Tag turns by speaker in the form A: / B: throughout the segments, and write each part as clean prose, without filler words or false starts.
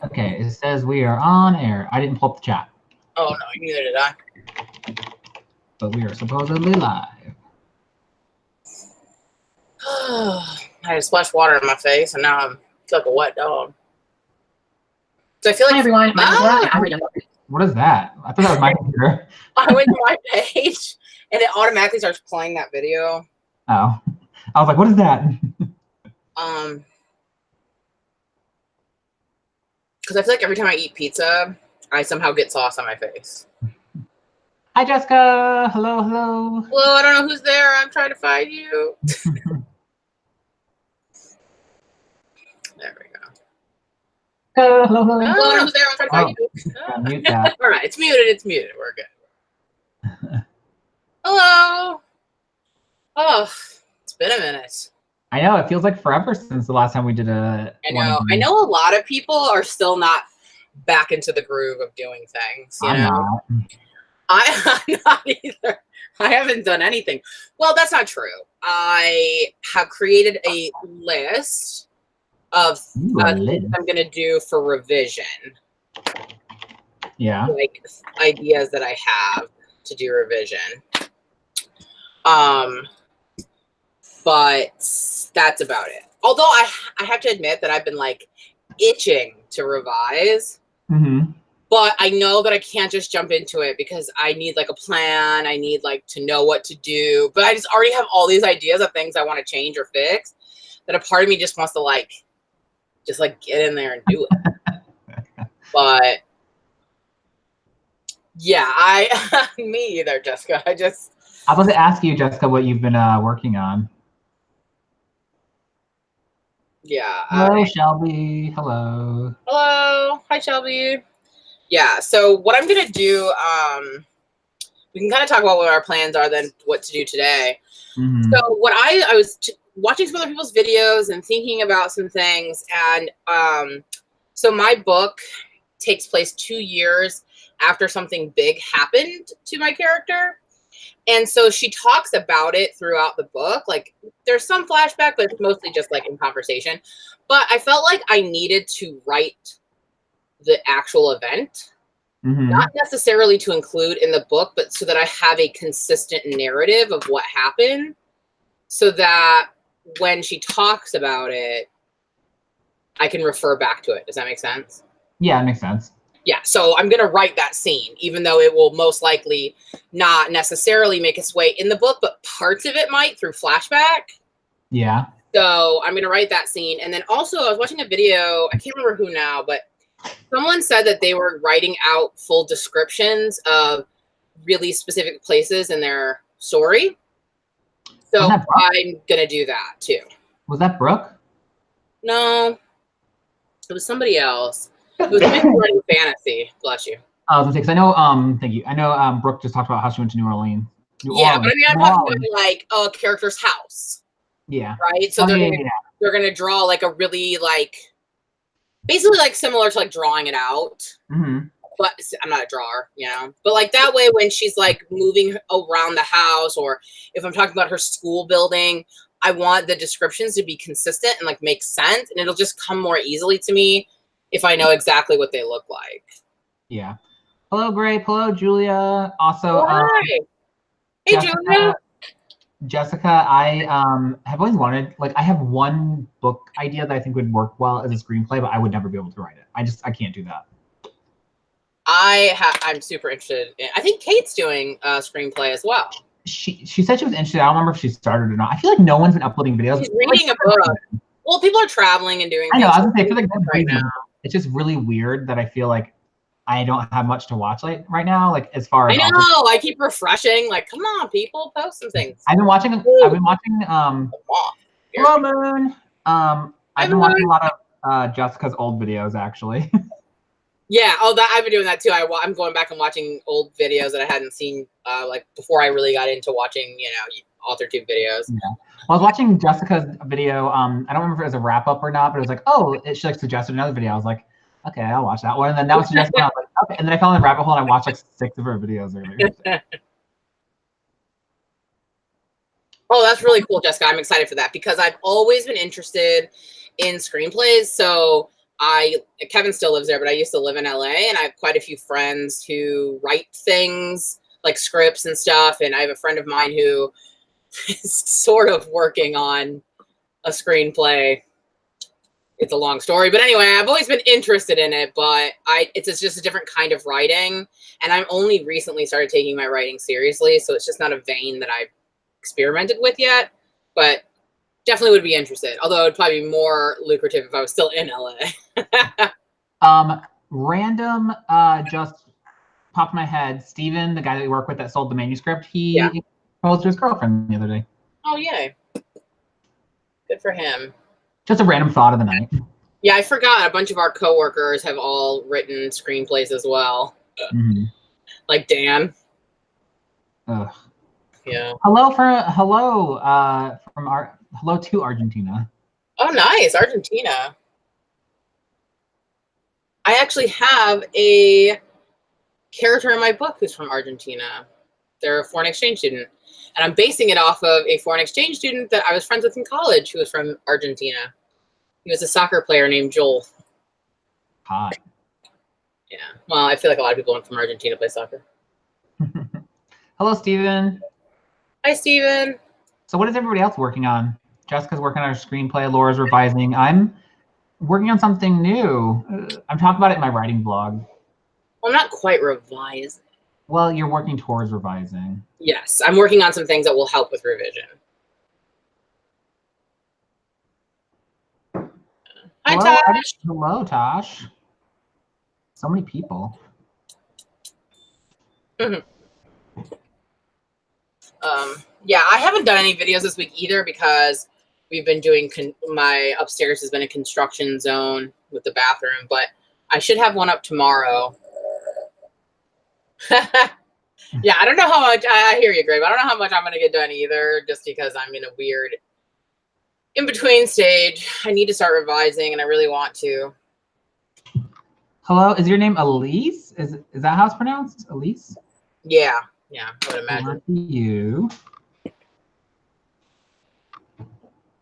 A: Okay, it says we are on air. I didn't pull up the chat.
B: Oh no, neither did I.
A: But we are supposedly live.
B: I had to splash water in my face, and now I feel like a wet dog. So I feel like
C: Hi everyone.
A: What is that? I thought that was my computer.
B: I went to my page, and it automatically starts playing that video.
A: Oh, I was like, what is that?
B: Because I feel like every time I eat pizza, I somehow get sauce on my face.
A: Hi, Jessica. Hello, hello.
B: Hello, I don't know who's there. I'm trying to find you. There we go.
A: Hello, hello, hello.
B: Hello, I don't know who's there. I'm trying to find you.
A: Mute that.
B: All right, it's muted. It's muted. We're good. Hello. Oh, it's been a minute.
A: I know, it feels like forever since the last time we did a...
B: I know a lot of people are still not back into the groove of doing things, you know? I'm not either. I haven't done anything. Well, that's not true. I have created a list of things I'm going to do for revision.
A: Yeah.
B: Like ideas that I have to do revision. But that's about it. Although I have to admit that I've been like itching to revise.
A: Mm-hmm.
B: But I know that I can't just jump into it because I need like a plan. I need like to know what to do. But I just already have all these ideas of things I want to change or fix that a part of me just wants to like get in there and do it. But yeah, me either, Jessica. I was
A: about to ask you, Jessica, what you've been working on.
B: Yeah.
A: Hello, Shelby. Hello.
B: Hello. Hi, Shelby. Yeah. So what I'm going to do, we can kind of talk about what our plans are, then what to do today.
A: Mm-hmm.
B: So what I was watching some other people's videos and thinking about some things. And so my book takes place 2 years after something big happened to my character. And so she talks about it throughout the book. Like there's some flashback, but it's mostly just like in conversation. But I felt like I needed to write the actual event, not necessarily to include in the book, but so that I have a consistent narrative of what happened, so that when she talks about it, I can refer back to it. Does that make sense?
A: Yeah, it makes sense.
B: Yeah, so I'm going to write that scene, even though it will most likely not necessarily make its way in the book, but parts of it might through flashback.
A: Yeah.
B: So I'm going to write that scene. And then also I was watching a video, I can't remember who now, but someone said that they were writing out full descriptions of really specific places in their story. So I'm going to do that too.
A: Was that Brooke?
B: No, it was somebody else. It was writing fantasy. Bless you.
A: Oh, because I know, thank you. I know Brooke just talked about how she went to New Orleans.
B: But I mean, I'm talking about like a character's house.
A: Yeah.
B: Right? So they're gonna draw like a really like, basically like similar to like drawing it out.
A: Mm-hmm.
B: But I'm not a drawer, you know? But like that way when she's like moving around the house, or if I'm talking about her school building, I want the descriptions to be consistent and like make sense. And it'll just come more easily to me if I know exactly what they look like.
A: Yeah. Hello, Grape. Hello, Julia. Also,
B: hi. Hey, Julia.
A: Jessica, I have always wanted, like, I have one book idea that I think would work well as a screenplay, but I would never be able to write it. I can't do that.
B: I'm super interested in, I think Kate's doing a screenplay as well.
A: She said she was interested. I don't remember if she started or not. I feel like no one's been uploading videos.
B: She's reading a book. Well, people are traveling and doing things.
A: I know, I was gonna say, I feel like
B: right now.
A: It's just really weird that I feel like I don't have much to watch like right now, like as far as
B: I know, I keep refreshing, like, come on, people, post some things.
A: I've been watching hello, Moon. I've been watching a lot of Jessica's old videos actually.
B: Yeah, I've been doing that too. I'm going back and watching old videos that I hadn't seen like before I really got into watching, you know, authortube videos.
A: Yeah. Well, I was watching Jessica's video. I don't remember if it was a wrap up or not, but it was like, oh, she like suggested another video. I was like, okay, I'll watch that one. And then that was suggested. I was like, okay. And then I fell in the rabbit hole and I watched like 6 of her videos earlier.
B: Oh, that's really cool, Jessica. I'm excited for that because I've always been interested in screenplays. So Kevin still lives there, but I used to live in LA, and I have quite a few friends who write things like scripts and stuff. And I have a friend of mine who is sort of working on a screenplay. It's a long story, but anyway, I've always been interested in it, but it's just a different kind of writing. And I'm only recently started taking my writing seriously. So it's just not a vein that I've experimented with yet, but definitely would be interested. Although it'd probably be more lucrative if I was still in LA.
A: Random, just popped in my head. Steven, the guy that we work with that sold the manuscript, he proposed to his girlfriend the other day.
B: Oh, yay. Good for him.
A: Just a random thought of the night.
B: Yeah, I forgot. A bunch of our coworkers have all written screenplays as well.
A: Mm-hmm.
B: Like Dan.
A: Ugh.
B: Yeah.
A: Hello to Argentina.
B: Oh, nice. Argentina. I actually have a character in my book who's from Argentina. They're a foreign exchange student. And I'm basing it off of a foreign exchange student that I was friends with in college who was from Argentina. He was a soccer player named Joel.
A: Hot.
B: Yeah. Well, I feel like a lot of people went from Argentina to play soccer.
A: Hello, Steven.
B: Hi, Steven.
A: So what is everybody else working on? Jessica's working on her screenplay. Laura's revising. I'm working on something new. I'm talking about it in my writing blog.
B: Well, I'm not quite revising.
A: Well, you're working towards revising.
B: Yes, I'm working on some things that will help with revision. Hi,
A: Hello,
B: Tosh.
A: Hello, Tosh. So many people.
B: Yeah, I haven't done any videos this week either because we've been doing, my upstairs has been a construction zone with the bathroom, but I should have one up tomorrow. Yeah, I don't know how much, I hear you, Greg. I don't know how much I'm going to get done either, just because I'm in a weird in-between stage. I need to start revising, and I really want to.
A: Hello, is your name Elise? Is that how it's pronounced? Elise?
B: Yeah, I would imagine.
A: Lucky you.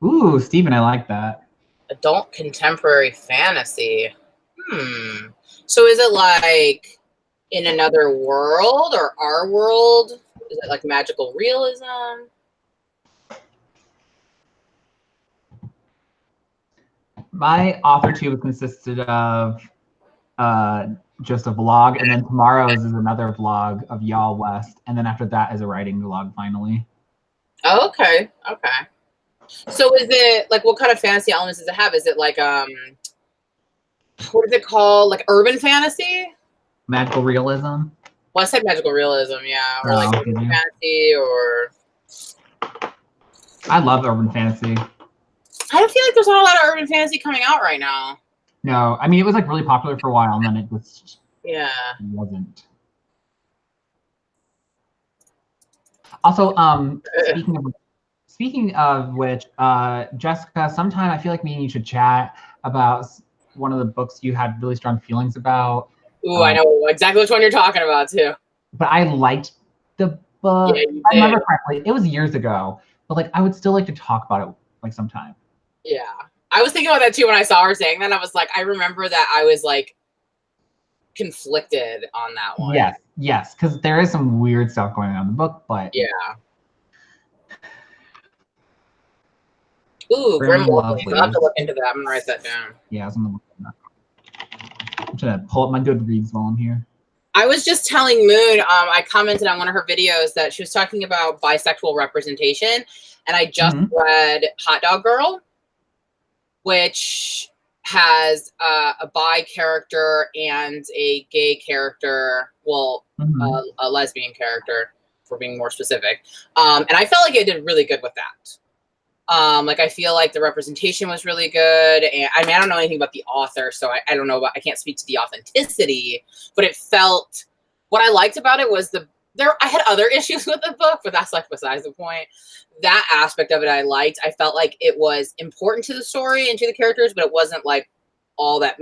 A: Ooh, Steven, I like that.
B: Adult contemporary fantasy. So is it like in another world or our world? Is it like magical realism?
A: My authortube consisted of just a vlog, and then tomorrow's is another vlog of Y'all West, and then after that is a writing vlog finally.
B: Oh, okay. So is it like, what kind of fantasy elements does it have? Is it like what is it called? Like urban fantasy?
A: Magical realism.
B: Well, I said magical realism, yeah. Or like urban fantasy, or
A: I love urban fantasy.
B: I don't feel like there's not a lot of urban fantasy coming out right now.
A: No, I mean, it was like really popular for a while, and then it just wasn't. Also, speaking of which, Jessica, sometime I feel like me and you should chat about one of the books you had really strong feelings about.
B: Ooh, I know exactly which one you're talking about too.
A: But I liked the book.
B: Yeah, you
A: I
B: did.
A: remember correctly. It was years ago, but like I would still like to talk about it like sometime.
B: Yeah, I was thinking about that too when I saw her saying that. I was like, I remember that I was like conflicted on that one.
A: Yes, because there is some weird stuff going on in the book, but
B: yeah. Ooh, Grim Lovely. I'll have to look into that. I'm gonna write that down.
A: Yeah, I'm gonna pull up my Goodreads while I'm here.
B: I was just telling Moon, I commented on one of her videos that she was talking about bisexual representation, and I just read Hot Dog Girl, which has a bi character and a gay character, well, a lesbian character, for being more specific. And I felt like it did really good with that. Like, I feel like the representation was really good. And I mean, I don't know anything about the author, so I don't know I can't speak to the authenticity, but it felt, what I liked about it was I had other issues with the book, but that's like besides the point. That aspect of it I liked. I felt like it was important to the story and to the characters, but it wasn't like all that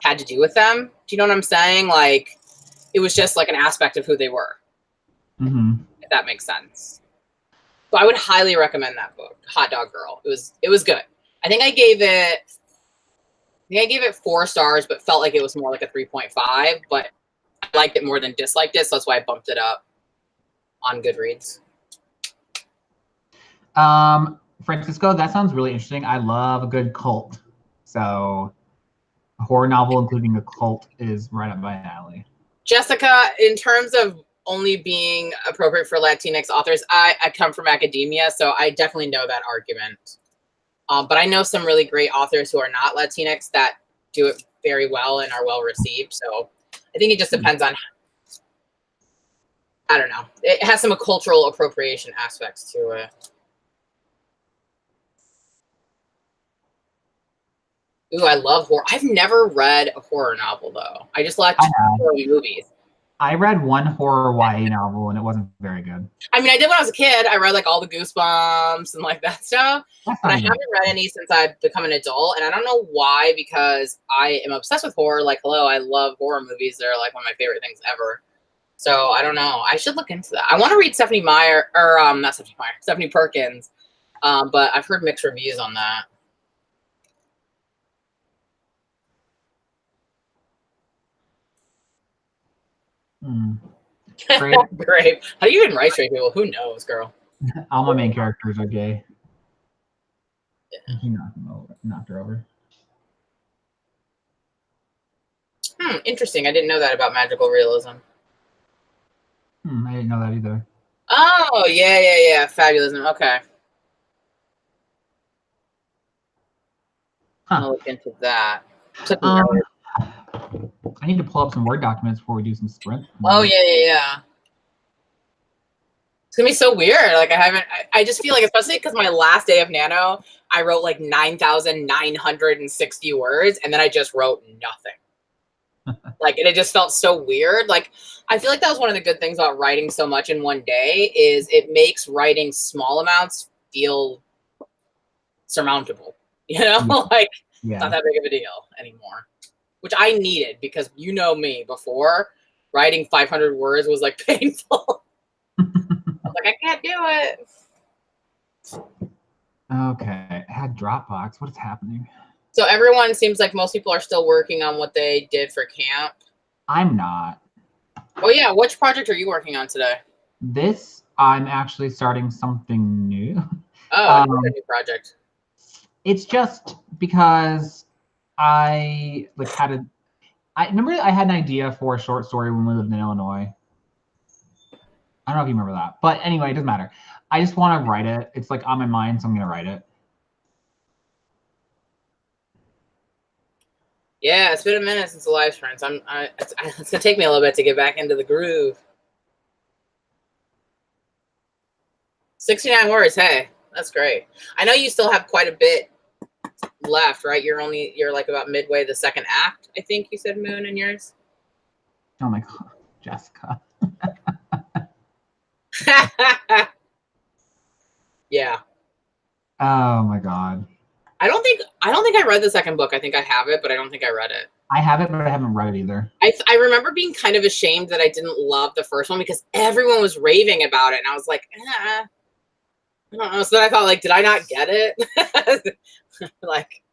B: had to do with them. Do you know what I'm saying? Like, it was just like an aspect of who they were. If that makes sense. So I would highly recommend that book, Hot Dog Girl. It was good. I think I gave it think I gave it 4 stars, but felt like it was more like a 3.5. But I liked it more than disliked it, so that's why I bumped it up on Goodreads.
A: Francisco, that sounds really interesting. I love a good cult. So a horror novel including a cult is right up my alley.
B: Jessica, in terms of only being appropriate for Latinx authors, I come from academia, so I definitely know that argument. But I know some really great authors who are not Latinx that do it very well and are well received. So I think it just depends on, I don't know. It has some cultural appropriation aspects to it. Ooh, I love horror. I've never read a horror novel, though. I just like horror movies.
A: I read one horror YA novel, and it wasn't very good.
B: I mean, I did when I was a kid. I read, like, all the Goosebumps and, like, that stuff. But I haven't read any since I've become an adult. And I don't know why, because I am obsessed with horror. Like, hello, I love horror movies. They're, like, one of my favorite things ever. So, I don't know. I should look into that. I want to read Stephanie Meyer, or not Stephanie Meyer, Stephanie Perkins. But I've heard mixed reviews on that. Great. How do you even write straight people? Who knows, girl?
A: All my main characters are gay. Yeah. He knocked her over.
B: Interesting. I didn't know that about magical realism.
A: I didn't know that either.
B: Oh, yeah. Fabulism. Okay. I'll look into that.
A: I need to pull up some Word documents before we do some sprint.
B: Oh, yeah. It's gonna be so weird. Like, I just feel like, especially because my last day of Nano, I wrote like 9,960 words, and then I just wrote nothing. Like, and it just felt so weird. Like, I feel like that was one of the good things about writing so much in one day is it makes writing small amounts feel surmountable. You know, like, it's not that big of a deal anymore. Which I needed, because you know me, before writing 500 words was like painful. I was like, I can't do it.
A: Okay, I had Dropbox. What is happening?
B: So everyone seems like most people are still working on what they did for camp.
A: I'm not.
B: Oh yeah, which project are you working on today?
A: I'm actually starting something new.
B: Oh, a new project.
A: It's just because I remember I had an idea for a short story when we lived in Illinois. I don't know if you remember that, but anyway, it doesn't matter. I just want to write it. It's like on my mind, so I'm gonna write it.
B: Yeah, it's been a minute since the live streams. It's gonna take me a little bit to get back into the groove. 69 words. Hey, that's great. I know you still have quite a bit left, right? You're like about midway the second act, I think you said, Moon, in yours.
A: Oh my god, Jessica.
B: Yeah.
A: Oh my god.
B: I don't think I read the second book. I think I have it, but I don't think I read it.
A: I have it, but I haven't read it either.
B: I remember being kind of ashamed that I didn't love the first one because everyone was raving about it, and I was like, I don't know. So then I thought, like, did I not get it? Like,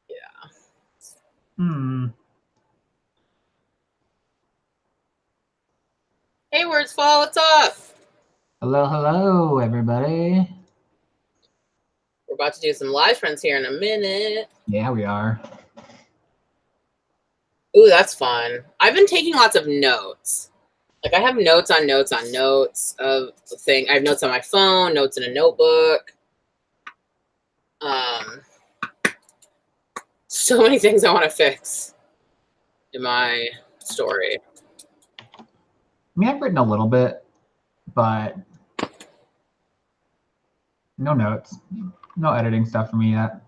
B: yeah. Hey, Words Fall, what's up?
A: Hello, everybody.
B: We're about to do some live friends here in a minute.
A: Yeah, we are.
B: Ooh, that's fun. I've been taking lots of notes. Like, I have notes on notes on notes of the thing. I have notes on my phone, notes in a notebook. So many things I want to fix in my story.
A: I mean, I've written a little bit, but no notes, no editing stuff for me yet.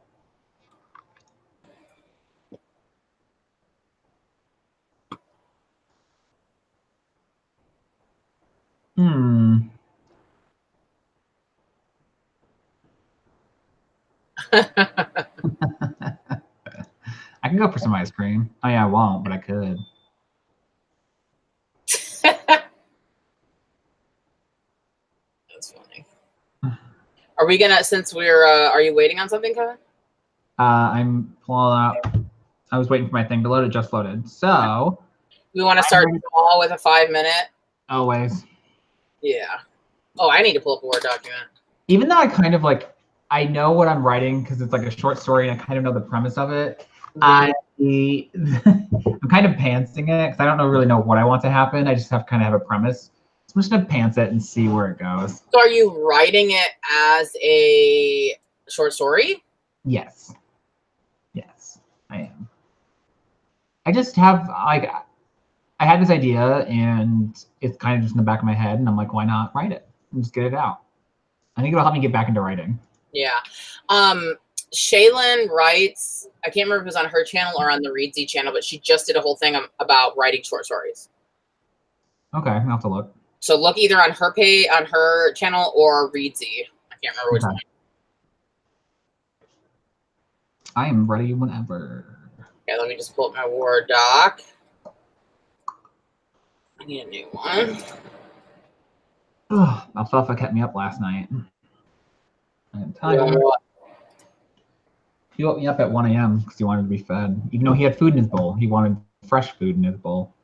A: I can go for some ice cream. I mean, I won't, but I could.
B: That's funny. Are Are we gonna, since we're, are you waiting on something, Kevin?
A: I'm pulling up. I was waiting for my thing to load. It just loaded. So
B: we want to start small with a 5-minute.
A: Always.
B: Yeah. Oh, I need to pull up a Word document.
A: Even though I kind of like, I know what I'm writing because it's like a short story and I kind of know the premise of it. I'm kind of pantsing it because I don't really know what I want to happen. I just have to kind of have a premise. So I'm just gonna pants it and see where it goes.
B: So are you writing it as a short story?
A: Yes. Yes, I am. I just have like, I had this idea and it's kind of just in the back of my head and I'm like, why not write it and just get it out? I think it'll help me get back into writing.
B: Yeah. Shaylin writes, I can't remember if it was on her channel or on the Reedsy channel, but she just did a whole thing about writing short stories.
A: Okay, I'll have to look.
B: So look either on her page, on her channel, or Reedsy. I can't remember which one.
A: I am ready whenever.
B: Okay, let me just pull up my Word doc. I need a new one.
A: Oh, Alfalfa kept me up last night. I didn't tell you. He woke me up at 1 a.m. because he wanted to be fed. Even though he had food in his bowl, he wanted fresh food in his bowl.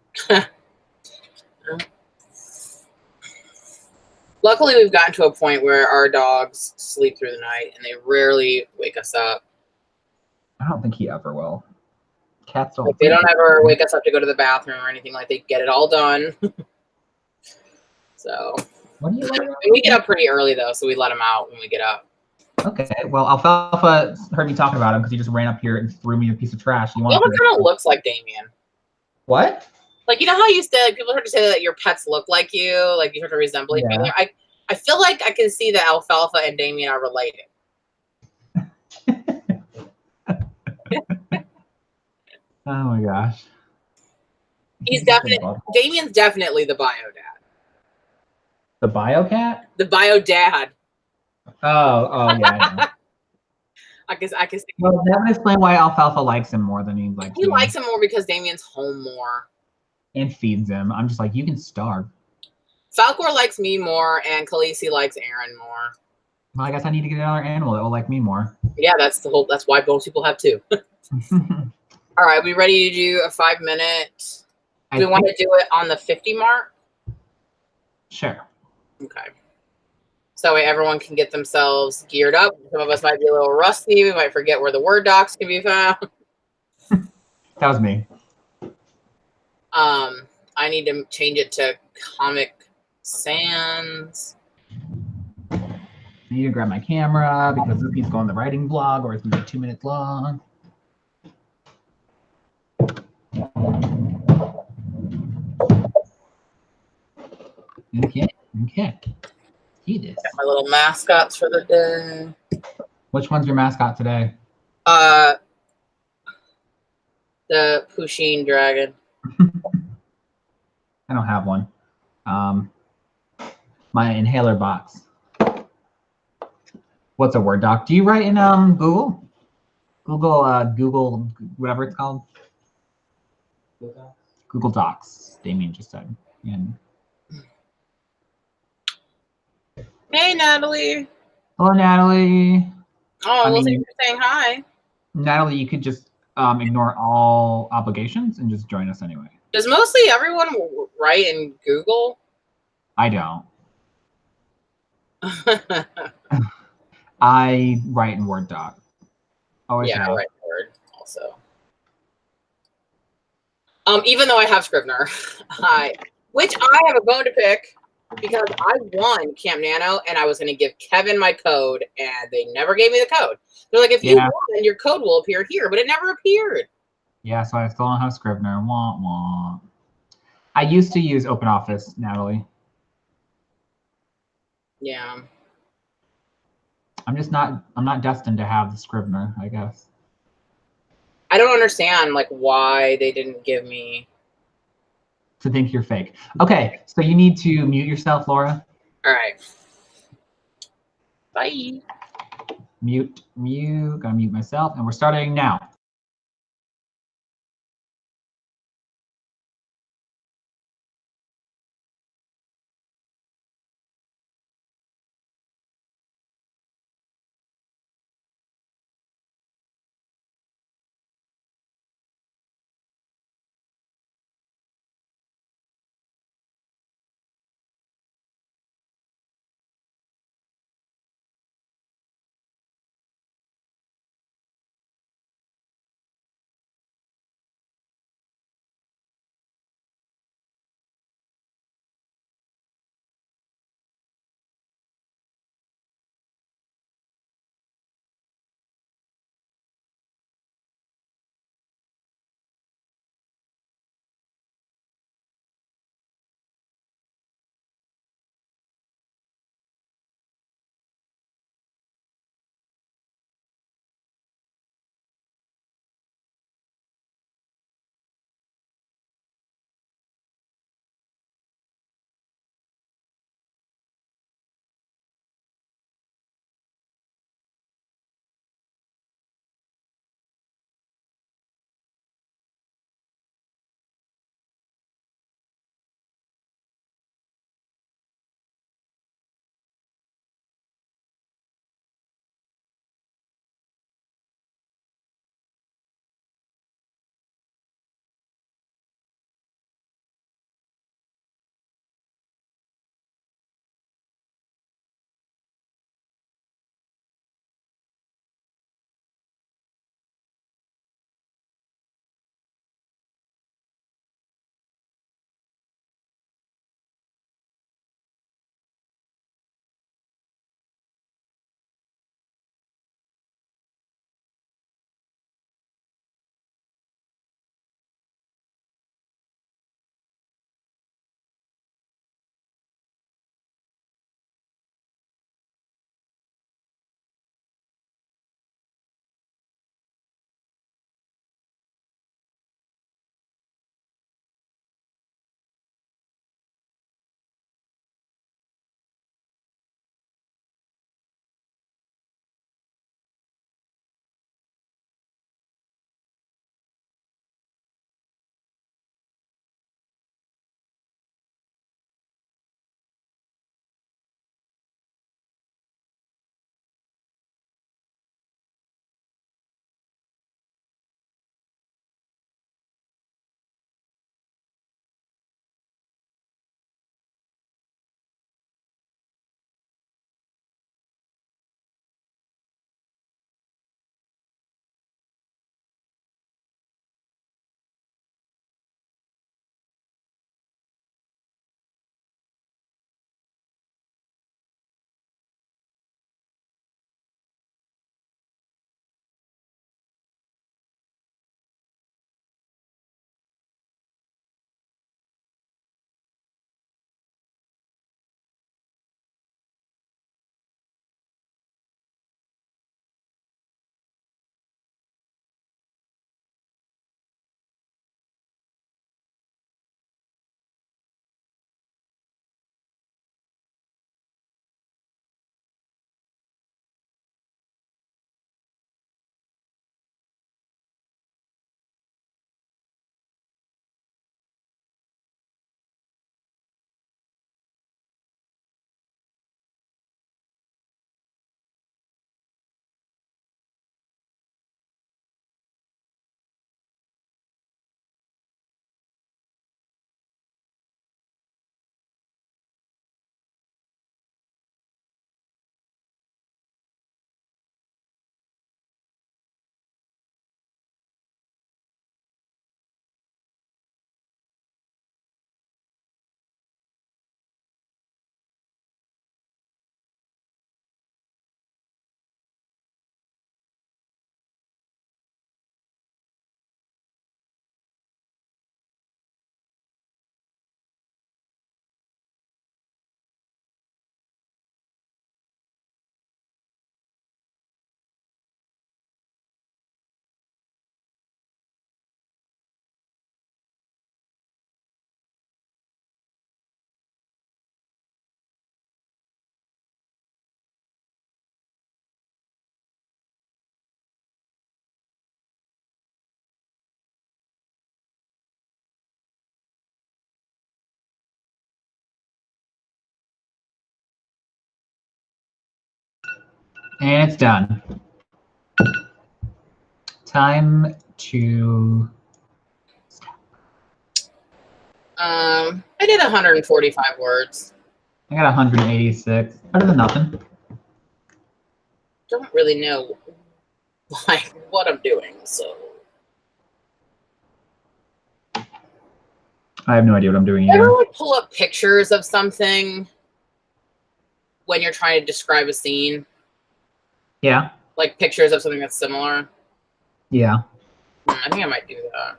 B: Luckily, we've gotten to a point where our dogs sleep through the night and they rarely wake us up.
A: I don't think he ever will. Cats don't.
B: Like, they don't ever wake us up to go to the bathroom or anything. Like, they get it all done. So
A: What do you like?
B: we get up pretty early though, so we let him out when we get up.
A: Okay, well, Alfalfa heard me talking about him because he just ran up here and threw me a piece of trash.
B: He almost kind of looks like Damien.
A: What?
B: Like, you know how you say, like, people heard to say that your pets look like you, like you start to resemble each other. I feel like I can see that Alfalfa and Damien are related.
A: Oh my gosh.
B: He's definitely, Damien's definitely the bio dad.
A: The bio cat?
B: The bio dad.
A: Oh yeah.
B: I can see.
A: Well, that would explain why Alfalfa likes him more than he likes me.
B: He likes him more because Damien's home more.
A: And feeds him. I'm just like, you can starve.
B: Falcor likes me more, and Khaleesi likes Aaron more.
A: Well, I guess I need to get another animal that will like me more.
B: Yeah, that's why most people have two. All right, we ready to do a 5-minute? Do we want to do it on the 50 mark?
A: Sure.
B: Okay. So everyone can get themselves geared up. Some of us might be a little rusty. We might forget where the Word docs can be found.
A: That was me.
B: I need to change it to Comic Sans.
A: I need to grab my camera because this needs to go on the writing vlog or it's going to be 2 minutes long. Okay. See this.
B: Got my little mascots for the day.
A: Which one's your mascot today?
B: The Pusheen dragon.
A: I don't have one. My inhaler box. What's a Word doc? Do you write in Google? Google, whatever it's called. Google Docs. Damien just said. And
B: Hey, Natalie.
A: hello, Natalie.
B: Oh, well, thanks for saying hi.
A: Natalie, you could just ignore all obligations and just join us anyway.
B: Does mostly everyone write in Google?
A: I don't. I write in Word doc. Always
B: yeah,
A: have.
B: I write in Word also. Even though I have Scrivener, which I have a bone to pick because I won Camp Nano and I was going to give Kevin my code and they never gave me the code. They're like, if you won, your code will appear here, but it never appeared.
A: Yeah, so I still don't have Scrivener. Wah, wah. I used to use OpenOffice, Natalie.
B: Yeah.
A: I'm not destined to have the Scrivener, I guess.
B: I don't understand like why they didn't give me
A: to think you're fake. Okay, so you need to mute yourself, Laura.
B: All right. Bye.
A: Mute. Gotta mute myself, and we're starting now. And it's done. Time to...
B: I did 145 words.
A: I got 186. Better than nothing.
B: Don't really know like what I'm doing, so.
A: I have no idea what I'm doing
B: You
A: either.
B: ever like pull up pictures of something when you're trying to describe a scene?
A: Yeah.
B: Like pictures of something that's similar?
A: Yeah.
B: I think I might do that.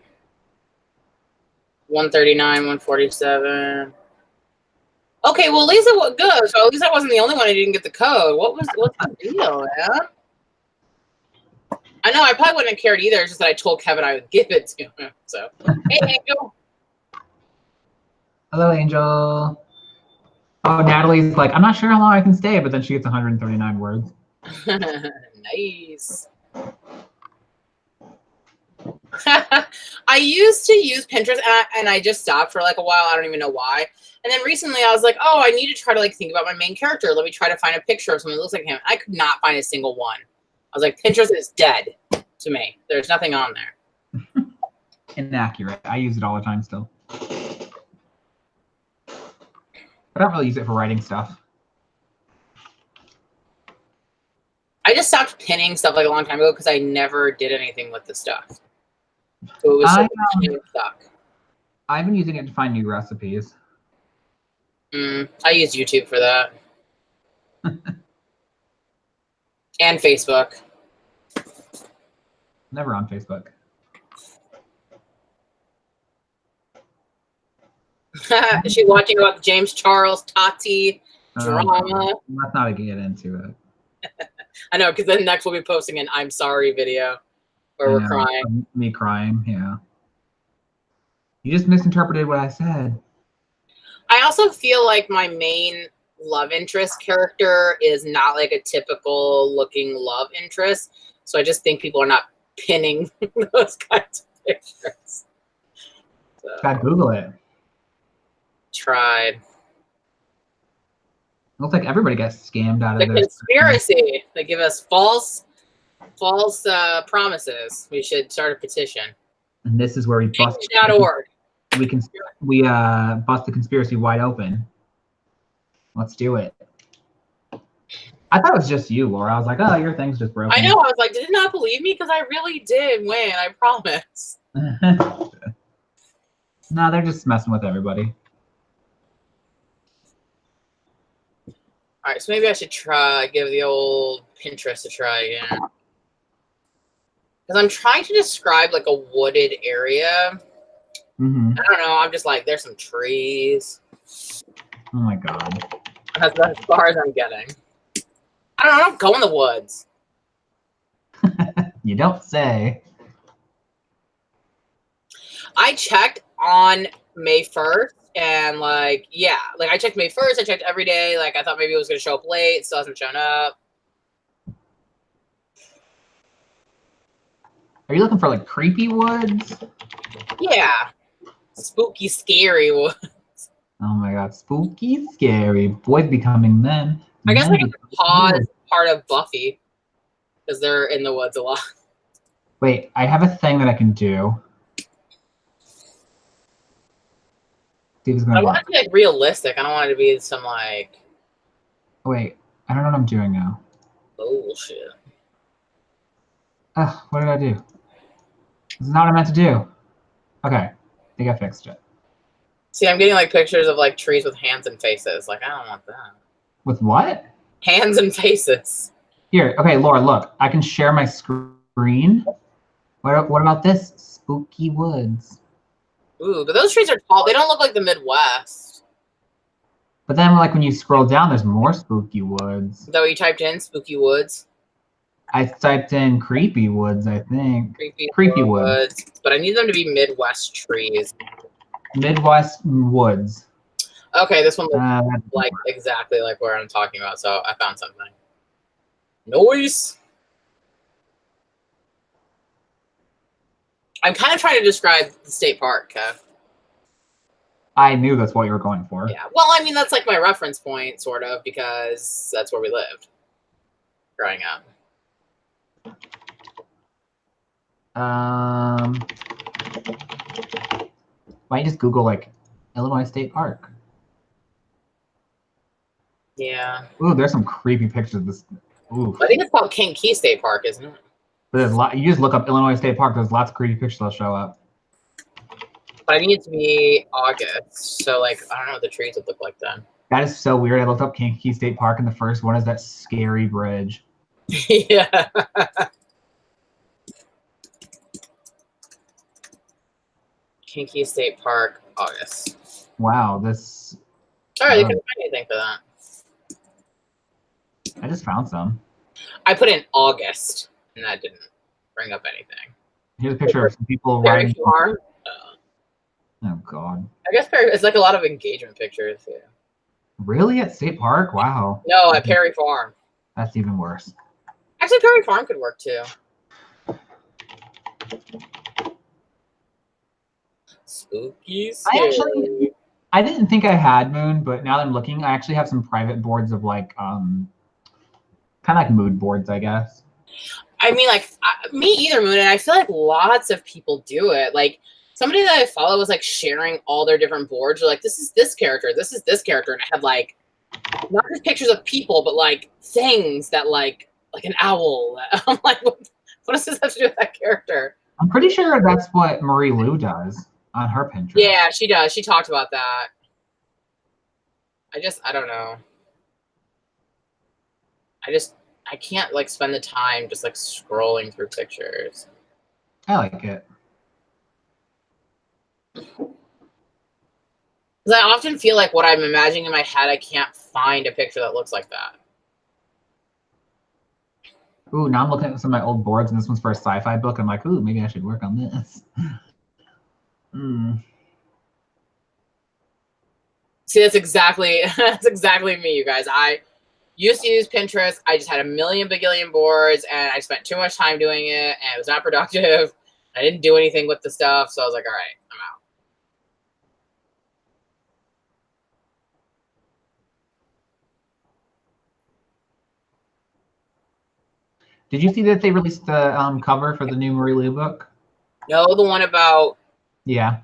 B: 139, 147. Okay, well, at least it was good. So at least I wasn't the only one who didn't get the code. What's the deal, man? I know I probably wouldn't have cared either. It's just that I told Kevin I would give it to him. So, hey, Angel.
A: Hello, Angel. Oh, Natalie's like, I'm not sure how long I can stay, but then she gets 139 words.
B: Nice. I used to use Pinterest and I just stopped for like a while. I don't even know why. And then recently I was like, oh, I need to try to like think about my main character. Let me try to find a picture of someone that looks like him. I could not find a single one. I was like, Pinterest is dead to me. There's nothing on there.
A: Inaccurate. I use it all the time still. I don't really use it for writing stuff.
B: I just stopped pinning stuff like a long time ago because I never did anything with the stuff. So it was stuck.
A: I've been using it to find new recipes.
B: I use YouTube for that. And Facebook.
A: Never on Facebook.
B: Is she watching about the James Charles Tati drama?
A: Let's not get into it.
B: I know, because then next we'll be posting an I'm sorry video where we're crying.
A: Me crying, yeah. You just misinterpreted what I said.
B: I also feel like my main love interest character is not like a typical looking love interest. So I just think people are not pinning those kinds of pictures. So,
A: gotta Google it.
B: Tried.
A: Looks like everybody gets scammed out of this.
B: Conspiracy. They give us false promises. We should start a petition.
A: And this is where we bust.
B: .org.
A: We bust the conspiracy wide open. Let's do it. I thought it was just you, Laura. I was like, oh, your thing's just broken.
B: I know. I was like, did you not believe me? Because I really did win. I promise.
A: No, they're just messing with everybody.
B: All right, so maybe I should give the old Pinterest a try again. Because I'm trying to describe like a wooded area. I don't know. I'm just like, there's some trees.
A: Oh my God.
B: That's as far as I'm getting. I don't know. I don't go in the woods.
A: You don't say. I
B: checked on May 1st. And like, yeah, like I checked May 1st. I checked every day. Like I thought maybe it was going to show up late. It still hasn't shown up.
A: Are you looking for like creepy woods?
B: Yeah. Spooky, scary woods.
A: Oh my God. Spooky, scary. Boys becoming men.
B: I guess I can pause part of Buffy because they're in the woods a lot.
A: Wait, I have a thing that I can do.
B: I want it to be like realistic. I don't want it to be some like.
A: Wait, I don't know what I'm doing now.
B: Bullshit.
A: Ugh, what did I do? This is not what I meant to do. Okay, I think I fixed it.
B: See, I'm getting like pictures of like trees with hands and faces. Like, I don't want that.
A: With what?
B: Hands and faces.
A: Here, okay, Laura, look. I can share my screen. What about this? Spooky woods.
B: Ooh, but those trees are tall. They don't look like the Midwest.
A: But then, like, when you scroll down, there's more spooky woods.
B: Is that what you typed in? Spooky woods?
A: I typed in creepy woods, I think.
B: Creepy woods. But I need them to be Midwest trees.
A: Midwest woods.
B: Okay, this one looks like exactly like where I'm talking about. So I found something. Noise. I'm kind of trying to describe the state park, Kev.
A: I knew that's what you were going for.
B: Yeah. Well, I mean, that's like my reference point, sort of, because that's where we lived. growing up?
A: Why don't you just Google like Illinois State Park?
B: Yeah.
A: Ooh, there's some creepy pictures of this. Ooh.
B: I think it's called Kankakee State Park, isn't it?
A: But there's a lot. You just look up Illinois State Park. There's lots of creepy pictures that'll show up.
B: But I need it to be August, so like I don't know what the trees would look like then.
A: That is so weird. I looked up Kankakee State Park, and the first one is that scary bridge.
B: Yeah. Kankakee State Park, August.
A: Wow, this.
B: All right, you couldn't find anything for that.
A: I just found some.
B: I put in August, and that didn't bring up anything.
A: Here's a picture of some people
B: Perry
A: riding.
B: Farm.
A: Oh God.
B: I guess Perry. It's like a lot of engagement pictures. Yeah.
A: Really, at State Park? Wow.
B: No, at Perry Farm.
A: That's even worse.
B: Actually, Perry Farm could work too. Spooky. Scary.
A: I didn't think I had Moon, but now that I'm looking, I actually have some private boards of like, kind of like mood boards, I guess.
B: I mean, like me either, Moon, and I feel like lots of people do it. Like somebody that I follow was like sharing all their different boards. They're like, this is this character, this is this character, and I had like not just pictures of people, but like things that like an owl. I'm like, what does this have to do with that character?
A: I'm pretty sure that's what Marie Lou does on her Pinterest.
B: Yeah, she does. She talked about that. I don't know. I can't like spend the time just like scrolling through pictures.
A: I like it.
B: Because I often feel like what I'm imagining in my head, I can't find a picture that looks like that.
A: Ooh, now I'm looking at some of my old boards, and this one's for a sci-fi book. I'm like, ooh, maybe I should work on this.
B: See, that's exactly me, you guys. I used to use Pinterest. I just had a million bagillion boards, and I spent too much time doing it, and it was not productive. I didn't do anything with the stuff, so I was like, all right, I'm out.
A: Did you see that they released the cover for the new Marie Lou book?
B: No, the one about...
A: Yeah.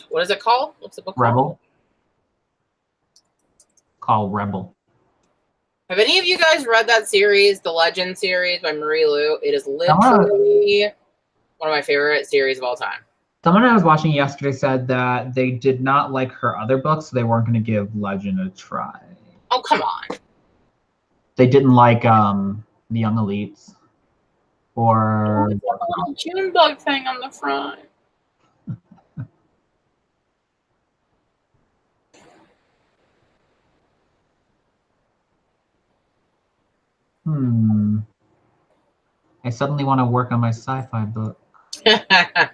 B: What is it called? What's the book called?
A: Rebel. Called Rebel.
B: Have any of you guys read that series, the Legend series by Marie Lou? It is literally one of my favorite series of all time.
A: Someone I was watching yesterday said that they did not like her other books, so they weren't going to give Legend a try.
B: Oh, come on.
A: They didn't like The Young Elites or...
B: Oh, a little June bug thing on the front.
A: I suddenly want to work on my sci-fi book. I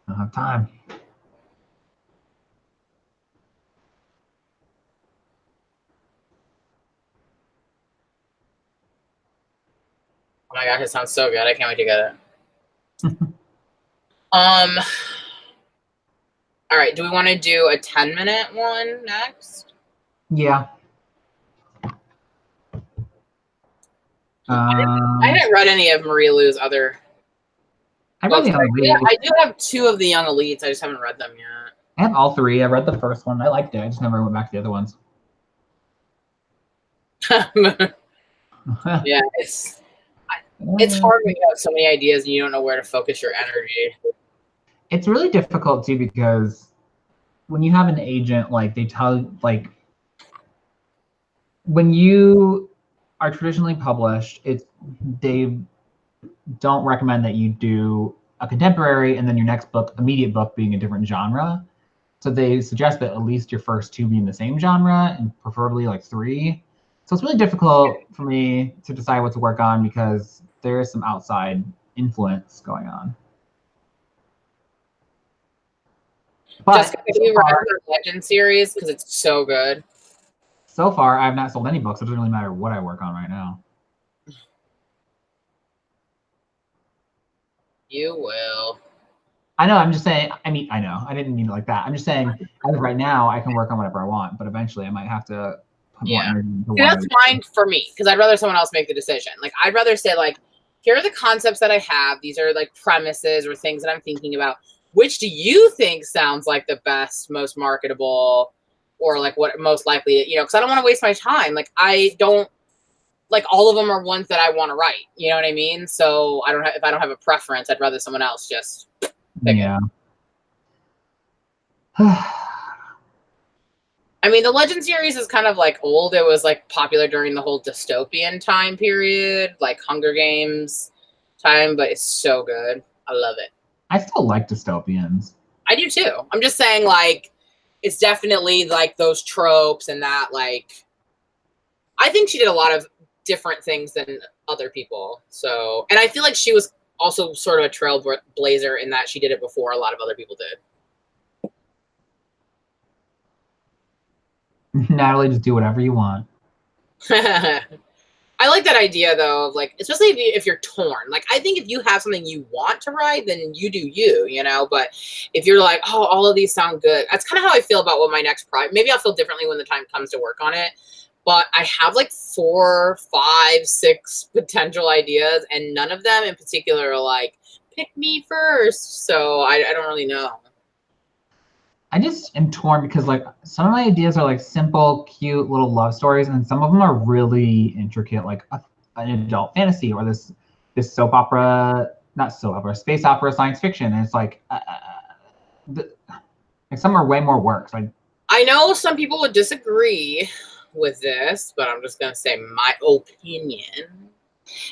A: don't have time.
B: Oh my gosh, it sounds so good. I can't wait to get it. All right, do we want to do a 10-minute one next?
A: Yeah.
B: I haven't read any of Marie Lou's other books. I do have 2 of the Young Elites. I just haven't read them yet.
A: I have all 3. I read the first one. I liked it. I just never went back to the other ones.
B: Yeah, it's hard when you have so many ideas and you don't know where to focus your energy.
A: It's really difficult too, because when you have an agent, like they tell, like when you are traditionally published, they don't recommend that you do a contemporary and then your next book, immediate book, being a different genre. So they suggest that at least your first 2 be in the same genre, and preferably like 3. So it's really difficult for me to decide what to work on, because there is some outside influence going on. But
B: Jessica, have you read the Legend series? Because it's so good.
A: So far, I have not sold any books. So it doesn't really matter what I work on right now.
B: You will.
A: I know. I'm just saying. I mean, I know. I didn't mean it like that. I'm just saying. As of right now, I can work on whatever I want, but eventually, I might have to put more energy into
B: See, that's fine for me because I'd rather someone else make the decision. Like, I'd rather say, like, here are the concepts that I have. These are like premises or things that I'm thinking about. Which do you think sounds like the best, most marketable, or like what most likely? You know, because I don't want to waste my time. Like, I don't like all of them are ones that I want to write. You know what I mean? So I don't have, if I don't have a preference, I'd rather someone else just pick it. I mean, the Legend series is kind of like old. It was like popular during the whole dystopian time period, like Hunger Games time, but it's so good. I love it.
A: I still like dystopians.
B: I do too. I'm just saying, like, it's definitely like those tropes and that, like, I think she did a lot of different things than other people. So, and I feel like she was also sort of a trailblazer in that she did it before a lot of other people did.
A: Natalie, just do whatever you want.
B: I like that idea though, of like, especially if you're torn. Like, I think if you have something you want to write, then you do you know. But if you're like, oh, all of these sound good, that's kind of how I feel about what my next project. Maybe I'll feel differently when the time comes to work on it. But I have like 4, 5, 6 potential ideas, and none of them in particular are like, pick me first. So I don't really know.
A: I just am torn because like some of my ideas are like simple, cute little love stories, and some of them are really intricate, like an adult fantasy or this soap opera, not soap opera, space opera, science fiction. And it's like some are way more work. So
B: I know some people would disagree with this, but I'm just gonna say my opinion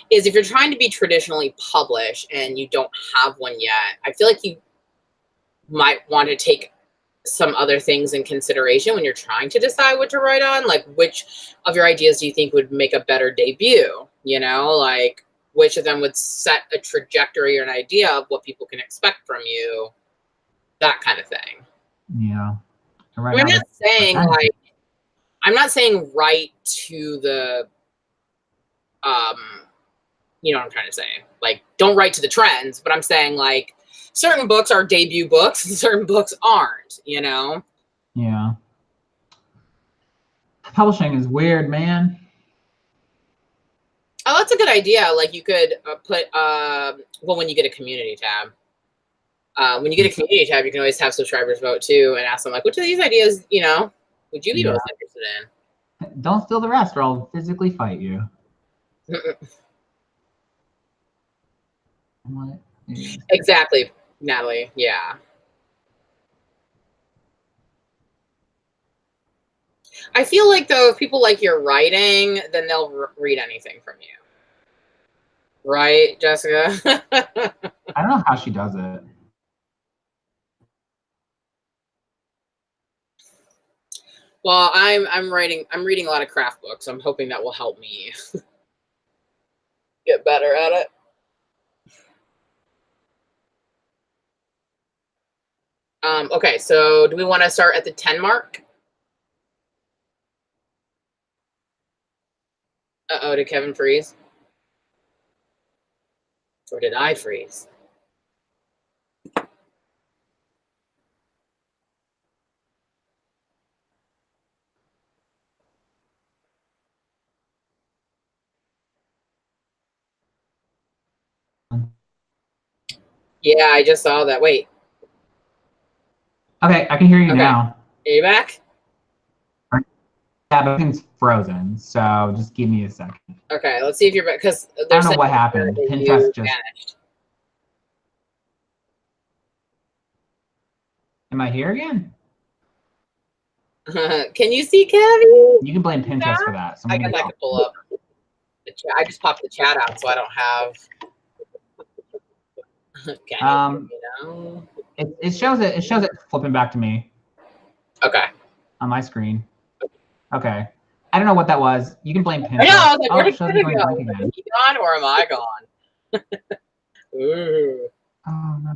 B: is if you're trying to be traditionally published and you don't have one yet, I feel like you might want to take some other things in consideration when you're trying to decide what to write on. Like, which of your ideas do you think would make a better debut? You know, like which of them would set a trajectory or an idea of what people can expect from you, that kind of thing.
A: Yeah.
B: Right, I'm not saying like, I'm not saying write to the, you know what I'm trying to say? Like, don't write to the trends, but I'm saying like, certain books are debut books and certain books aren't, you know?
A: Yeah. Publishing is weird, man.
B: Oh, that's a good idea. Like you could put, well, when you get a community tab, when you get a community tab, you can always have subscribers vote too and ask them like, which of these ideas, you know, would you be most interested in?
A: Don't steal the rest or I'll physically fight you. What?
B: Exactly, Natalie. Yeah. I feel like though, if people like your writing, then they'll read anything from you. Right, Jessica?
A: I don't know how she does it.
B: Well, I'm reading a lot of craft books. I'm hoping that will help me get better at it. Okay, so do we want to start at the 10 mark? Uh-oh, did Kevin freeze? Or did I freeze? Yeah, I just saw that. Wait.
A: Okay, I can hear you now.
B: Are you back?
A: Yeah, but everything's frozen, so just give me a second.
B: Okay, let's see if you're back, because
A: I don't know what happened. Pinterest just
B: vanished.
A: Am I here again?
B: Can you see Kevin?
A: You can blame Pinterest for that.
B: I guess I could pull up the chat. I just popped the chat out, so I don't have.
A: It shows it flipping back to me.
B: Okay.
A: On my screen. Okay. I don't know what that was. You can blame Pinterest.
B: I know. I was like, where did
A: it
B: go? Is he gone or am I gone? Ooh.
A: Oh no.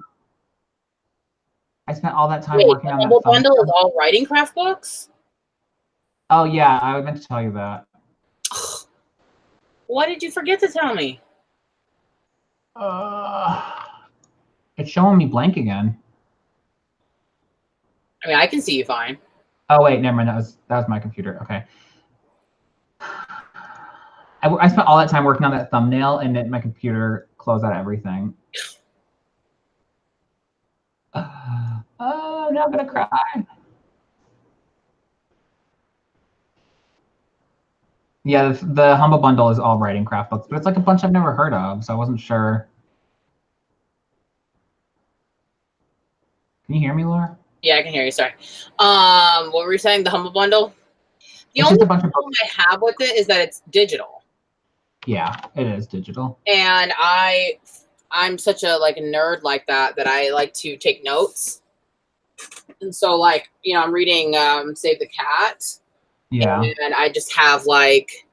A: I spent all that time working on that.
B: The bundle is all writing craft books?
A: Oh yeah, I meant to tell you that.
B: What did you forget to tell me?
A: It's showing me blank again.
B: I mean, I can see you fine.
A: Oh wait, never mind. That was my computer. Okay. I spent all that time working on that thumbnail, and then my computer closed out everything. Oh, now I'm gonna cry. Yeah, the Humble Bundle is all writing craft books, but it's like a bunch I've never heard of, so I wasn't sure. Can you hear me, Laura?
B: Yeah, I can hear you. Sorry. What were you saying? The Humble Bundle? The
A: It's
B: only
A: just a bunch of
B: problem
A: books.
B: I have with it is that it's digital.
A: Yeah, it is digital.
B: And I'm such a like a nerd like that I like to take notes. And so like, you know, I'm reading Save the Cat.
A: Yeah.
B: And I just have like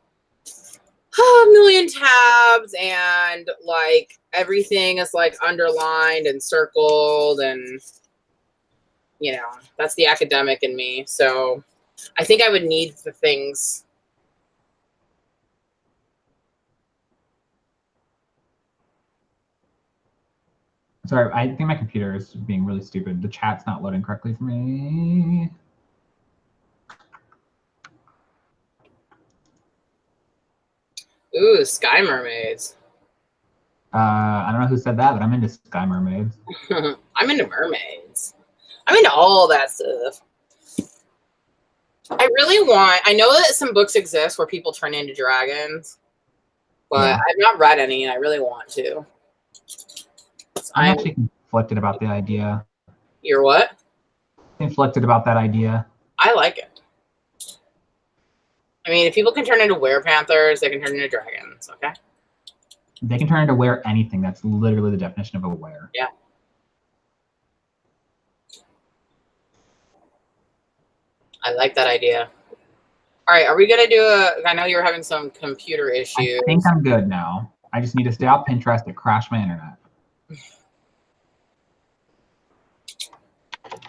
B: a million tabs and like everything is like underlined and circled, and you know, that's the academic in me. So I think I would need the things.
A: Sorry, I think my computer is being really stupid. The chat's not loading correctly for me.
B: Ooh, sky mermaids.
A: I don't know who said that, but I'm into sky mermaids.
B: I'm into mermaids. I'm into all that stuff. I really want, I know that some books exist where people turn into dragons, but
A: Yeah.
B: I've not read any and I really want to.
A: I'm actually conflicted about the idea.
B: You're what?
A: Conflicted about that idea.
B: I like it. I mean, if people can turn into werepanthers, they can turn into dragons, okay?
A: They can turn into were anything. That's literally the definition of a were.
B: Yeah. I like that idea. All right, are we gonna do I know you're having some computer issues.
A: I think I'm good now. I just need to stay off Pinterest to crash my internet.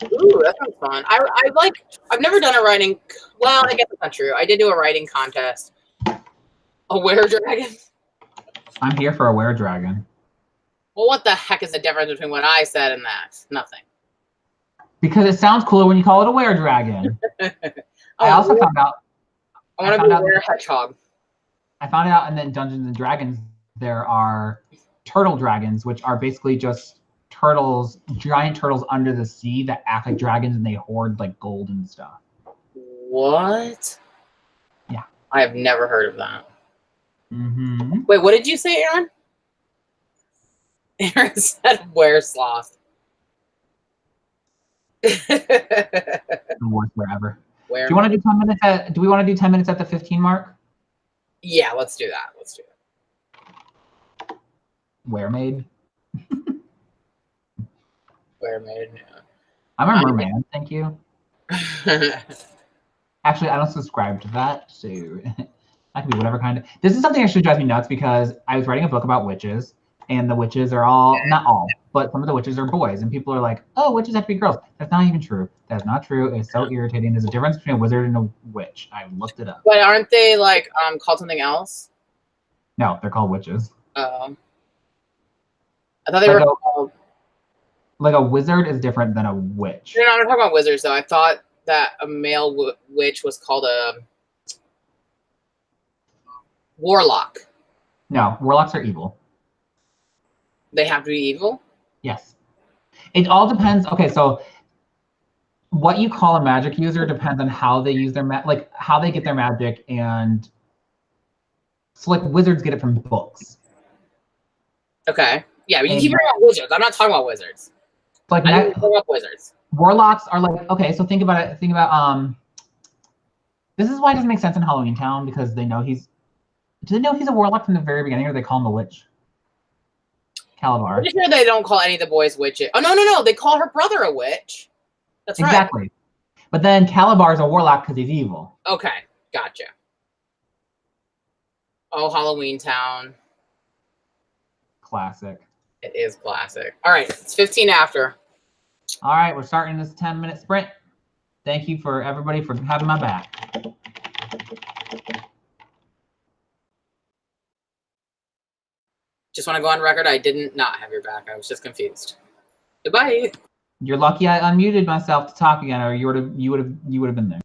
B: Ooh, that sounds fun. I've never done a writing, well, I guess that's not true. I did do a writing contest. A were-dragon?
A: I'm here for a were-dragon.
B: Well, what the heck is the difference between what I said and that? Nothing.
A: Because it sounds cooler when you call it a were-dragon. I also found out.
B: I want to be a were-hedgehog.
A: I found out in Dungeons and Dragons there are turtle dragons, which are basically just turtles, giant turtles under the sea that act like dragons, and they hoard like gold and stuff.
B: What?
A: Yeah.
B: I have never heard of that.
A: Mm-hmm.
B: Wait, what did you say, Aaron? Aaron said were-sloth.
A: The worst wherever. Do you want to do 10 minutes at? Do we want to do 10 minutes at the 15 mark?
B: Yeah, let's do that. Let's do it.
A: Weremaid.
B: Weremaid. Yeah.
A: I'm a merman. Thank you. Actually, I don't subscribe to that, so that can be whatever kind of. This is something actually drives me nuts because I was writing a book about witches, and the witches are all, not all, but some of the witches are boys, and people are like, "Oh, witches have to be girls." That's not even true. That's not true. It's so irritating. There's a difference between a wizard and a witch. I looked it up.
B: But aren't they like called something else?
A: No, they're called witches.
B: I thought they were called.
A: Like a wizard is different than a witch.
B: No, I'm talking about wizards though. I thought that a male witch was called a warlock.
A: No, warlocks are evil.
B: They have to be evil?
A: Yes. It all depends. Okay, so what you call a magic user depends on how they use their like how they get their magic, and so like wizards get it from books.
B: Okay. Yeah, but you keep talking about wizards. I'm not talking about wizards.
A: Like
B: I didn't talk about wizards.
A: Warlocks are like, okay, so think about it. Think about this is why it doesn't make sense in Halloween Town, because they know he's. Do they know he's a warlock from the very beginning, or they call him a witch? Calabar.
B: I'm sure they don't call any of the boys witches. Oh no! They call her brother a witch. That's right.
A: Exactly. But then Calabar is a warlock because he's evil.
B: Okay, gotcha. Oh, Halloween Town.
A: Classic.
B: It is classic. All right, it's 15 after.
A: All right, we're starting this 10-minute sprint. Thank you for everybody for having my back.
B: Just want to go on record, I didn't not have your back. I was just confused. Goodbye.
A: You're lucky I unmuted myself to talk again, or you would have been there.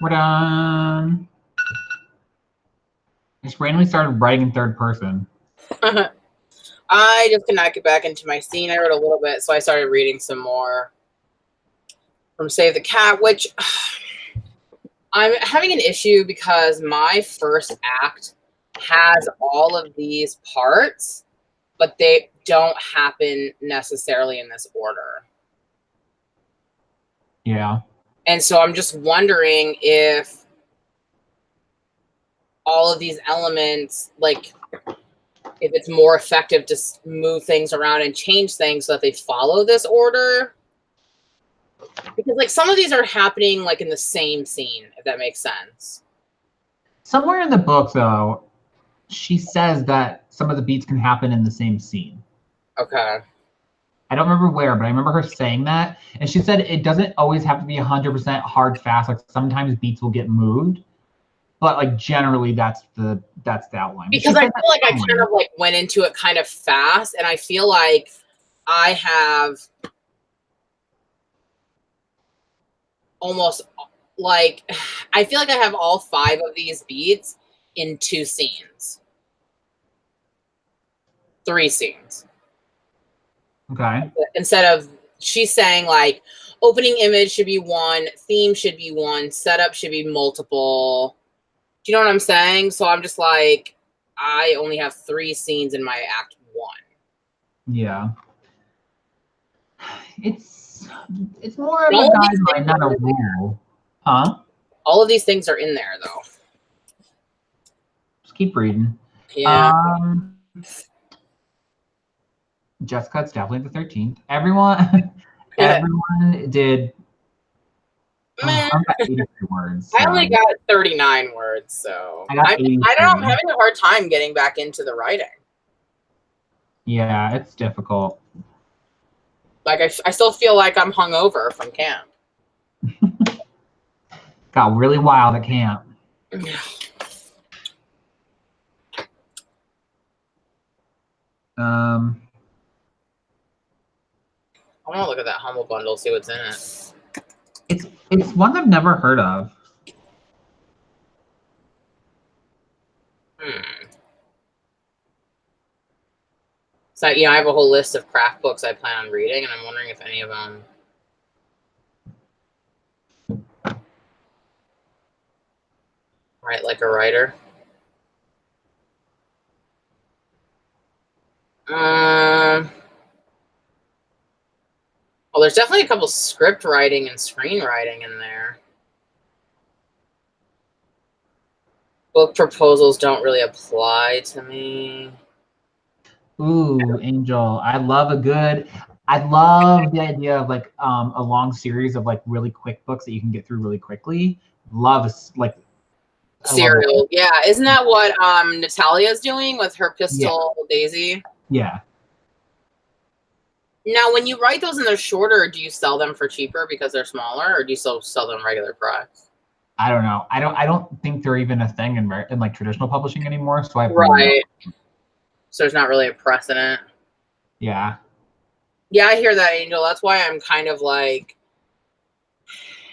A: We're done. I just randomly started writing in third person.
B: I just could not get back into my scene. I wrote a little bit, so I started reading some more from Save the Cat, which I'm having an issue because my first act has all of these parts, but they don't happen necessarily in this order.
A: Yeah.
B: And so I'm just wondering if all of these elements, like, if it's more effective to move things around and change things so that they follow this order. Because, like, some of these are happening, like, in the same scene, if that makes sense.
A: Somewhere in the book, though, she says that some of the beats can happen in the same scene.
B: Okay.
A: I don't remember where, but I remember her saying that. And she said it doesn't always have to be 100% hard fast. Like, sometimes beats will get moved. But, like, generally, that's the outline.
B: Because I feel like I kind of, like, went into it kind of fast. And I feel like I have almost, like, I feel like I have all 5 of these beats in 2 scenes. 3 scenes.
A: Okay.
B: Instead of, she's saying, like, opening image should be 1, theme should be 1, setup should be multiple. Do you know what I'm saying? So I'm just like, I only have 3 scenes in my act 1.
A: Yeah. It's more of a guideline, not a rule. Huh?
B: All of these things are in there, though.
A: Just keep reading.
B: Yeah.
A: Jessica's definitely the 13th. Everyone did. I got 83 words. So.
B: I only got 39 words, so I don't know. I'm having a hard time getting back into the writing.
A: Yeah, it's difficult.
B: Like, I still feel like I'm hungover from camp.
A: Got really wild at camp.
B: I want to look at that Humble Bundle, see what's in it.
A: It's one I've never heard of.
B: So, you know, I have a whole list of craft books I plan on reading, and I'm wondering if any of them write like a writer. Well, there's definitely a couple script writing and screenwriting in there. Book proposals don't really apply to me.
A: Ooh, Angel. I love the idea of, like, a long series of, like, really quick books that you can get through really quickly.
B: Serial. Yeah. Isn't that what Natalia's doing with her Pistol Daisy?
A: Yeah.
B: Now, when you write those and they're shorter, do you sell them for cheaper because they're smaller, or do you still sell them regular price?
A: I don't know. I don't think they're even a thing in like traditional publishing anymore. So
B: right. So there's not really a precedent.
A: Yeah.
B: Yeah, I hear that, Angel. That's why I'm kind of like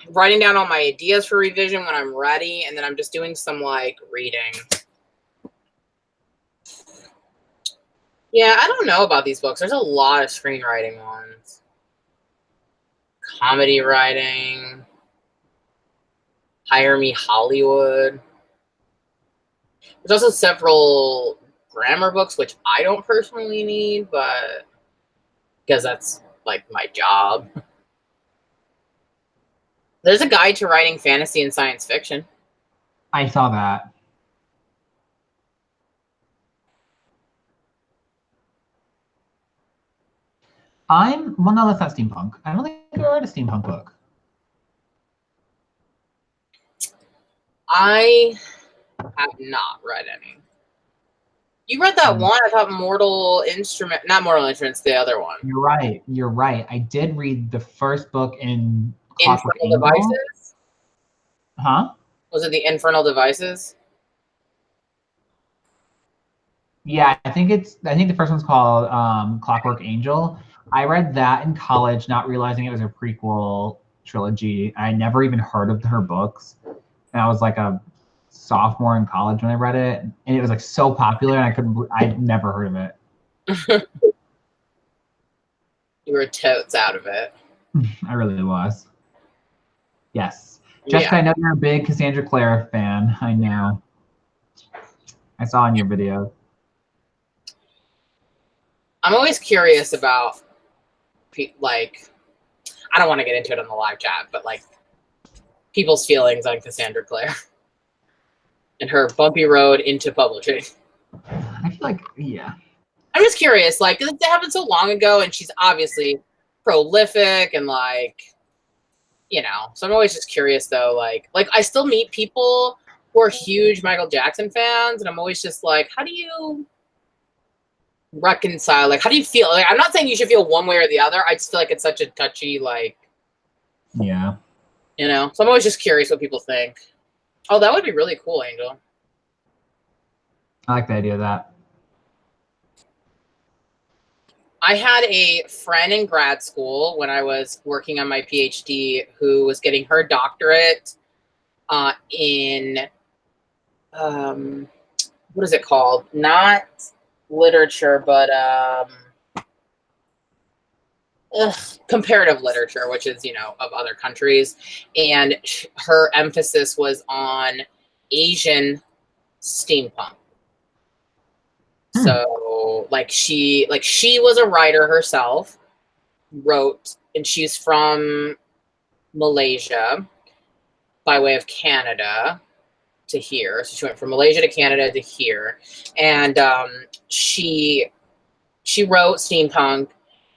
B: writing down all my ideas for revision when I'm ready, and then I'm just doing some, like, reading. Yeah, I don't know about these books. There's a lot of screenwriting ones. Comedy writing. Hire Me Hollywood. There's also several grammar books, which I don't personally need, but because that's, like, my job. There's a guide to writing fantasy and science fiction.
A: I saw that. Well, no, that's not steampunk. I don't think I read a steampunk book.
B: I have not read any. You read that one? I thought not Mortal Instruments, the other one.
A: You're right. I did read the first book in
B: Infernal Devices?
A: Huh?
B: Was it the Infernal Devices?
A: Yeah, I think the first one's called Clockwork Angel. I read that in college, not realizing it was a prequel trilogy. I never even heard of her books. and I was like a sophomore in college when I read it, and it was like so popular, and I'd never heard of it.
B: You were totes out of it.
A: I really was. Yes. Jessica, I know you're a big Cassandra Clare fan. I know. I saw in your video.
B: I'm always curious about, like, I don't want to get into it on the live chat, but like people's feelings on Cassandra Clare and her bumpy road into publishing.
A: I feel like, yeah.
B: I'm just curious, like, it happened so long ago, and she's obviously prolific and like, you know. So I'm always just curious, though. Like I still meet people who are huge Michael Jackson fans, and I'm always just like, how do you reconcile? Like, how do you feel? Like, I'm not saying you should feel one way or the other. I just feel like it's such a touchy, like,
A: yeah,
B: you know. So I'm always just curious what people think. Oh, that would be really cool, Angel.
A: I like the idea of that.
B: I had a friend in grad school when I was working on my PhD who was getting her doctorate in, what is it called? Not literature, but comparative literature, which is, you know, of other countries. And her emphasis was on Asian steampunk. So like she was a writer herself, wrote, and she's from Malaysia by way of Canada to here. So she went from Malaysia to Canada to here. And she wrote steampunk,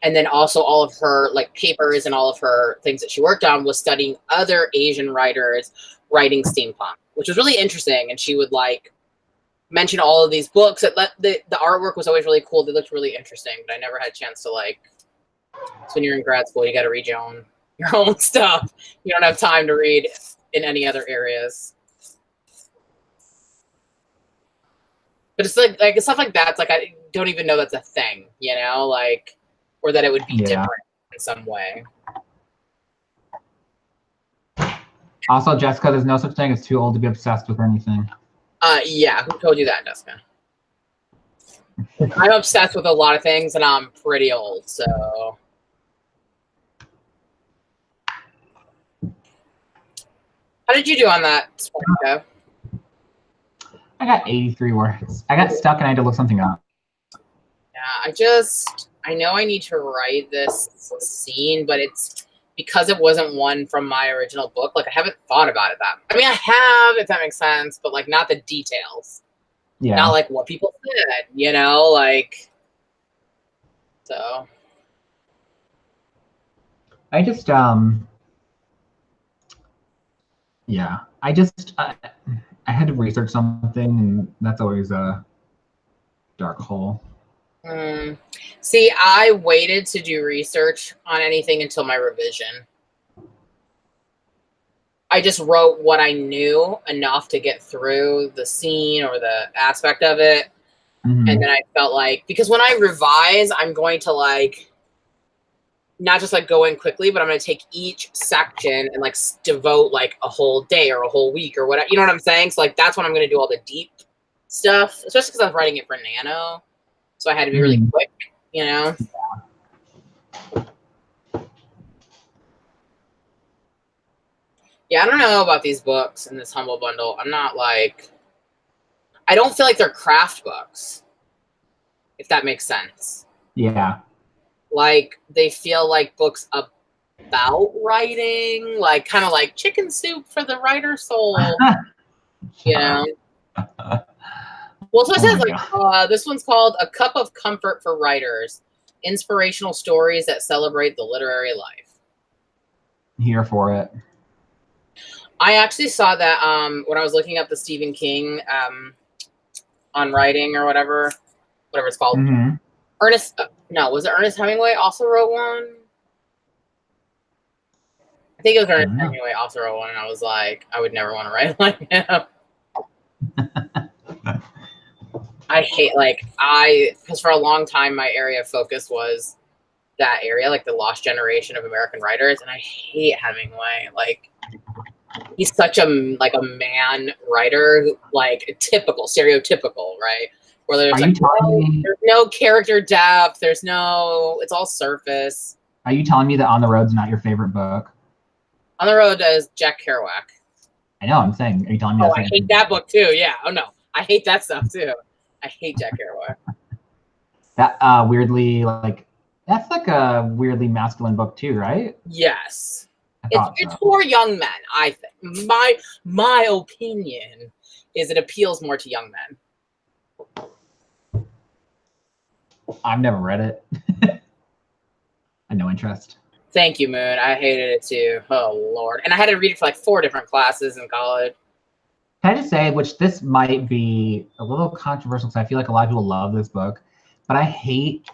B: and then also all of her like papers and all of her things that she worked on was studying other Asian writers writing steampunk, which was really interesting. And she would like mention all of these books. The artwork was always really cool. They looked really interesting, but I never had a chance to like. So when you're in grad school, you got to read your own stuff. You don't have time to read in any other areas. But it's like stuff like that. It's like I don't even know that's a thing, you know, like, or that it would be different in some way.
A: Also, Jessica, there's no such thing as too old to be obsessed with anything.
B: Yeah, who told you that, Jessica? I'm obsessed with a lot of things, and I'm pretty old, so. How did you do on that, Sparko?
A: I got 83 words. I got stuck and I had to look something up.
B: Yeah, I know I need to write this scene, but it's because it wasn't one from my original book. Like, I haven't thought about it I mean, I have, if that makes sense, but like not the details. Yeah. Not like what people said, you know, like, so.
A: I just, yeah, I had to research something, and that's always a dark hole.
B: See, I waited to do research on anything until my revision. I just wrote what I knew enough to get through the scene or the aspect of it. Mm-hmm. And then I felt like, because when I revise, I'm going to like, not just like go in quickly, but I'm going to take each section and like devote like a whole day or a whole week or whatever. You know what I'm saying? So like, that's when I'm going to do all the deep stuff, especially because I was writing it for Nano. So I had to be really quick, you know? Yeah, I don't know about these books in this Humble Bundle. I'm not like, I don't feel like they're craft books, if that makes sense.
A: Yeah.
B: Like, they feel like books about writing, like kind of like Chicken Soup for the writer's soul. You know? Well, so it says, like, this one's called A Cup of Comfort for Writers, Inspirational Stories that Celebrate the Literary Life.
A: Here for it.
B: I actually saw that when I was looking up the Stephen King on writing or whatever it's called. Mm-hmm. Was it Ernest Hemingway also wrote one? I think it was Ernest Hemingway also wrote one, and I was like, I would never want to write like him. I hate, because for a long time, my area of focus was that area, like the lost generation of American writers, and I hate Hemingway. Like, he's such a man writer, like typical, stereotypical, right? Where there's there's no character depth, it's all surface.
A: Are you telling me that On the Road's not your favorite book?
B: On the Road is Jack Kerouac.
A: I know, I'm saying, are you telling me
B: I hate that book too, yeah. Oh no, I hate that stuff too. I hate Jack Kerouac.
A: That weirdly, like, that's like a weirdly masculine book too, right?
B: Yes. It's for young men, I think. My opinion is it appeals more to young men.
A: I've never read it. I had no interest.
B: Thank you, Moon. I hated it too. Oh Lord. And I had to read it for like 4 different classes in college.
A: Can I just say, which this might be a little controversial because I feel like a lot of people love this book, but I hate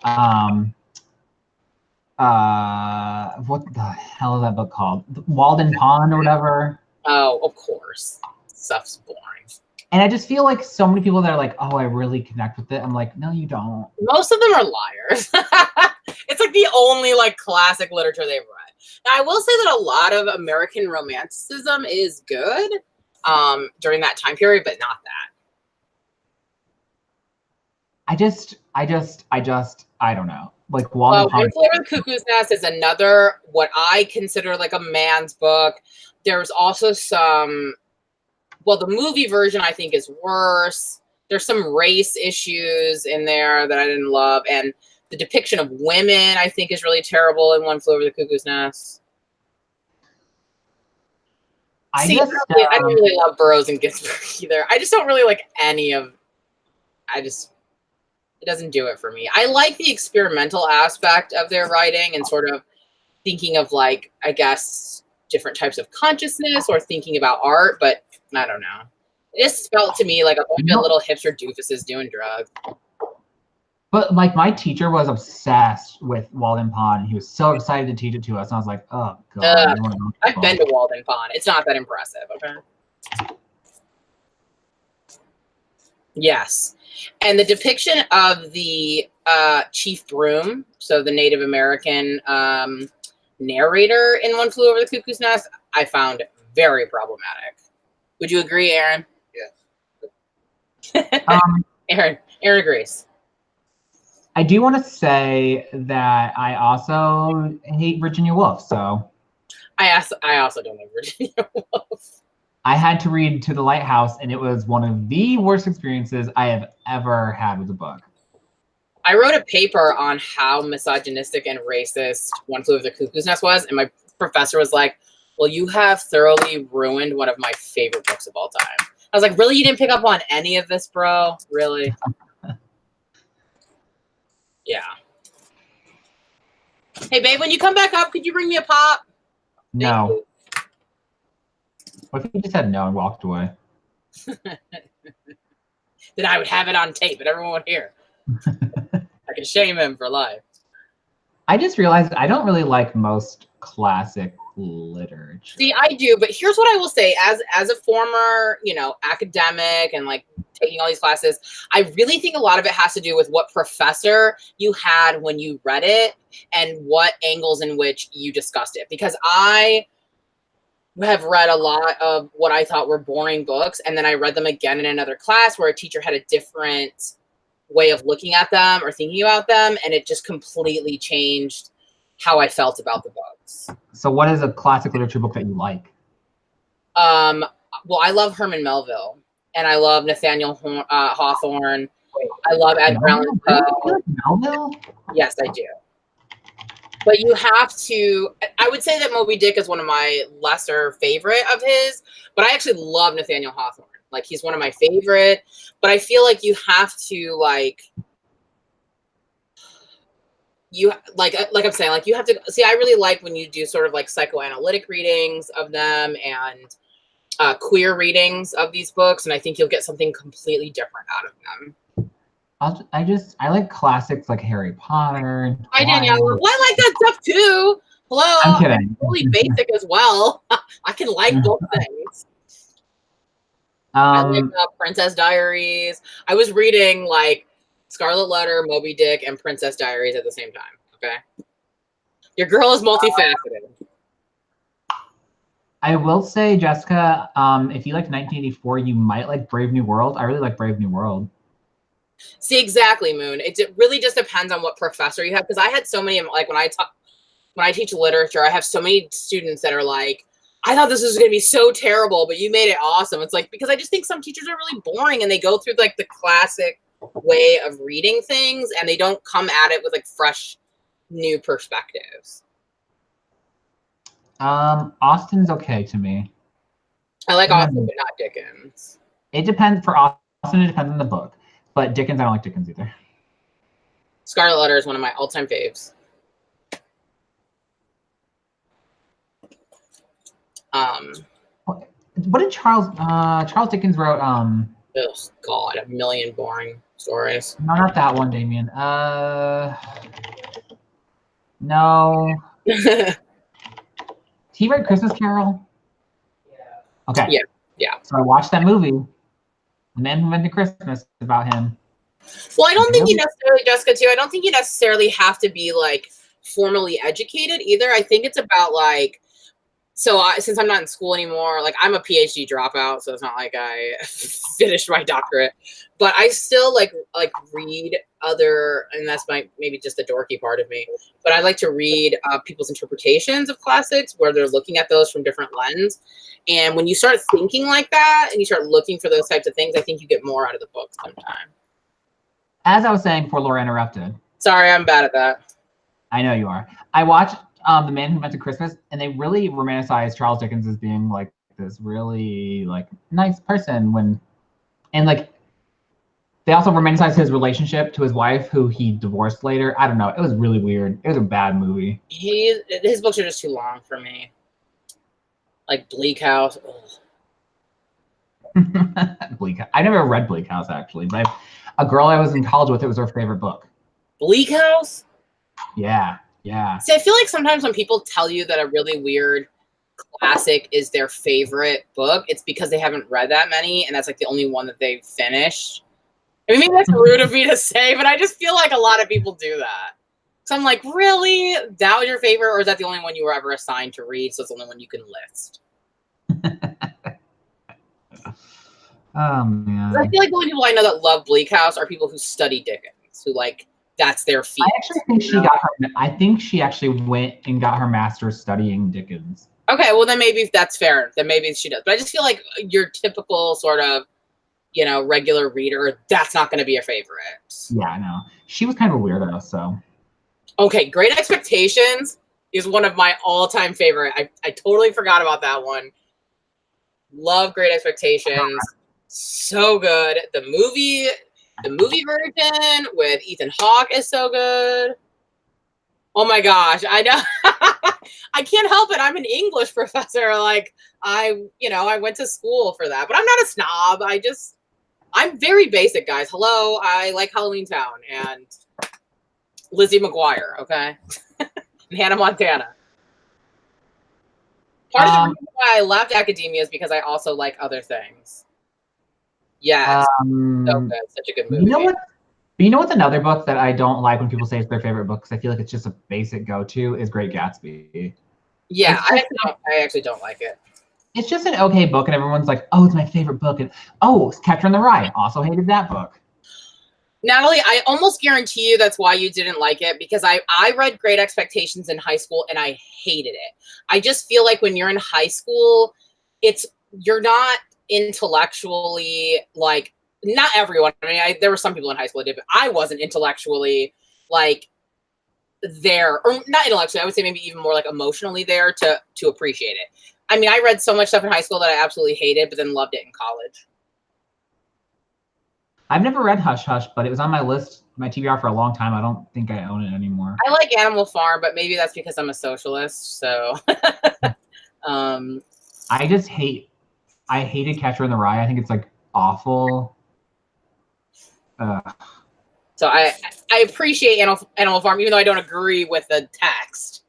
A: what the hell is that book called? Walden Pond or whatever.
B: Oh, of course. Stuff's boring.
A: And I just feel like so many people that are like, oh, I really connect with it. I'm like, no, you don't.
B: Most of them are liars. It's like the only like classic literature they've read. Now, I will say that a lot of American romanticism is good during that time period, but not that.
A: I don't know. Like One
B: Flew Over the Cuckoo's Nest is another what I consider like a man's book. There's also some, well, the movie version I think is worse. There's some race issues in there that I didn't love, and the depiction of women I think is really terrible in One Flew Over the Cuckoo's Nest. I don't really love Burroughs and Ginsberg either. I just don't really like any of. It doesn't do it for me. I like the experimental aspect of their writing and sort of thinking of like, I guess, different types of consciousness or thinking about art, but I don't know. It just felt to me like a bunch of little hipster doofuses doing drugs.
A: But like my teacher was obsessed with Walden Pond. And he was so excited to teach it to us. And I was like, oh God.
B: I've been to Walden Pond. It's not that impressive, okay? Yes. And the depiction of the Chief Broom, so the Native American narrator in One Flew Over the Cuckoo's Nest, I found very problematic. Would you agree, Aaron?
A: Yes.
B: Aaron agrees.
A: I do want to say that I also hate Virginia Woolf. So
B: I also don't like Virginia Woolf.
A: I had to read To the Lighthouse, and it was one of the worst experiences I have ever had with a book.
B: I wrote a paper on how misogynistic and racist One Flew Over the Cuckoo's Nest was, and my professor was like, well, you have thoroughly ruined one of my favorite books of all time. I was like, really? You didn't pick up on any of this, bro? Really? Yeah. Hey, babe, when you come back up, could you bring me a pop?
A: No. What if he just said no and walked away?
B: Then I would have it on tape and everyone would hear. I can shame him for life.
A: I just realized I don't really like most classic literature.
B: See, I do, but here's what I will say. As a former, academic and like taking all these classes, I really think a lot of it has to do with what professor you had when you read it and what angles in which you discussed it. Because I have read a lot of what I thought were boring books, and then I read them again in another class where a teacher had a different way of looking at them or thinking about them, and it just completely changed how I felt about the books.
A: So what is a classic literature book that you like?
B: Well, I love Herman Melville, and I love Nathaniel Hawthorne. I love Edgar Allan Poe.
A: Melville?
B: Yes, I do. But you have to, I would say that Moby Dick is one of my lesser favorite of his, but I actually love Nathaniel Hawthorne. Like, he's one of my favorite, but I feel like you have to like I'm saying, like, you have to see, I really like when you do sort of like psychoanalytic readings of them and queer readings of these books. And I think you'll get something completely different out of them.
A: I like classics like Harry Potter.
B: Hi, Danielle. Well, I like that stuff too. Hello.
A: I'm kidding.
B: I'm really basic as well. I can like both things. I like Princess Diaries. I was reading like Scarlet Letter, Moby Dick, and Princess Diaries at the same time. Okay. Your girl is multifaceted.
A: I will say, Jessica, if you like 1984, you might like Brave New World. I really like Brave New World.
B: See, exactly, Moon. It really just depends on what professor you have. Because I had so many, like when I teach literature, I have so many students that are like, I thought this was going to be so terrible, but you made it awesome. It's like, because I just think some teachers are really boring and they go through like the classic way of reading things and they don't come at it with like fresh, new perspectives.
A: Austen's okay to me.
B: I like Austen, but not Dickens.
A: It depends for Austen. It depends on the book, but Dickens, I don't like Dickens either.
B: Scarlet Letter is one of my all-time faves.
A: What did Charles Dickens wrote?
B: Oh God, a million boring stories.
A: No, not that one, Damien. No. He wrote Christmas Carol? Okay.
B: Yeah.
A: So I watched that movie, The Man Who Invented Christmas, about him.
B: Well, I don't think you necessarily, Jessica, too. I don't think you necessarily have to be like formally educated either. I think it's about like, since I'm not in school anymore, like I'm a PhD dropout, so it's not like I finished my doctorate, but I still like read other, and that's maybe just the dorky part of me, but I like to read people's interpretations of classics where they're looking at those from different lenses. And when you start thinking like that and you start looking for those types of things, I think you get more out of the book sometimes.
A: As I was saying before Laura interrupted.
B: Sorry, I'm bad at that.
A: I know you are. I watched The Man Who Invented Christmas, and they really romanticized Charles Dickens as being like this really like nice person and like they also romanticized his relationship to his wife, who he divorced later. I don't know. It was really weird. It was a bad movie.
B: His books are just too long for me. Like Bleak House.
A: Bleak House. I never read Bleak House actually, but a girl I was in college with, it was her favorite book.
B: Bleak House?
A: Yeah.
B: See, I feel like sometimes when people tell you that a really weird classic is their favorite book, it's because they haven't read that many, and that's like the only one that they've finished. I mean, maybe that's rude of me to say, but I just feel like a lot of people do that. So I'm like, really? That was your favorite, or is that the only one you were ever assigned to read, so it's the only one you can list?
A: Oh, man.
B: I feel like the only people I know that love Bleak House are people who study Dickens, who like, that's their field.
A: I actually think she actually went and got her master's studying Dickens.
B: Okay, well then maybe that's fair. Then maybe she does. But I just feel like your typical sort of, regular reader, that's not going to be a favorite.
A: Yeah, I know. She was kind of a weirdo, so.
B: Okay, Great Expectations is one of my all-time favorite. I totally forgot about that one. Love Great Expectations. So good. The movie version with Ethan Hawke is so good. Oh my gosh, I know. I can't help it. I'm an English professor. Like I went to school for that, but I'm not a snob. I'm very basic, guys. Hello, I like Halloween Town and Lizzie McGuire, okay? And Hannah Montana. Part of the reason why I left academia is because I also like other things. Yeah, so good. Such a good movie.
A: You know what's another book that I don't like when people say it's their favorite book, because I feel like it's just a basic go-to, is Great Gatsby.
B: Yeah, I actually don't like it.
A: It's just an okay book, and everyone's like, oh, it's my favorite book. And Catcher in the Rye. Also hated that book.
B: Natalie, I almost guarantee you that's why you didn't like it, because I read Great Expectations in high school and I hated it. I just feel like when you're in high school, you're not intellectually, like, not everyone. I mean, there were some people in high school that did, but I wasn't intellectually like there, or not intellectually, I would say maybe even more like emotionally there to appreciate it. I mean, I read so much stuff in high school that I absolutely hated, but then loved it in college.
A: I've never read Hush Hush, but it was on my list, my TBR, for a long time. I don't think I own it anymore.
B: I like Animal Farm, but maybe that's because I'm a socialist. So,
A: I hated Catcher in the Rye. I think it's like awful.
B: So I appreciate Animal Farm, even though I don't agree with the text.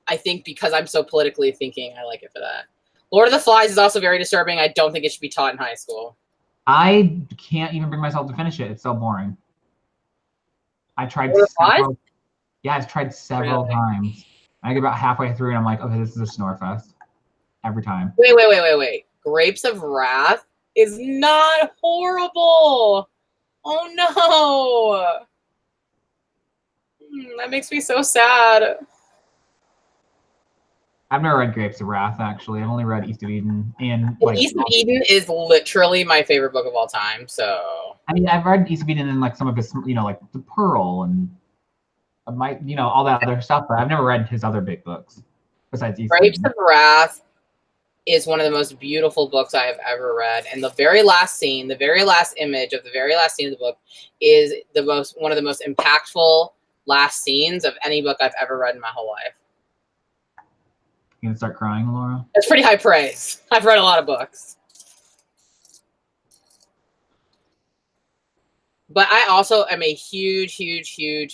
B: I think because I'm so politically thinking, I like it for that. Lord of the Flies is also very disturbing. I don't think it should be taught in high school. I
A: can't even bring myself to finish it. It's so boring. I tried I've tried several times. I get about halfway through and I'm like, okay, this is a snore fest. every time.
B: Wait. Grapes of Wrath is not horrible. Oh no. That makes me so sad.
A: I've never read Grapes of Wrath, actually. I've only read East of Eden. And
B: East of Eden is literally my favorite book of all time. So
A: I mean, I've read East of Eden and like some of his, like The Pearl and all that other stuff, but I've never read his other big books besides East of
B: Grapes
A: Eden.
B: of Wrath is one of the most beautiful books I have ever read. And the very last scene, the very last image of the very last scene of the book is one of the most impactful last scenes of any book I've ever read in my whole life.
A: You gonna start crying, Laura?
B: That's pretty high praise. I've read a lot of books. But I also am a huge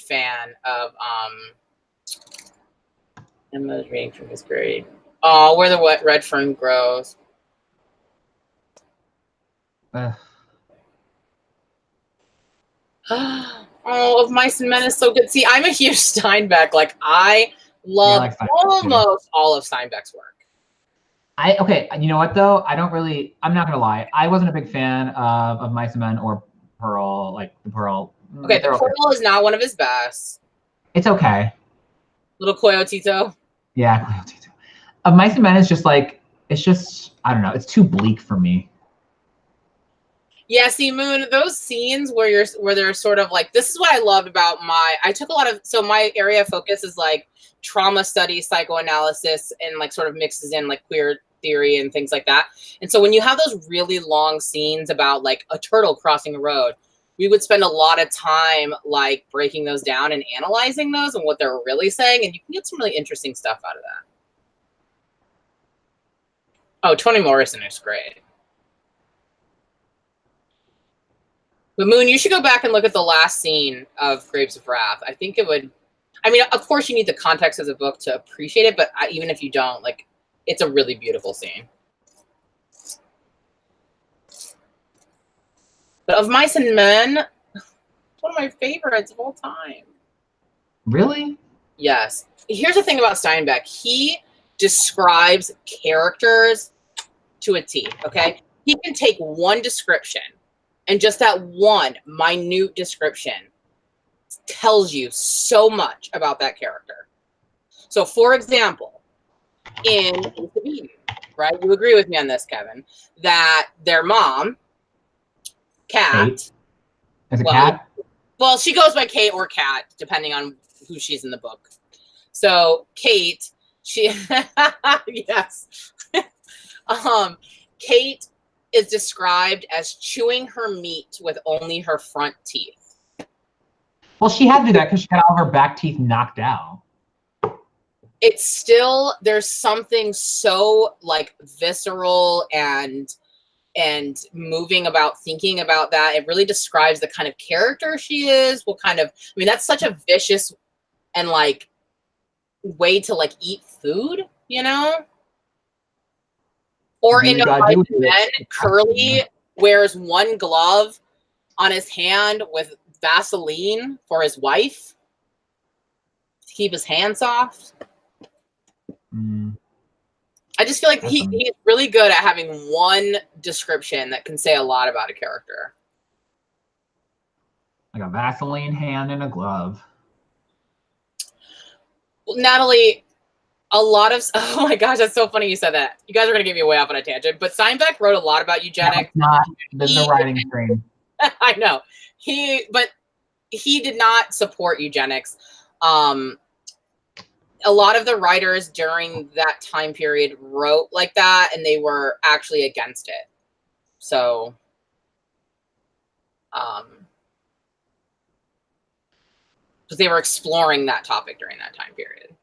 B: fan of Emma's reading from his grade. Oh, Where the Red Fern Grows. Oh, Of Mice and Men is so good. See, I'm a huge Steinbeck. Like, I love almost all of Steinbeck's work.
A: Okay, you know what though? I'm not gonna lie. I wasn't a big fan of Mice and Men or Pearl, like The Pearl.
B: Okay, The Pearl is not one of his best.
A: It's okay.
B: Little Coyotito.
A: Yeah, Coyotito. Of Mice and Men is just like, it's just, I don't know, it's too bleak for me.
B: Yeah, see, Moon, those scenes where they're sort of like, this is what I loved about my area of focus is like trauma studies, psychoanalysis, and like sort of mixes in like queer theory and things like that. And so when you have those really long scenes about like a turtle crossing a road, we would spend a lot of time like breaking those down and analyzing those and what they're really saying. And you can get some really interesting stuff out of that. Oh, Toni Morrison is great. But Moon, you should go back and look at the last scene of Grapes of Wrath. I think it would, I mean, of course you need the context of the book to appreciate it, but even if you don't, like, it's a really beautiful scene. But Of Mice and Men, it's one of my favorites of all time.
A: Really?
B: Yes. Here's the thing about Steinbeck. He describes characters to a T, okay? He can take one description, and just that one minute description tells you so much about that character. So, for example, in East of Eden, right? You agree with me on this, Kevin, that their mom, Kat.
A: Kate? Is it Kat?
B: Well, she goes by Kate or Kat, depending on who she's in the book. So, Kate, yes. Kate is described as chewing her meat with only her front teeth.
A: Well, she had to do that because she had all of her back teeth knocked out.
B: It's still, there's something so like visceral and moving about thinking about that. It really describes the kind of character she is, what kind of, I mean, that's such a vicious and like way to like eat food, you know? Or in Of Mice and Men, Curly wears one glove on his hand with Vaseline for his wife to keep his hand soft. I just feel like he's really good at having one description that can say a lot about a character.
A: Like a Vaseline hand and a glove.
B: Well, Natalie, a lot of, oh my gosh, that's so funny you said that. You guys are going to get me way off on a tangent, but Steinbeck wrote a lot about eugenics.
A: There's no writing stream.
B: I know. But he did not support eugenics. A lot of the writers during that time period wrote like that, and they were actually against it. So, because they were exploring that topic during that time period.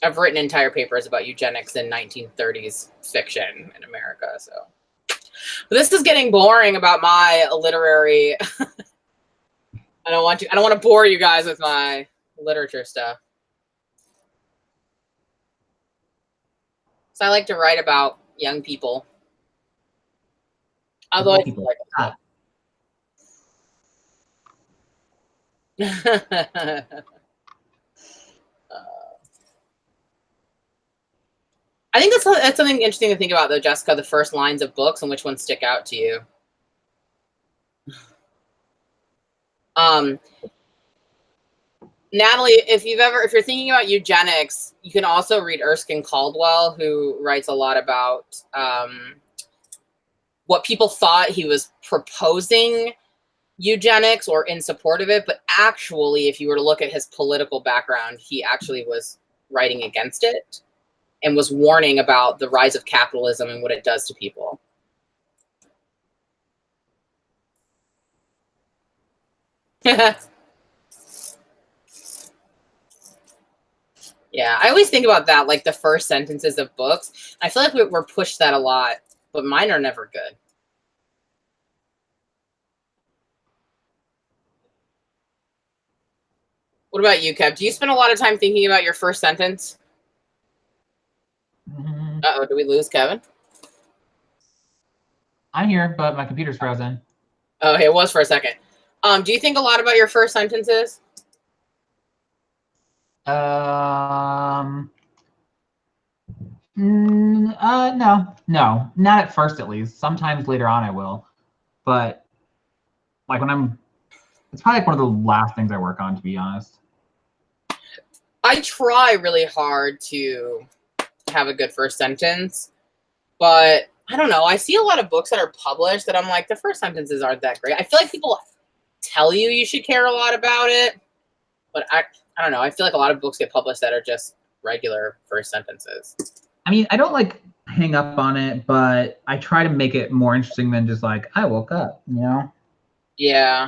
B: I've written entire papers about eugenics in 1930s fiction in America. So, but this is getting boring about my literary. I don't want to bore you guys with my literature stuff. So I like to write about young people. Although I do like I think that's something interesting to think about, though, Jessica, the first lines of books and which ones stick out to you. Natalie, if you're thinking about eugenics, you can also read Erskine Caldwell, who writes a lot about what people thought he was proposing eugenics or in support of it, but actually, if you were to look at his political background, he actually was writing against it and was warning about the rise of capitalism and what it does to people. Yeah, I always think about that, like the first sentences of books. I feel like we're pushed that a lot, but mine are never good. What about you, Kev? Do you spend a lot of time thinking about your first sentence? Uh-oh, do we lose Kevin?
A: I'm here, but my computer's frozen.
B: Oh, it was for a second. Do you think a lot about your first sentences?
A: No, not at first, at least. Sometimes later on I will, but like it's probably like one of the last things I work on, to be honest.
B: I try really hard to have a good first sentence, but I don't know. I see a lot of books that are published that I'm like, the first sentences aren't that great. I feel like people tell you should care a lot about it, but I don't know. I feel like a lot of books get published that are just regular first sentences.
A: I mean, I don't like hang up on it, but I try to make it more interesting than just like, I woke up, you know?
B: Yeah.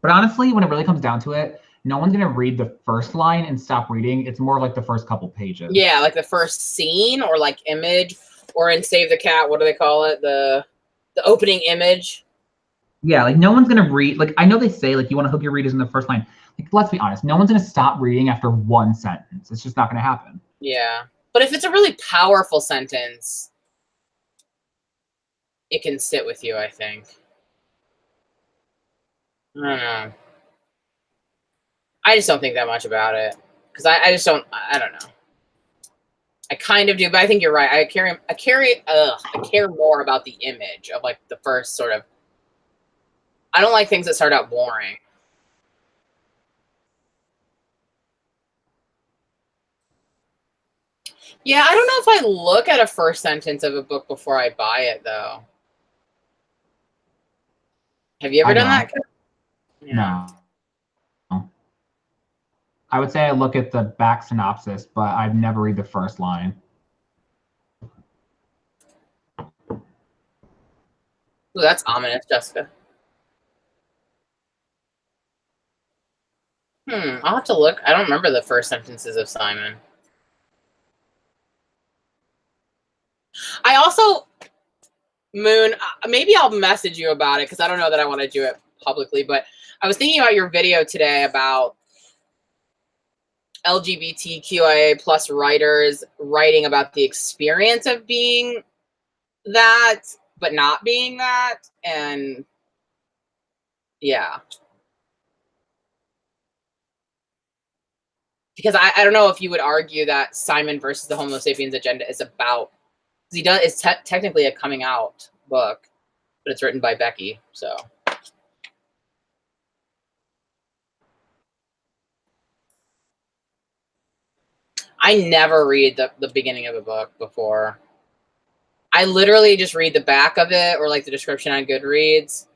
A: But honestly, when it really comes down to it, no one's gonna read the first line and stop reading. It's more like the first couple pages.
B: Yeah, like the first scene or like image, or in Save the Cat, what do they call it? The opening image.
A: Yeah, like no one's gonna read. Like I know they say like you want to hook your readers in the first line. Like let's be honest, no one's gonna stop reading after one sentence. It's just not gonna happen.
B: Yeah, but if it's a really powerful sentence, it can sit with you, I think. I don't know. I just don't think that much about it because I just don't. I don't know. I kind of do, but I think you're right. I care more about the image of like the first sort of. I don't like things that start out boring. Yeah, I don't know if I look at a first sentence of a book before I buy it, though. Have you ever done that?
A: Yeah. No. I would say I look at the back synopsis, but I'd never read the first line.
B: Ooh, that's ominous, Jessica. I'll have to look. I don't remember the first sentences of Simon. I also, Moon, maybe I'll message you about it because I don't know that I want to do it publicly, but I was thinking about your video today about LGBTQIA plus writers writing about the experience of being that, but not being that. And yeah. Because I don't know if you would argue that Simon versus the Homo sapiens agenda is about, it's technically a coming out book, but it's written by Becky, so. I never read the beginning of a book before. I literally just read the back of it or like the description on Goodreads,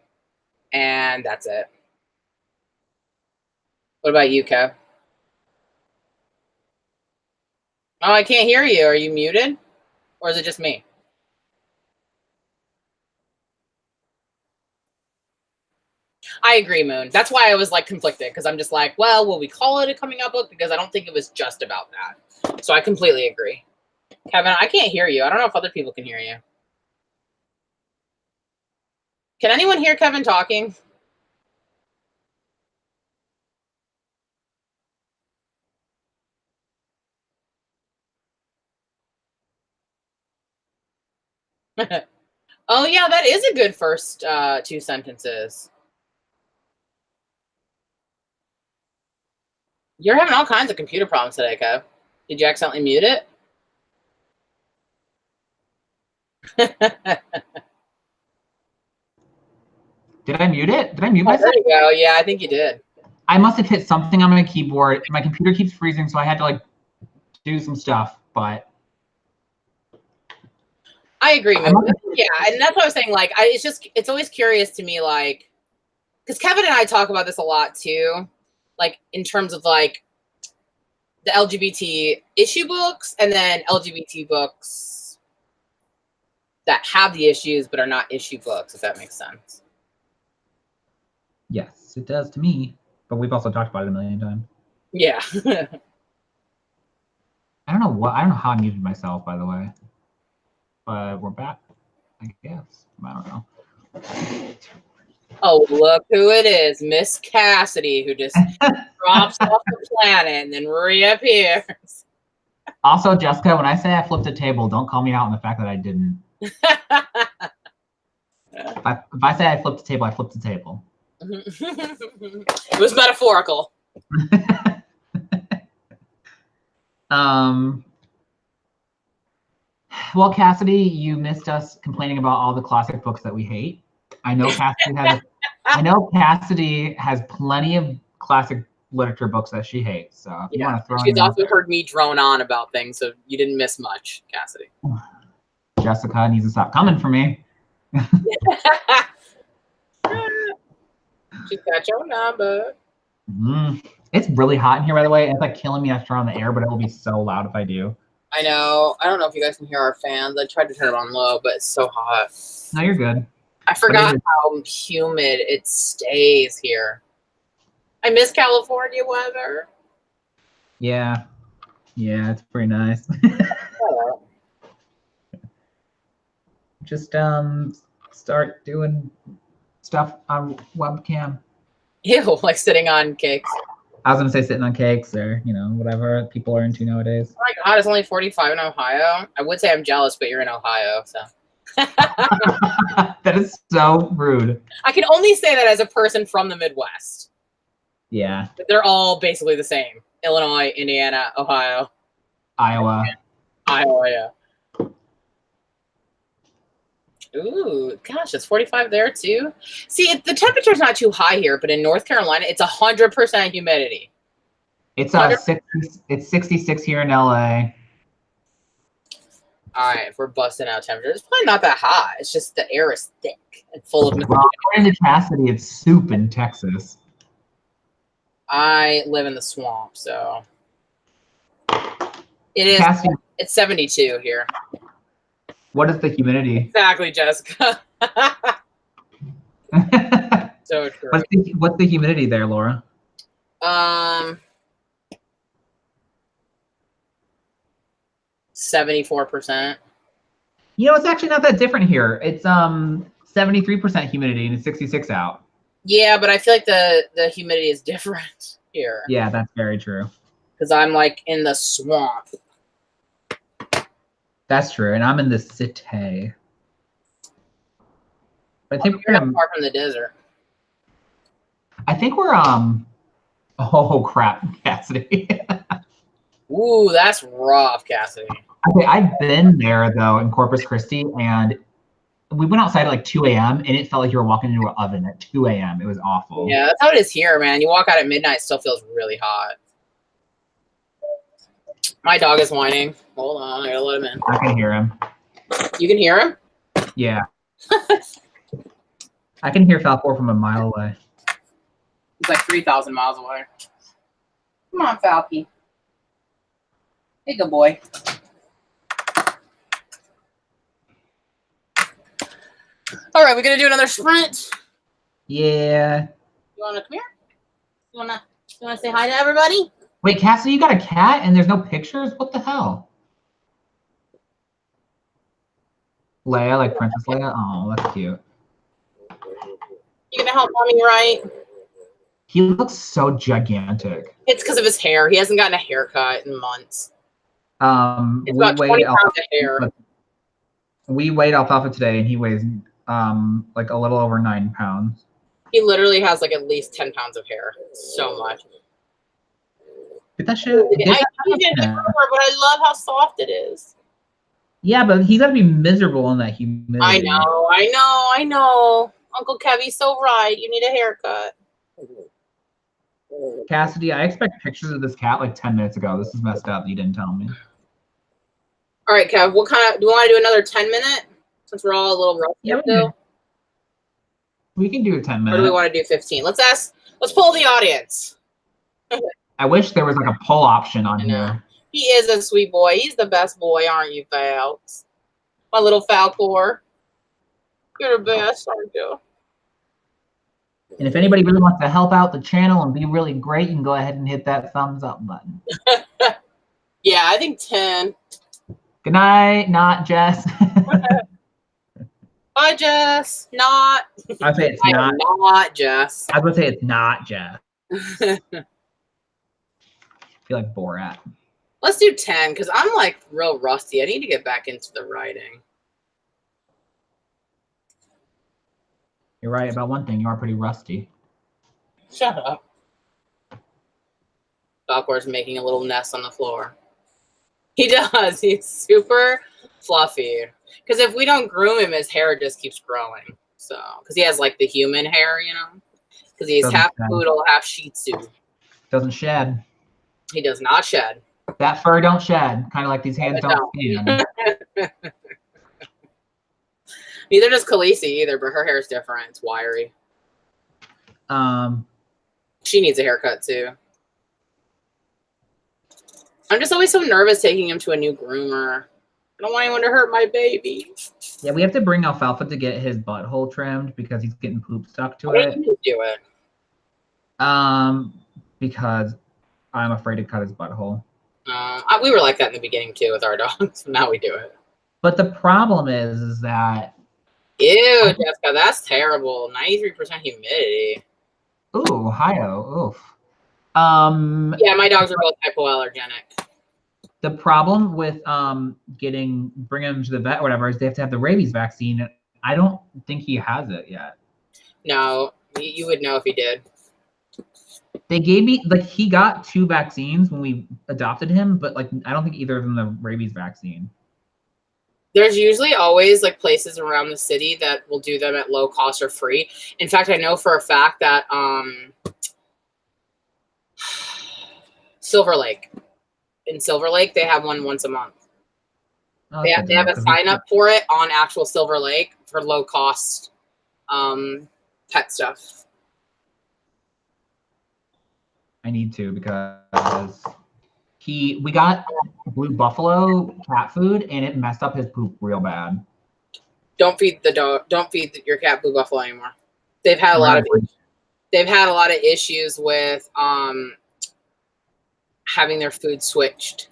B: and that's it. What about you, Kev? Oh, I can't hear you. Are you muted? Or is it just me? I agree, Moon. That's why I was like conflicted, because I'm just like, well, will we call it a coming out book? Because I don't think it was just about that. So I completely agree. Kevin, I can't hear you. I don't know if other people can hear you. Can anyone hear Kevin talking? Oh, yeah, that is a good first two sentences. You're having all kinds of computer problems today, Kev. Did you accidentally mute it?
A: Did I mute it? Did I mute
B: Oh,
A: myself?
B: there you go. Yeah, I think you did.
A: I must have hit something on my keyboard. My computer keeps freezing, so I had to like do some stuff, but
B: I agree. Yeah, and that's what I was saying. Like, it's always curious to me, like, because Kevin and I talk about this a lot too, like in terms of like the LGBT issue books and then LGBT books that have the issues but are not issue books, if that makes sense.
A: yes, it does to me. But we've also talked about it a million times.
B: Yeah.
A: I don't know how I muted myself, by the way. But we're back, I guess. I don't know.
B: Oh, look who it is. Miss Cassidy, who just drops off the planet and then reappears.
A: Also, Jessica, when I say I flipped a table, don't call me out on the fact that I didn't. If I say I flipped a table, I flipped a table.
B: It was metaphorical.
A: Well, Cassidy, you missed us complaining about all the classic books that we hate. I know Cassidy has plenty of classic literature books that she hates. So if you want to throw
B: she's also heard me drone on about things, so you didn't miss much, Cassidy.
A: Jessica needs to stop coming for me.
B: She's got your number.
A: It's really hot in here, by the way. It's like killing me to turn on the air, but it will be so loud if I do.
B: I know. I don't know if you guys can hear our fans. I tried to turn it on low, but it's so hot.
A: No, you're good.
B: I forgot how humid it stays here. I miss California weather.
A: Yeah. Yeah, it's pretty nice. Just start doing stuff on webcam.
B: Ew, like sitting on cakes.
A: I was gonna say sitting on cakes or, you know, whatever people are into nowadays.
B: Oh my God, it's only 45 in Ohio. I would say I'm jealous, but you're in Ohio, so.
A: That is so rude.
B: I can only say that as a person from the Midwest.
A: Yeah.
B: But they're all basically the same. Illinois, Indiana, Ohio.
A: Iowa.
B: Yeah. Ooh, gosh, it's 45 there too. See, the temperature's not too high here, but in North Carolina, it's 100% humidity.
A: It's 66 here in LA.
B: All right, if we're busting out temperature, it's probably not that hot. It's just the air is thick and full of mosquitoes.
A: Well, according to Cassidy, it's soup in Texas.
B: I live in the swamp, so it is.
A: Cassidy,
B: it's 72 here.
A: What is the humidity?
B: Exactly, Jessica. So true.
A: What's the humidity there, Laura?
B: 74%.
A: You know, it's actually not that different here. It's 73% humidity and it's 66 out.
B: Yeah, but I feel like the humidity is different here.
A: Yeah, that's very true.
B: Because I'm like in the swamp.
A: That's true, and I'm in the city. But I think
B: you're not far from the desert.
A: I think we're oh crap, Cassidy.
B: Ooh, that's rough, Cassidy.
A: Okay, I've been there though in Corpus Christi, and we went outside at like 2 a.m. and it felt like you were walking into an oven at 2 a.m. It was awful.
B: Yeah, that's how it is here, man. You walk out at midnight, it still feels really hot. My dog is whining. Hold on, I gotta let him in.
A: I can hear him.
B: You can hear him?
A: Yeah. I can hear Falcor from a mile away.
B: He's like 3,000 miles away. Come on, Falky. Hey, good boy. All right, we're gonna do another sprint.
A: Yeah.
B: You wanna come here? You wanna say hi to everybody?
A: Wait, Cassidy, you got a cat and there's no pictures? What the hell? Leia, like Princess Leia? Oh, that's cute.
B: You gonna help mommy, right?
A: He looks so gigantic.
B: It's because of his hair. He hasn't gotten a haircut in months. It's
A: we
B: about 20 pounds of hair.
A: We weighed Alfalfa today and he weighs like a little over 9 pounds.
B: He literally has like at least 10 pounds of hair. So much.
A: Get that shit.
B: I need to get groomer, but I love how soft it is.
A: Yeah, but he's gotta be miserable in that humidity.
B: I know. Uncle Kevy's so right. You need a haircut.
A: Cassidy, I expect pictures of this cat like 10 minutes ago. This is messed up. You didn't tell me.
B: All right, Kev. What kind of? Do you want to do another 10-minute? Since we're all a little rough.
A: Yeah, we can do a 10-minute.
B: Or do we want to do 15? Let's poll the audience.
A: I wish there was like a poll option on here.
B: He is a sweet boy. He's the best boy, aren't you, Falcons? My little Falcor. You're the best, aren't you?
A: And if anybody really wants to help out the channel and be really great, you can go ahead and hit that thumbs up button.
B: Yeah, I think 10.
A: Good night, not Jess.
B: Bye, Jess. Not.
A: I'd say it's not.
B: Not Jess.
A: I would say it's not Jess. I feel like Borat.
B: Let's do 10 because I'm like real rusty. I need to get back into the writing.
A: You're right about one thing. You are pretty rusty.
B: Shut up. Falcor's making a little nest on the floor. He does. He's super fluffy. Because if we don't groom him, his hair just keeps growing. So, because he has like the human hair, you know? Because he's half poodle, half Shih Tzu.
A: Doesn't shed.
B: He does not shed.
A: That fur don't shed. Kind of like these hands don't skin.
B: Neither does Khaleesi either, but her hair is different. It's wiry. She needs a haircut too. I'm just always so nervous taking him to a new groomer. I don't want anyone to hurt my baby.
A: Yeah, we have to bring Alfalfa to get his butthole trimmed because he's getting poop stuck to
B: Why
A: it.
B: don't you do it?
A: Because I'm afraid to cut his butthole.
B: We were like that in the beginning too with our dogs. Now we do it.
A: But the problem is that.
B: Ew, Jessica, that's terrible. 93% humidity.
A: Ooh, hi-oh, oof.
B: Yeah, my dogs are both hypoallergenic.
A: The problem with bringing them to the vet or whatever is they have to have the rabies vaccine. I don't think he has it yet.
B: No, you would know if he did.
A: They gave me, like, he got 2 vaccines when we adopted him, but, like, I don't think either of them the rabies vaccine.
B: There's usually always, like, places around the city that will do them at low cost or free. In fact, I know for a fact that Silver Lake. In Silver Lake, they have one once a month. Oh, they have a sign up for it on actual Silver Lake for low cost pet stuff.
A: I need to because we got Blue Buffalo cat food and it messed up his poop real bad.
B: Don't feed the dog. Don't feed your cat Blue Buffalo anymore. They've had a lot of issues with having their food switched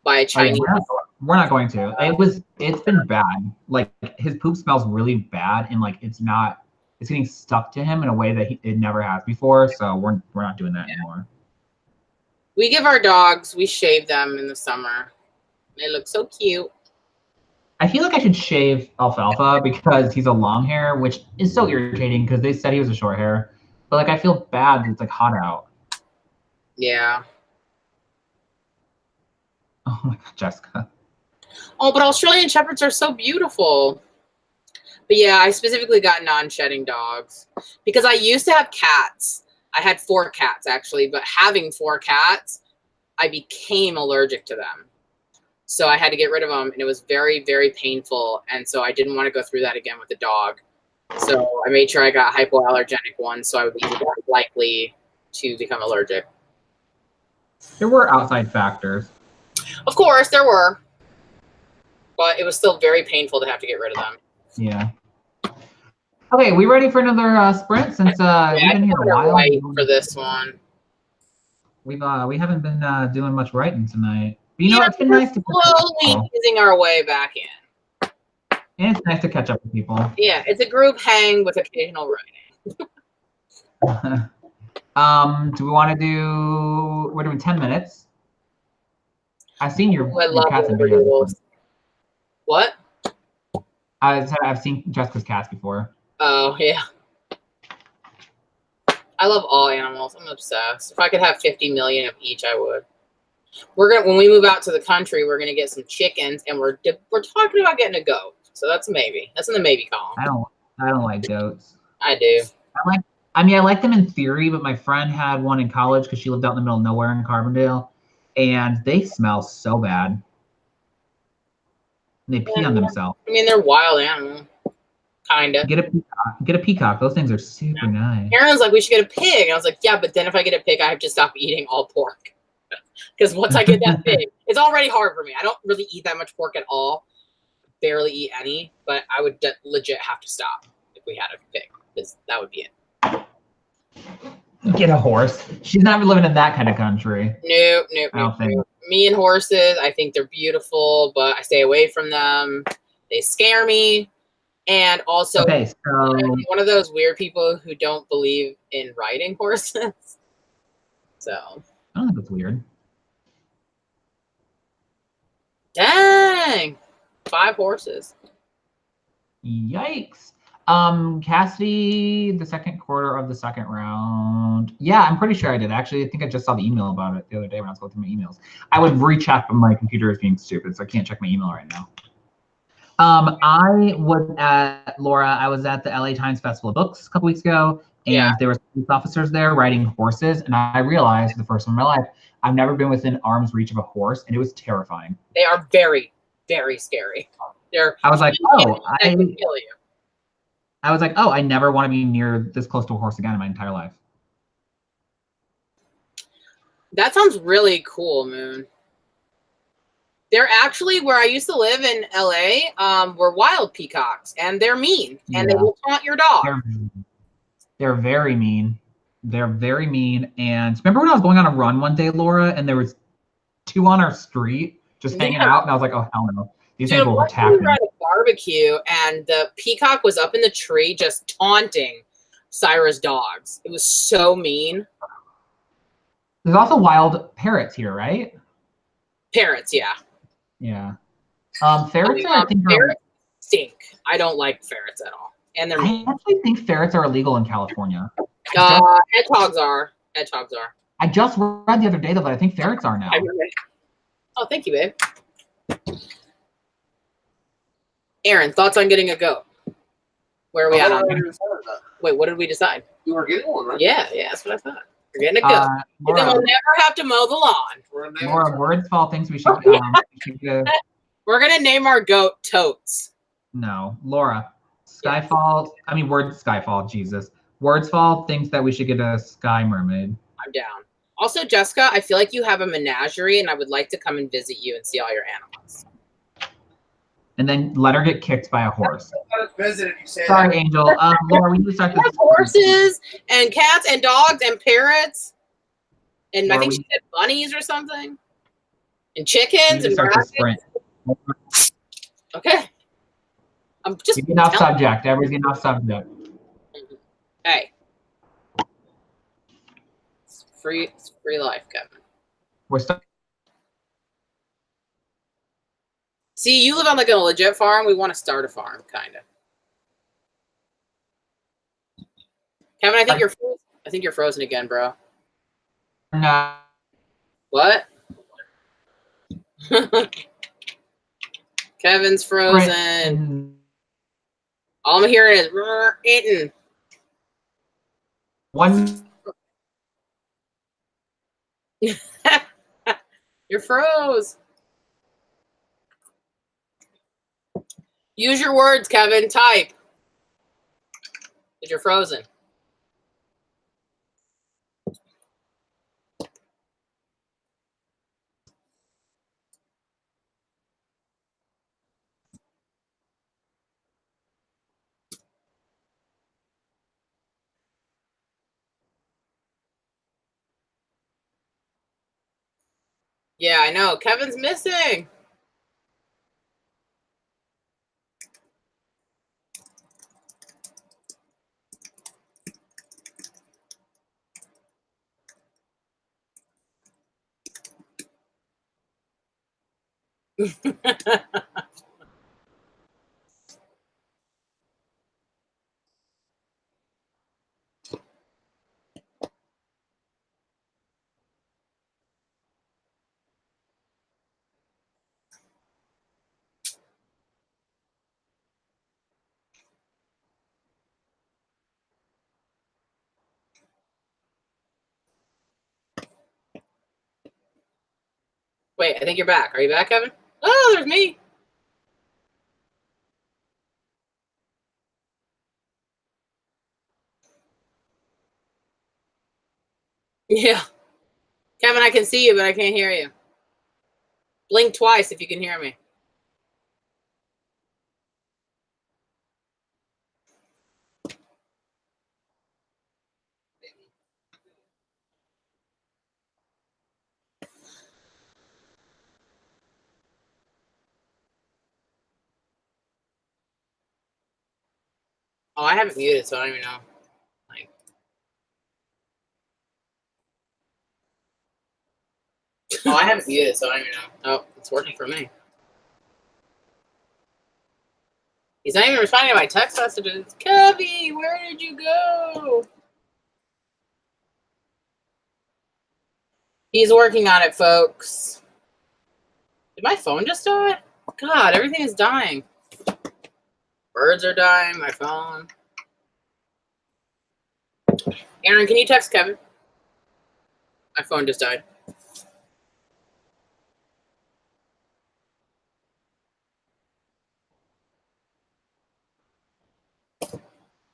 B: by a Chinese.
A: We're not going to. It's been bad. Like his poop smells really bad, and like it's getting stuck to him in a way that it never has before. So we're not doing that anymore.
B: We give our dogs. We shave them in the summer. They look so cute.
A: I feel like I should shave Alfalfa because he's a long hair, which is so irritating because they said he was a short hair. But like I feel bad that it's like hot out.
B: Yeah.
A: Oh my God, Jessica.
B: Oh, but Australian Shepherds are so beautiful. But yeah, I specifically got non-shedding dogs because I used to have cats. I had 4 cats actually, but having 4 cats, I became allergic to them. So I had to get rid of them, and it was very, very painful. And so I didn't want to go through that again with the dog. So I made sure I got hypoallergenic ones, so I would be less likely to become allergic.
A: There were outside factors.
B: Of course, there were. But it was still very painful to have to get rid of them.
A: Yeah. Okay, we ready for another sprint since we've been here a while.
B: Write for this one.
A: We haven't been doing much writing tonight. But, you know, it's been nice to
B: slowly easing our way back in.
A: And it's nice to catch up with people.
B: Yeah, it's a group hang with occasional writing.
A: Do we want to do? We're doing 10 minutes. I've seen your cats in videos.
B: What?
A: I've seen Jessica's cats before.
B: Oh yeah. I love all animals. I'm obsessed. If I could have 50 million of each, I would. When we move out to the country, we're gonna get some chickens, and we're talking about getting a goat. So that's a maybe. That's in the maybe column.
A: I don't like goats.
B: I do.
A: I like them in theory, but my friend had one in college because she lived out in the middle of nowhere in Carbondale, and they smell so bad. They pee on themselves.
B: I mean, they're wild animals, kinda.
A: Get a peacock. Those things are super nice.
B: Aaron's like, we should get a pig. And I was like, yeah, but then if I get a pig, I have to stop eating all pork. Because once I get that pig, it's already hard for me. I don't really eat that much pork at all. Barely eat any, but I would legit have to stop if we had a pig, because that would be it.
A: Get a horse. She's not living in that kind of country.
B: Nope. Me and horses, I think they're beautiful, but I stay away from them. They scare me. And also,
A: okay, so
B: I'm one of those weird people who don't believe in riding horses. So
A: I don't think that's weird.
B: Dang. 5 horses.
A: Yikes. Cassidy, the second quarter of the second round. Yeah, I'm pretty sure I did. Actually, I think I just saw the email about it the other day when I was going through my emails. I would recheck, but my computer is being stupid, so I can't check my email right now. I was at the LA Times Festival of Books a couple weeks ago, and there were police officers there riding horses, and I realized for the first time in my life, I've never been within arm's reach of a horse, and it was terrifying.
B: They are very, very scary.
A: I was like, oh,
B: I can kill you.
A: I was like, oh, I never want to be near this close to a horse again in my entire life.
B: That sounds really cool, Moon. They're actually, where I used to live in LA, were wild peacocks, and they're mean, and they will taunt your dog.
A: They're very mean. They're very mean. And remember when I was going on a run one day, Laura, and there was 2 on our street just hanging out, and I was like, oh, hell no. These things will attack me.
B: We were at a barbecue, and the peacock was up in the tree just taunting Syra's dogs. It was so mean.
A: There's also wild parrots here, right?
B: Parrots, yeah.
A: Yeah. Ferrets I think
B: ferrets stink. I don't like ferrets at all. And they're mean.
A: I actually think ferrets are illegal in California.
B: Hedgehogs are. Hedgehogs are.
A: I just read the other day, though, that I think ferrets are now.
B: Oh, thank you, babe. Aaron, thoughts on getting a goat? Where are we at on that? Wait, what did we decide?
C: You were getting one, right?
B: Yeah, that's what I thought. We're getting a goat. Then we'll never have to mow the lawn.
A: Laura, words fall things we should
B: We're going to name our goat Totes.
A: No. Laura, Skyfall, Jesus. Words fall thinks that we should get a sky mermaid.
B: I'm down. Also, Jessica, I feel like you have a menagerie, and I would like to come and visit you and see all your animals.
A: And then let her get kicked by a horse.
C: Sorry,
A: Angel. Laura, we need to start this.
B: Horses and cats and dogs and parrots. And Laura, I think she said bunnies or something. And chickens and rabbits. Okay. I'm just
A: enough subject. Everything's enough subject.
B: Hey. It's free life, Kevin.
A: We're stuck.
B: See, you live on like a legit farm. We want to start a farm, kind of. Kevin, I think you're frozen again, bro.
A: No.
B: What? Kevin's frozen. All I'm hearing is eating.
A: One.
B: You're froze. Use your words, Kevin. Type. Because you're frozen. Yeah, I know. Kevin's missing. Wait, I think you're back. Are you back, Kevin? Oh, there's me. Yeah. Kevin, I can see you, but I can't hear you. Blink twice if you can hear me. Oh, I haven't muted, so I don't even know. Like, oh, I haven't muted, so I don't even know. Oh, it's working for me. He's not even responding to my text messages. Kevy, where did you go? He's working on it, folks. Did my phone just die? God, everything is dying. Birds are dying, my phone. Aaron, can you text Kevin? My phone just died.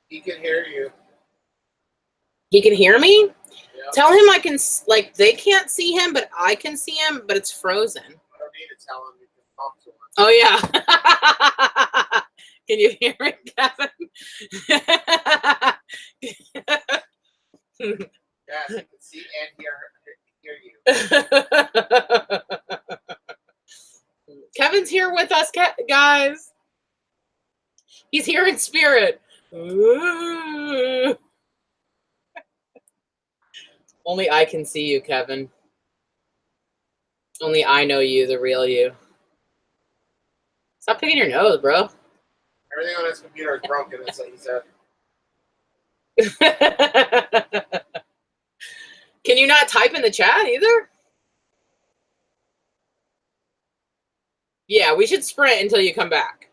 C: He can hear you.
B: He can hear me?
C: Yeah.
B: Tell him I can, like, they can't see him, but I can see him, but it's frozen.
C: I don't need to tell him you can talk to him.
B: Oh, yeah. Can you hear me, Kevin?
C: Yes, he can see and hear you.
B: Kevin's here with us, guys. He's here in spirit. Ooh. Only I can see you, Kevin. Only I know you, the real you. Stop picking your nose, bro.
C: Everything on his computer is broken, that's what he said.
B: Can you not type in the chat either? Yeah, we should sprint until you come back.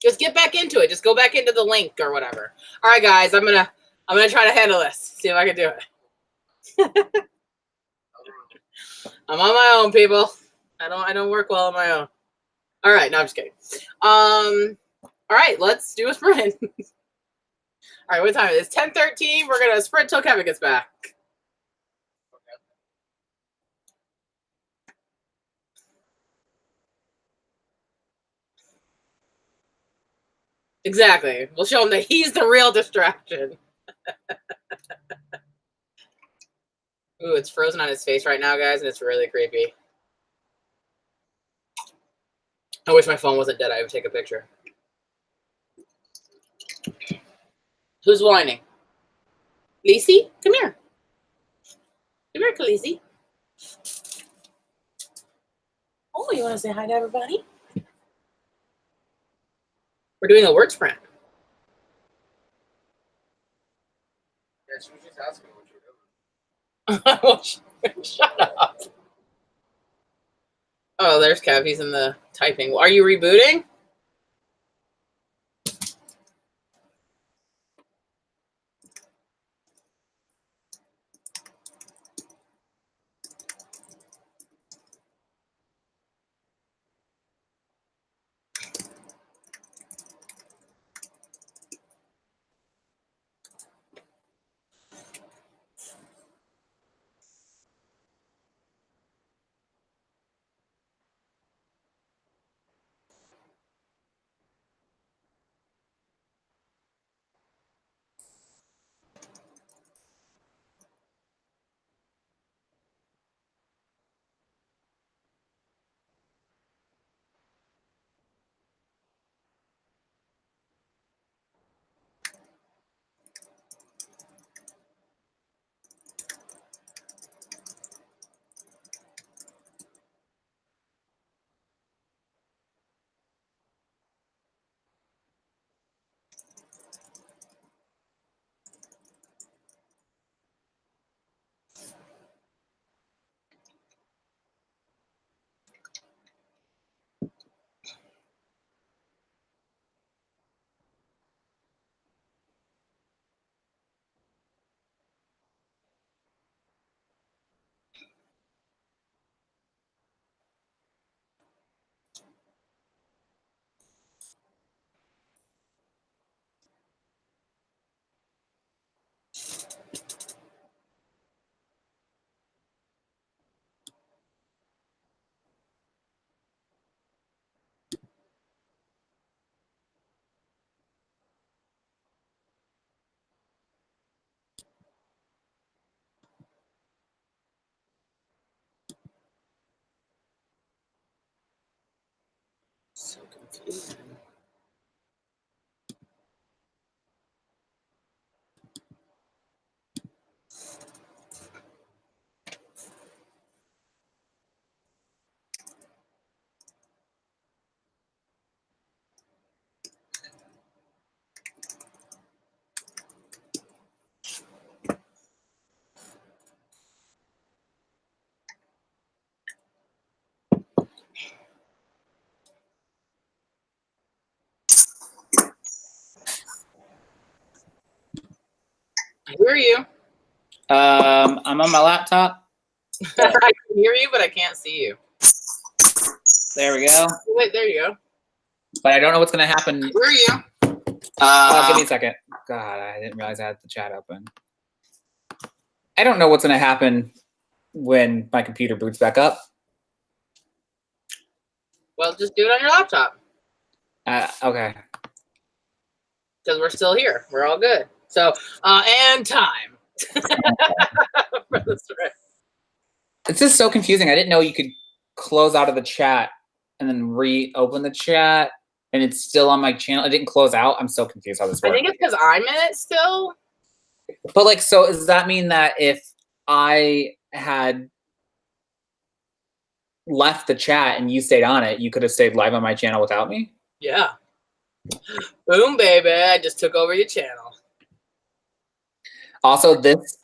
B: Just get back into it. Just go back into the link or whatever. All right, guys, I'm gonna try to handle this. See if I can do it. I'm on my own, people. I don't work well on my own. All right, no, I'm just kidding. All right, let's do a sprint. All right, what time is it? It's 10:13. We're gonna sprint till Kevin gets back. Exactly. We'll show him that he's the real distraction. Ooh, it's frozen on his face right now, guys, and it's really creepy. I wish my phone wasn't dead. I would take a picture. Who's whining? Lacey? Come here. Come here, Khaleesi. Oh, you want to say hi to everybody? We're doing a word sprint.
C: Yeah, she was just asking what you're doing.
B: Well, shut up. Oh, there's Kev. He's in the typing. Are you rebooting? I hear you.
D: I'm on my laptop.
B: I can hear you, but I can't see you.
D: There we go.
B: Wait, there you go.
D: But I don't know what's gonna happen.
B: Where are you?
D: Give me a second. God, I didn't realize I had the chat open. I don't know what's gonna happen when my computer boots back up.
B: Well, just do it on your laptop.
D: Okay.
B: Because we're still here. We're all good. So, and time. For the thread.
D: It's just so confusing. I didn't know you could close out of the chat and then reopen the chat, and it's still on my channel. It didn't close out. I'm so confused how this works.
B: I think it's because I'm in it still.
D: But like, so does that mean that if I had left the chat and you stayed on it, you could have stayed live on my channel without me?
B: Yeah. Boom, baby. I just took over your channel.
D: Also, this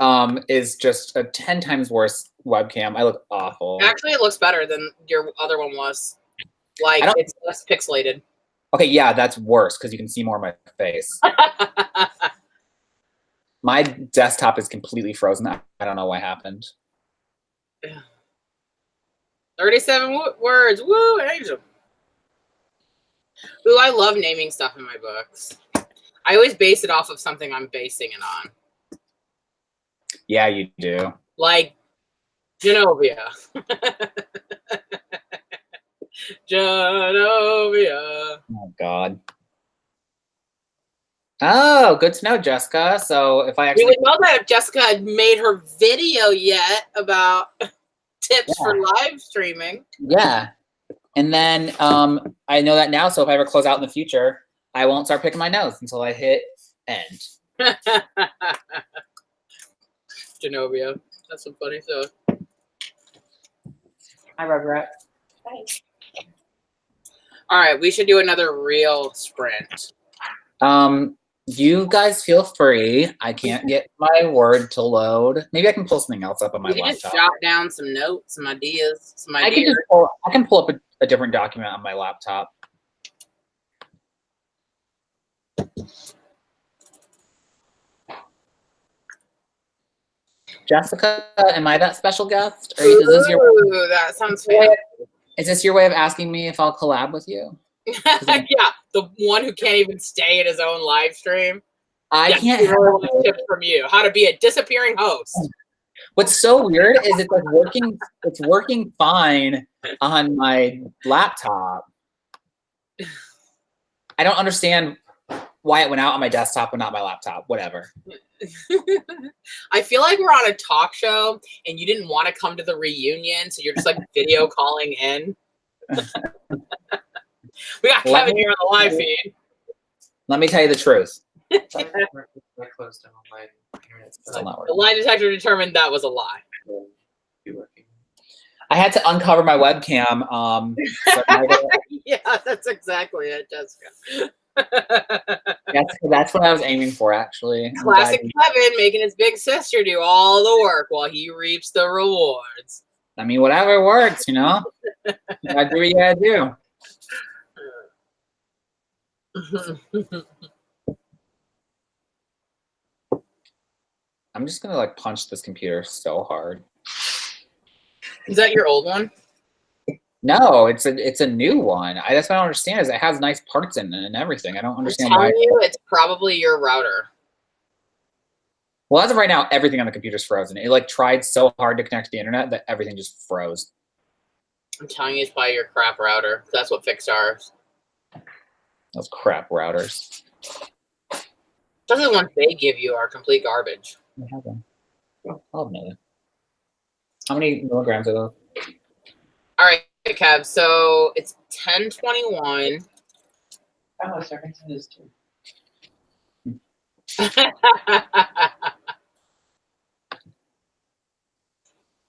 D: is just a 10 times worse webcam. I look awful.
B: Actually, it looks better than your other one was. Like, it's less pixelated.
D: Okay, yeah, that's worse because you can see more of my face. My desktop is completely frozen. I don't know what happened.
B: 37 words. Woo, angel. Ooh, I love naming stuff in my books. I always base it off of something I'm basing it on.
D: Yeah, you do.
B: Like Genovia. Genovia.
D: Oh, God. Oh, good to know, Jessica. So if I actually...
B: We would know that if Jessica had made her video yet about tips for live streaming.
D: Yeah. And then I know that now, so if I ever close out in the future, I won't start picking my nose until I hit end.
B: Genovia. That's some funny stuff.
D: Hi, Rugrat.
B: Hi. All right, we should do another real sprint.
D: You guys feel free. I can't get my Word to load. Maybe I can pull something else up on my
B: You can
D: laptop.
B: just jot down some notes, some ideas, some
D: I
B: ideas.
D: can pull up a different document on my laptop. Jessica, am I that special guest? Or is this your,
B: Ooh, that sounds fantastic.
D: is this your way of asking me if I'll collab with you?
B: Yeah, the one who can't even stay in his own live stream.
D: I can't
B: have tips from you. How to be a disappearing host.
D: What's so weird is it's like working. It's working fine on my laptop. I don't understand why it went out on my desktop but not my laptop. Whatever.
B: I feel like we're on a talk show and you didn't want to come to the reunion, so you're just like video calling in. We got Kevin here on the live feed.
D: Let me tell you the truth.
C: I closed down my internet.
D: Still not
B: The
D: working.
B: lie detector determined that was a lie.
C: Be working.
D: I had to uncover my webcam. So
B: Yeah, that's exactly it, Jessica.
D: that's what I was aiming for, actually.
B: Classic Kevin making his big sister do all the work while he reaps the rewards.
D: I mean, whatever works, you know. You gotta do what you gotta do. I'm just gonna like punch this computer so hard.
B: Is that your old one?
D: No, it's a new one. That's what I don't understand is it has nice parts in it and everything. I don't understand
B: I'm
D: why.
B: telling you, it's probably your router.
D: Well, as of right now, everything on the computer's frozen. It like tried so hard to connect to the internet that everything just froze.
B: I'm telling you, it's probably your crap router. That's what fixed ours.
D: Those crap routers.
B: Especially the ones they give you are complete garbage.
D: I have one. I'll have another. How many milligrams are those?
B: All right, Kev. So it's 10:21.
C: Oh, Sarkington is too.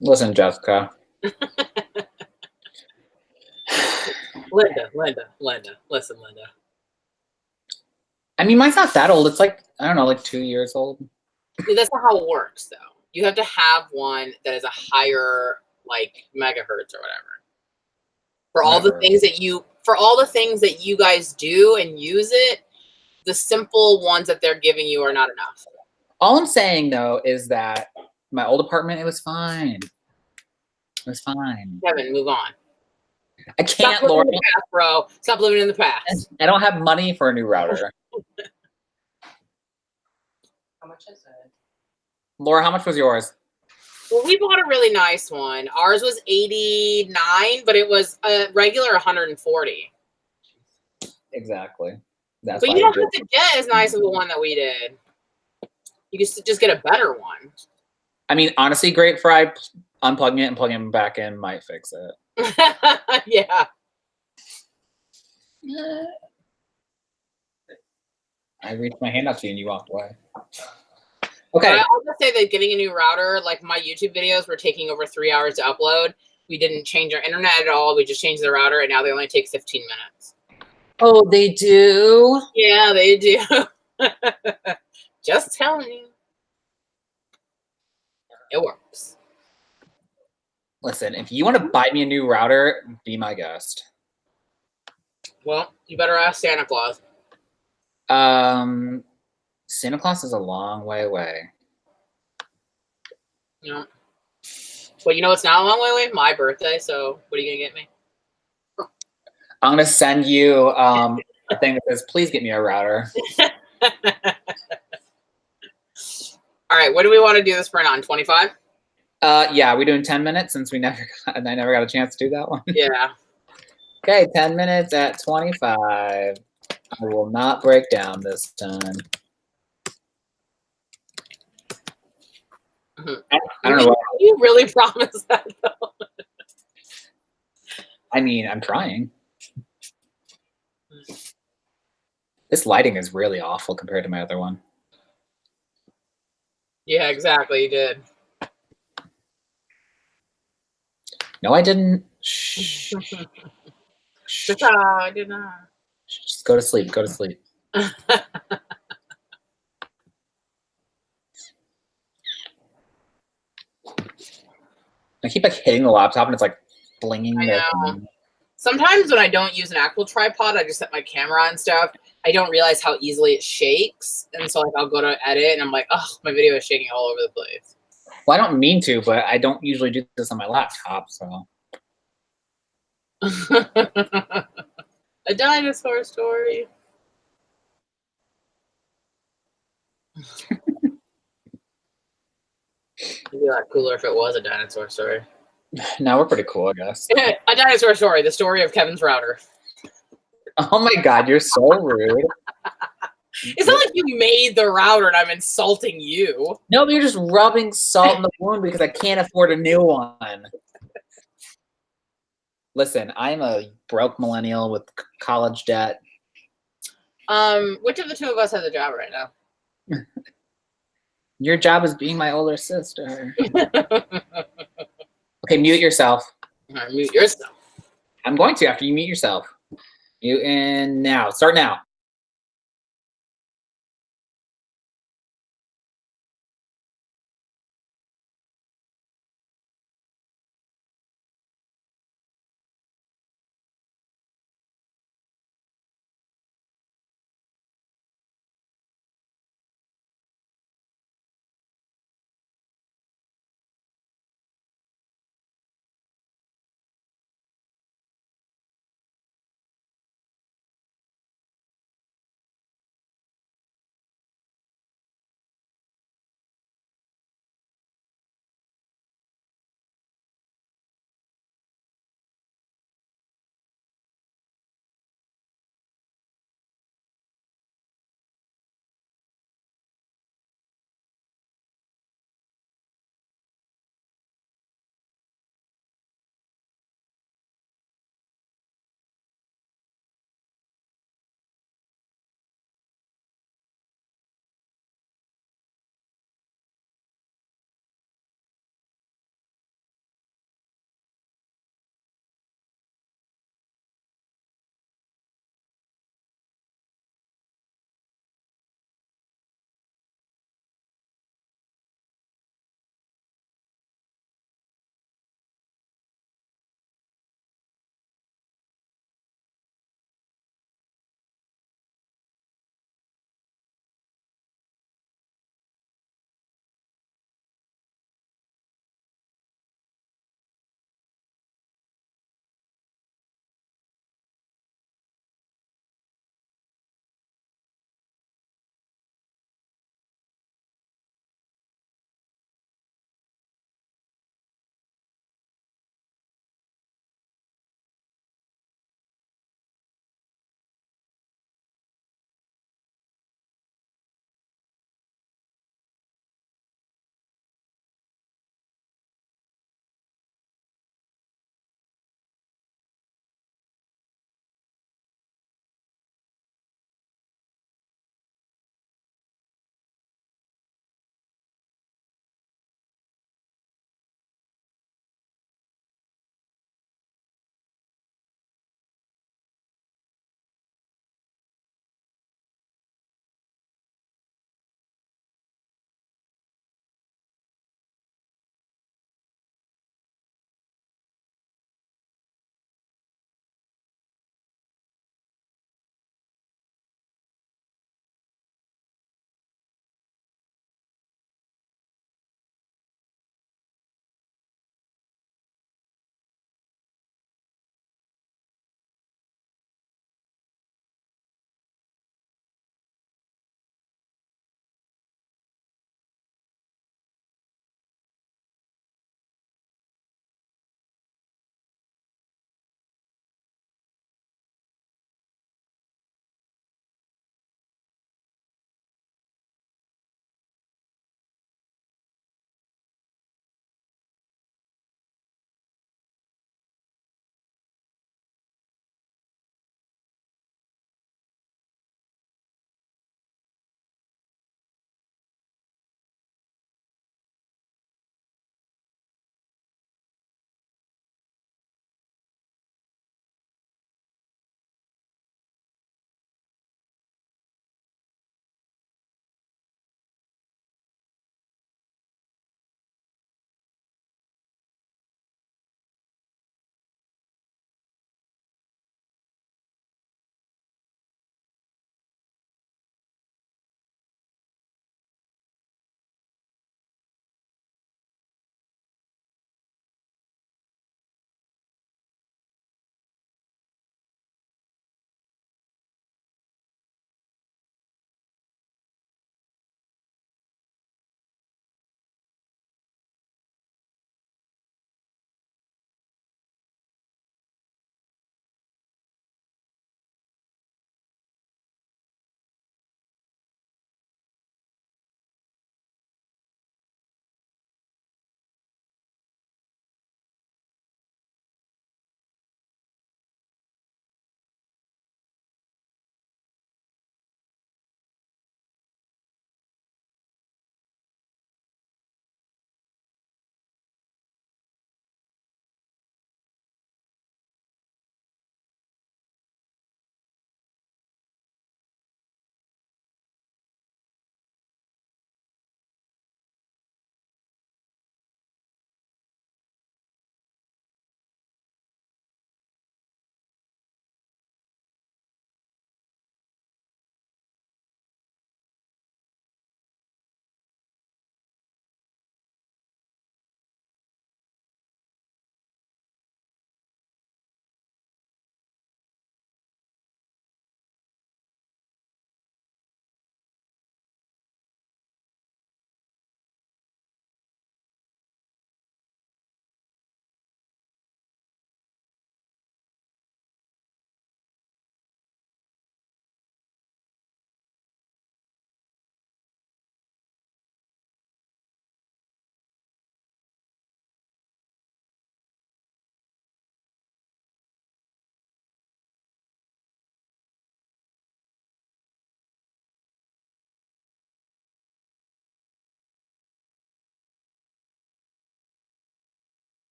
D: Listen, Jessica.
B: Linda. Listen, Linda.
D: I mean, mine's not that old. It's like, I don't know, like 2 years old.
B: That's not how it works, though. You have to have one that is a higher, like, megahertz or whatever. For all the things that you guys do and use it, the simple ones that they're giving you are not enough.
D: All I'm saying though is that my old apartment, it was fine. It was fine.
B: Kevin, move on.
D: I can't,
B: Stop living
D: Laura.
B: in the past, bro. Stop living in the past.
D: I don't have money for a new router.
C: How much is it?
D: Laura, how much was yours?
B: Well, we bought a really nice one. Ours was 89, but it was a regular 140.
D: Exactly. That's
B: But
D: why
B: you
D: I
B: don't
D: did.
B: have to get as nice as the one that we did. You just get a better one.
D: I mean, honestly, Great Fry unplugging it and plugging it back in might fix it.
B: Yeah.
D: I reached my hand up to you and you walked away.
B: But
D: Okay.
B: I'll just say that getting a new router, like my YouTube videos were taking over 3 hours to upload. We didn't change our internet at all. We just changed the router, and now they only take 15 minutes.
D: Oh, they do?
B: Yeah, they do. Just telling you. It works.
D: Listen, if you want to buy me a new router, be my guest.
B: Well, you better ask Santa Claus.
D: Santa Claus is a long way away.
B: You know. But you know it's not a long way away? My birthday, so what are you going to get me?
D: I'm going to send you a thing that says, please get me a router.
B: All right, what do we want to do this print on? 25?
D: Yeah, we're doing 10 minutes since I never got a chance to do that one.
B: Yeah.
D: Okay, 10 minutes at 25. I will not break down this time.
B: Mm-hmm.
D: I don't know what.
B: You really promise that, though?
D: I mean, I'm trying. This lighting is really awful compared to my other one.
B: Yeah, exactly. You did.
D: No, I didn't. Shh. Shh.
B: I did not.
D: Just go to sleep. Go to sleep. I keep like hitting the laptop and it's like blinging.
B: I know. Sometimes when I don't use an actual tripod, I just set my camera on stuff. I don't realize how easily it shakes. And so like I'll go to edit and I'm like, oh, my video is shaking all over the place.
D: Well, I don't mean to, but I don't usually do this on my laptop, so.
B: A dinosaur story. It'd be a lot cooler if it was a dinosaur story.
D: No, we're pretty cool, I guess.
B: A dinosaur story, the story of Kevin's router.
D: Oh my God, you're so rude.
B: It's not like you made the router and I'm insulting you.
D: No, but you're just rubbing salt in the wound because I can't afford a new one. Listen, I'm a broke millennial with college debt.
B: Which of the two of us has a job right now?
D: Your job is being my older sister. Okay, mute yourself.
B: All right, mute yourself.
D: I'm going to after you mute yourself. Mute in now. Start now.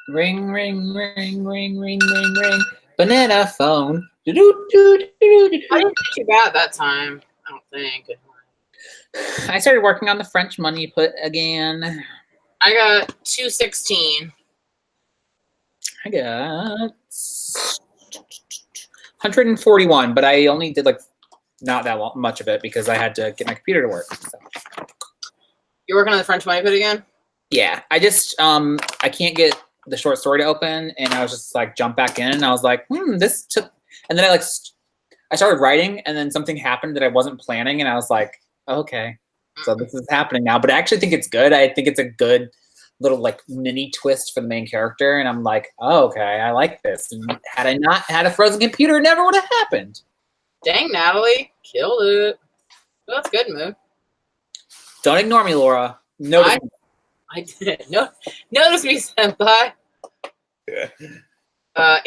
D: Ring, ring, ring, ring, ring, ring, ring. Banana phone. Do-do-do-do-do-do-do.
B: I didn't do too bad that time. I don't think.
D: I started working on the French money put again.
B: I got 216.
D: I got 141, but I only did like not that much of it because I had to get my computer to work. So.
B: You're working on the French money pit again?
D: Yeah, I just I can't get the short story to open, and I was just like jump back in, and I was like, this took, and then I started writing, and then something happened that I wasn't planning, and I was like, okay, so this is happening now. But I actually think it's good. I think it's a good little like mini twist for the main character, and I'm like, oh, okay, I like this. And had I not had a frozen computer, it never would have happened.
B: Dang, Natalie, killed it. Well, that's good move.
D: Don't ignore me, Laura. Notice me.
B: I did. No, notice me, senpai.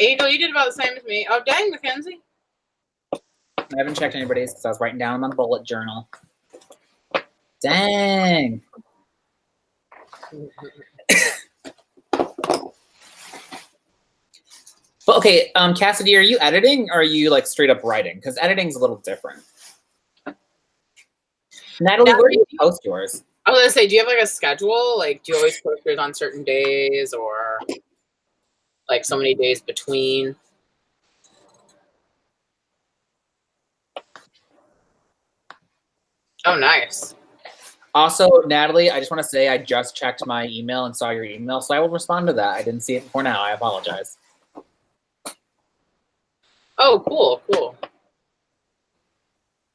B: Angel, you did about the same as me. Oh, dang, Mackenzie.
D: I haven't checked anybody's because I was writing down on the bullet journal. Dang. But okay, Cassidy, are you editing or are you like straight up writing? Because editing's a little different. Natalie, where do you post yours?
B: I was gonna say, do you have like a schedule? Like, do you always post yours on certain days, or like so many days between? Oh, nice.
D: Also, Natalie, I just want to say I just checked my email and saw your email, so I will respond to that. I didn't see it before now. I apologize.
B: Oh, cool, cool.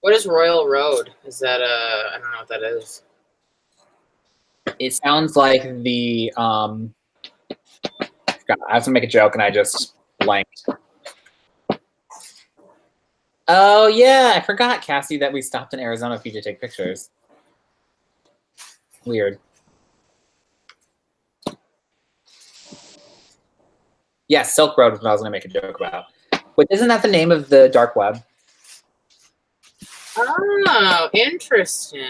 B: What is Royal Road? Is that I don't know what that is.
D: It sounds like the I have to make a joke and I just blanked. Oh yeah, I forgot, Cassie, that we stopped in Arizona for you to take pictures. Weird. Yeah, Silk Road was what I was gonna make a joke about. But isn't that the name of the dark web?
B: Oh, interesting.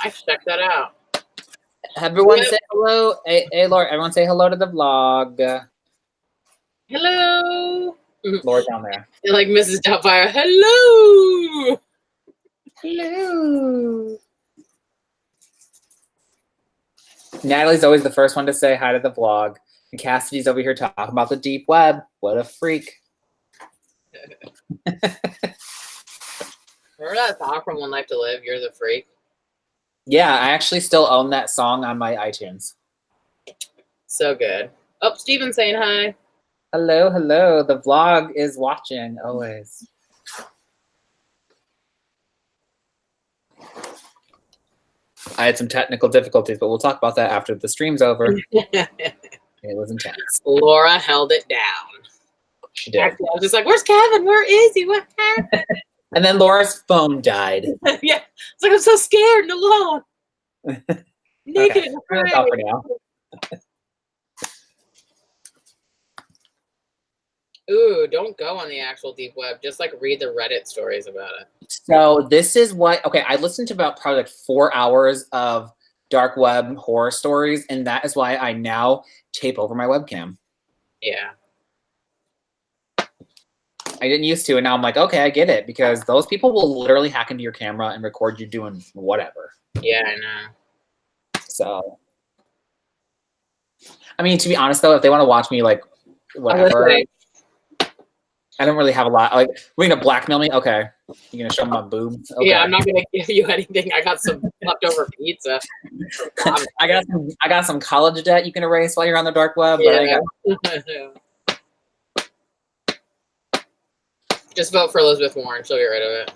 B: I should check that out.
D: Everyone say hello. Hey, Laura, everyone say hello to the vlog.
B: Hello.
D: Laura down there.
B: You're like Mrs. Doubtfire. Hello.
D: Hello. Natalie's always the first one to say hi to the vlog. And Cassidy's over here talking about the deep web. What a freak.
B: Remember that song from One Life to Live? You're the freak.
D: Yeah, I actually still own that song on my iTunes.
B: So good. Oh, Steven's saying hi.
D: Hello, hello. The vlog is watching always. I had some technical difficulties, but we'll talk about that after the stream's over. It was intense.
B: Laura held it down.
D: She did.
B: I was just like, where's Kevin? Where is he? What happened?
D: And then Laura's phone died.
B: Yeah. It's like, I'm so scared and alone. Naked and
D: We're gonna talk for now.
B: Ooh, don't go on the actual deep web. Just like read the Reddit stories about it.
D: So this is what, okay, I listened to about probably like 4 hours of dark web horror stories, and that is why I now tape over my webcam.
B: Yeah.
D: I didn't used to, and now I'm like, okay, I get it, because those people will literally hack into your camera and record you doing whatever.
B: Yeah, I know.
D: So, I mean, to be honest though, if they want to watch me like whatever, I don't really have a lot. Like, we're gonna blackmail me? Okay, you're gonna show me my boobs? Okay.
B: Yeah, I'm not gonna give you anything. I got some leftover pizza.
D: I got some college debt you can erase while you're on the dark web.
B: Yeah.
D: But I got...
B: Just vote for Elizabeth Warren. She'll get rid of it.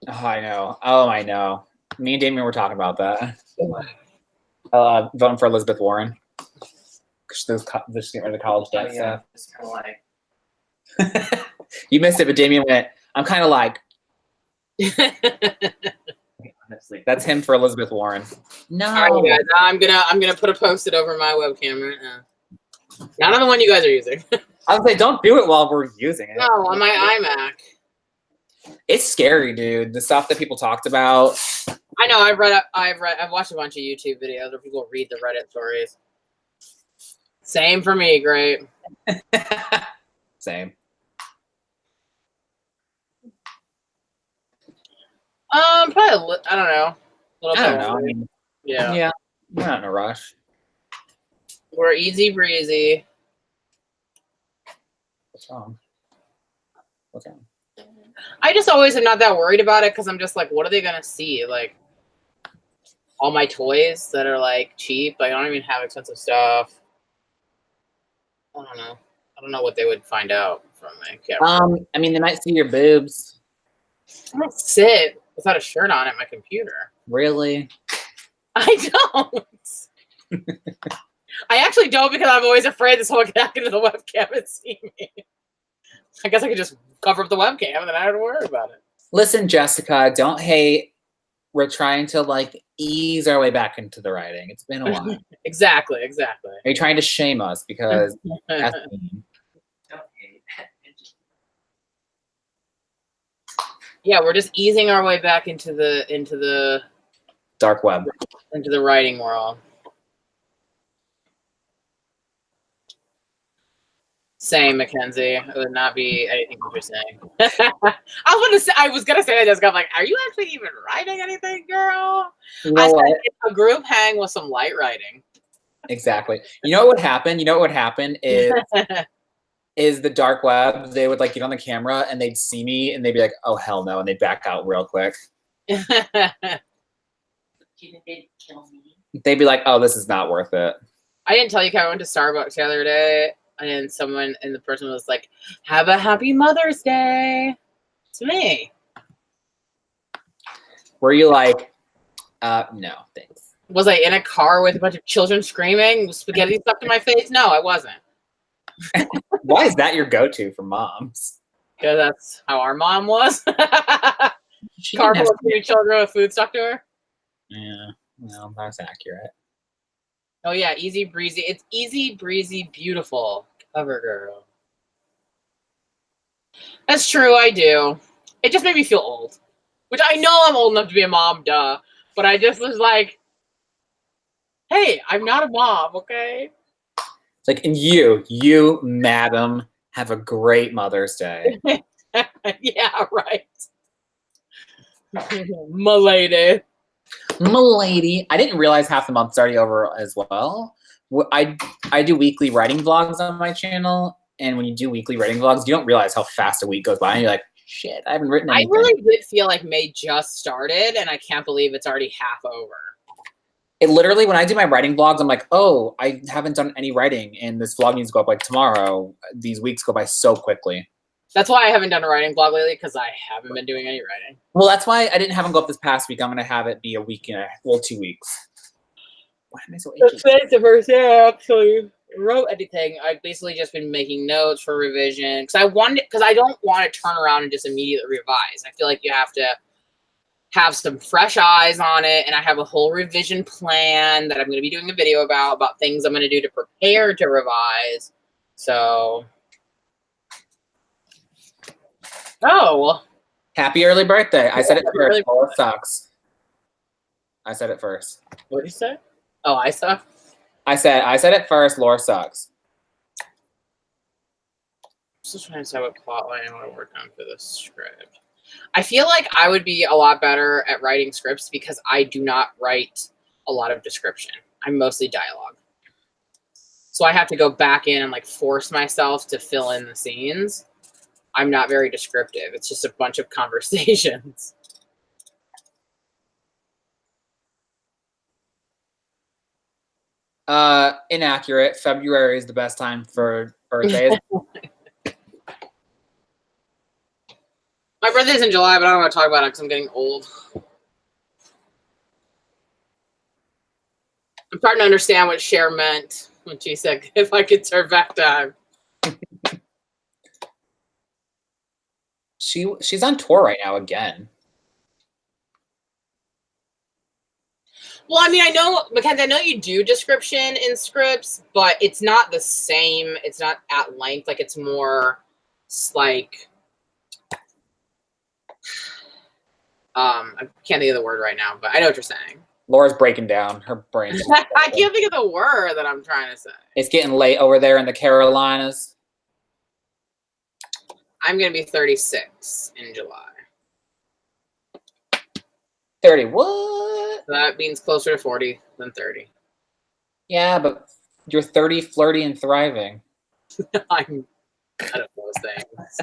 D: Oh, I know. Oh, I know. Me and Damien were talking about that. Voting for Elizabeth Warren. Just get rid of the college debt.
C: Oh, yeah, it's kind of like.
D: You missed it, but Damien went, I'm kind of like.
C: Honestly.
D: That's him for Elizabeth Warren. No.
B: All right, you guys. I'm gonna put a post-it over my webcam right now. Not on the one you guys are using.
D: I was like, don't do it while we're using it.
B: No, on my iMac.
D: It's scary, dude. The stuff that people talked about.
B: I know. I've watched a bunch of YouTube videos where people read the Reddit stories. Same for me. Great.
D: Same.
B: Probably. I don't know.
D: I don't know. I mean,
B: yeah.
D: We're not in a rush.
B: We're easy breezy.
D: What's wrong? What's wrong?
B: I just always am not that worried about it because I'm just like, what are they gonna see? Like all my toys that are like cheap. Like, I don't even have expensive stuff. I don't know. I don't know what they would find out from my camera.
D: I mean, they might see your boobs.
B: I don't sit without a shirt on at my computer.
D: Really?
B: I don't. I actually don't because I'm always afraid that someone can hack into the webcam and see me. I guess I could just cover up the webcam and then I don't worry about it.
D: Listen, Jessica, don't hate. We're trying to like ease our way back into the writing. It's been a while.
B: Exactly.
D: Are you trying to shame us because that's mean.
B: Yeah, we're just easing our way back into the
D: dark web,
B: into the writing world. Same, Mackenzie. It would not be anything interesting. I was gonna say that. Just got like, are you actually even writing anything, girl?
D: You know
B: I
D: what?
B: said it's a group hang with some light writing.
D: Exactly. You know what would happen? You know what would happen is the dark web. They would like get on the camera and they'd see me and they'd be like, "Oh hell no," and they'd back out real quick.
E: Do you think they'd kill me?
D: They'd be like, "Oh, this is not worth it."
B: I didn't tell you, I went to Starbucks the other day. And the person was like, "Have a happy Mother's Day." To me.
D: Were you like, no, thanks.
B: Was I in a car with a bunch of children screaming, spaghetti stuck to my face? No, I wasn't.
D: Why is that your go-to for moms?
B: Because that's how our mom was. Car full of 2 children with food stuck to her.
D: Yeah, well, that's accurate.
B: Oh yeah, easy breezy. It's easy breezy, beautiful. Cover girl. That's true, I do. It just made me feel old. Which I know I'm old enough to be a mom, duh. But I just was like, hey, I'm not a mom, okay?
D: It's like, and you, madam, have a great Mother's Day.
B: Yeah, right. Milady.
D: Milady. I didn't realize half the month's already over as well. I do weekly writing vlogs on my channel, and when you do weekly writing vlogs, you don't realize how fast a week goes by, and you're like, shit, I haven't written anything.
B: I really did feel like May just started, and I can't believe it's already half over.
D: It literally, when I do my writing vlogs, I'm like, oh, I haven't done any writing, and this vlog needs to go up like tomorrow. These weeks go by so quickly.
B: That's why I haven't done a writing vlog lately, because I haven't been doing any writing.
D: Well, that's why I didn't have them go up this past week. I'm going to have it be a week and 2 weeks. Why am I so itchy?
B: That's the first day I actually wrote anything. I've basically just been making notes for revision, because I don't want to turn around and just immediately revise. I feel like you have to have some fresh eyes on it, and I have a whole revision plan that I'm going to be doing a video about things I'm going to do to prepare to revise. So, oh,
D: Happy early birthday! I said it first. Laura sucks. I said it first.
B: What did you say? Oh, I saw.
D: I said it first. Laura sucks.
B: I'm just trying to decide what plot line I want to work on for this script. I feel like I would be a lot better at writing scripts because I do not write a lot of description. I'm mostly dialogue. So I have to go back in and like force myself to fill in the scenes. I'm not very descriptive. It's just a bunch of conversations.
D: Inaccurate. February is the best time for birthdays.
B: My birthday's in July, but I don't want to talk about it because I'm getting old. I'm starting to understand what Cher meant when she said, if I could turn back time.
D: She's on tour right now again.
B: Well, I mean, I know, because I know you do description in scripts, but it's not the same. It's not at length. Like, it's more like, I can't think of the word right now, but I know what you're saying.
D: Laura's breaking down. Her brain's
B: I can't think of the word that I'm trying to say.
D: It's getting late over there in the Carolinas.
B: I'm going to be 36 in July.
D: 30. What?
B: So that means closer to 40 than 30.
D: Yeah, but you're 30, flirty, and thriving.
B: I'm none of those things.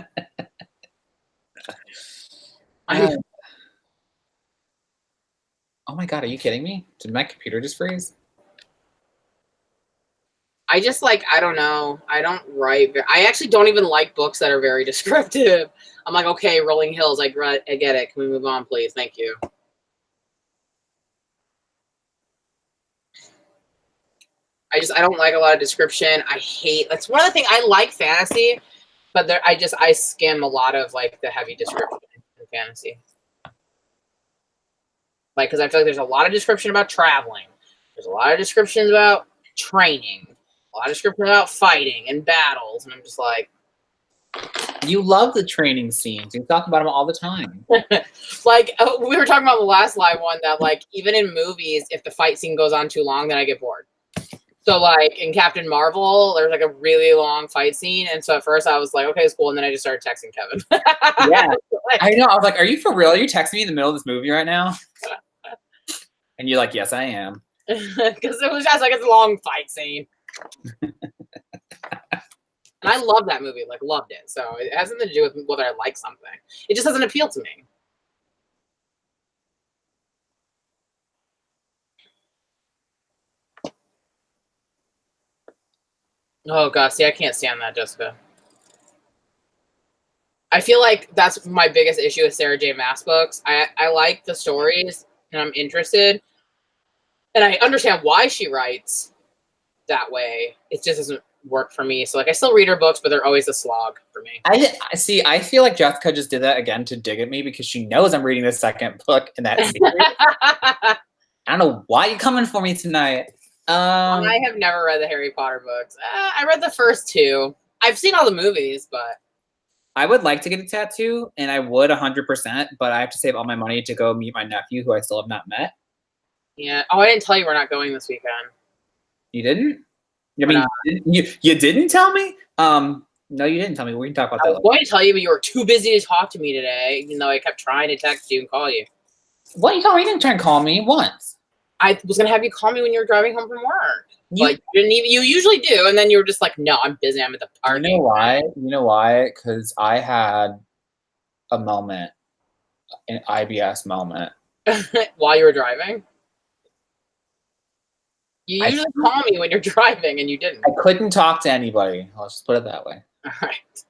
D: Oh my god, are you kidding me? Did my computer just freeze?
B: I just like, I don't know. I don't write. I actually don't even like books that are very descriptive. I'm like, okay, Rolling Hills. I get it. Can we move on, please? Thank you. I don't like a lot of description. I hate, that's one of the things, I like fantasy, but I skim a lot of like the heavy description in fantasy. Like, because I feel like there's a lot of description about traveling. There's a lot of descriptions about training. A lot of description about fighting and battles. And I'm just like.
D: You love the training scenes. You talk about them all the time.
B: Like, we were talking about the last live one that, like, even in movies, if the fight scene goes on too long, then I get bored. So, like, in Captain Marvel, there's, like, a really long fight scene. And so at first I was like, okay, it's cool. And then I just started texting Kevin.
D: Yeah. I know. I was like, are you for real? Are you texting me in the middle of this movie right now? And you're like, yes, I am.
B: Because it was just like, it's a long fight scene. And I love that movie, like, loved it. So it has nothing to do with whether I like something. It just doesn't appeal to me. Oh, gosh. See, I can't stand that, Jessica. I feel like that's my biggest issue with Sarah J. Maas books. I like the stories, and I'm interested. And I understand why she writes that way. It just doesn't work for me. So, like, I still read her books, but they're always a slog for me.
D: I see. I feel like Jessica just did that again to dig at me because she knows I'm reading the second book in that series. I don't know why you're coming for me tonight.
B: I have never read the Harry Potter books. I read the first two. I've seen all the movies, but
D: I would like to get a tattoo, and I would 100%, but I have to save all my money to go meet my nephew, who I still have not met.
B: yeah. Oh, I didn't tell you we're not going this weekend.
D: You didn't? I mean, you didn't tell me? No, you didn't tell me. We can talk about that.
B: I was going to tell you, but you were too busy to talk to me today, even though I kept trying to text you and call you.
D: What? You told me you didn't try and call me once.
B: I was going to have you call me when you were driving home from work. But you didn't even. You usually do, and then you were just like, "No, I'm busy. I'm at the party."
D: You know why? You know why? Because I had a moment, an IBS moment.
B: While you were driving? You usually call me when you're driving, and you didn't.
D: I couldn't talk to anybody. Let's just put it that way.
B: All right.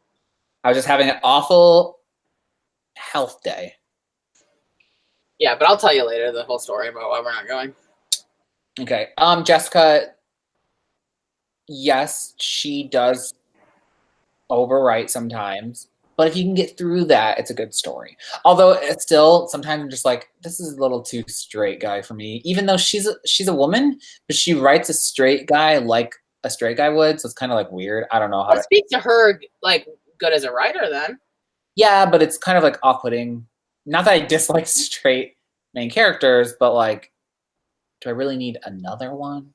D: I was just having an awful health day.
B: Yeah, but I'll tell you later the whole story about why we're not going.
D: Okay. Jessica, yes, she does overwrite sometimes, but if you can get through that, it's a good story. Although it's still, sometimes I'm just like, this is a little too straight guy for me. Even though she's a woman, but she writes a straight guy like a straight guy would, so it's kind of like weird. I don't know how
B: to speak to her like good as a writer then.
D: Yeah, but it's kind of like off-putting. Not that I dislike straight main characters, but like, do I really need another one?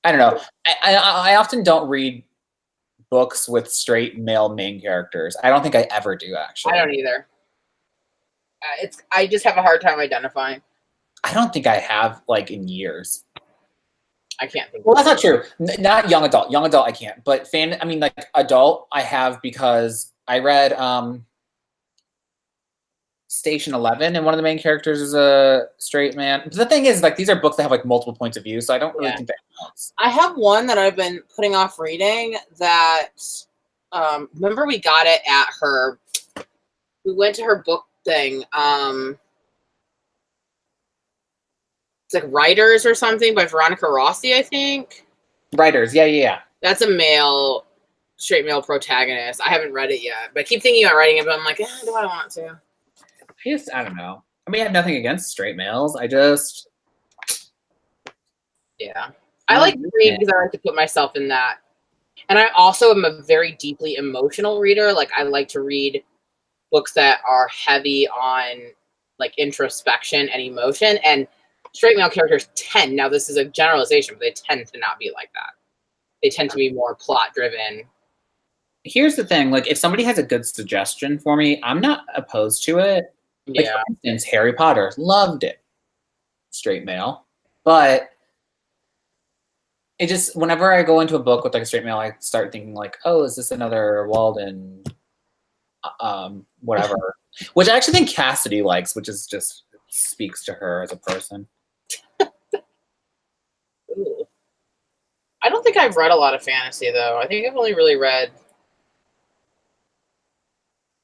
D: I don't know. I often don't read books with straight male main characters. I don't think I ever do, actually.
B: I don't either. I just have a hard time identifying.
D: I don't think I have, like, in years.
B: I can't think.
D: Well, that's not true. Not young adult. Young adult, I can't. But like, adult, I have because I read Station 11, and one of the main characters is a straight man. But the thing is, like, these are books that have, like, multiple points of view, so I don't really think that counts. I
B: have one that I've been putting off reading that, remember we got it at her, we went to her book thing, it's like Writers or something by Veronica Rossi, I think.
D: Writers, yeah.
B: That's a straight male protagonist. I haven't read it yet, but I keep thinking about writing it, but I'm like, do I want to?
D: I don't know. I mean, I have nothing against straight males. I just...
B: Yeah. I like to read because I like to put myself in that. And I also am a very deeply emotional reader. Like, I like to read books that are heavy on, like introspection and emotion, and straight male characters tend, now this is a generalization, but they tend to not be like that. They tend to be more plot driven.
D: Here's the thing, like if somebody has a good suggestion for me, I'm not opposed to it. Like,
B: Yeah.
D: for instance, Harry Potter, loved it. Straight male. But it just, whenever I go into a book with like a straight male, I start thinking like, oh, is this another Walden whatever. Which I actually think Cassidy likes, which is just speaks to her as a person.
B: Ooh. I don't think I've read a lot of fantasy though. I think I've only really read,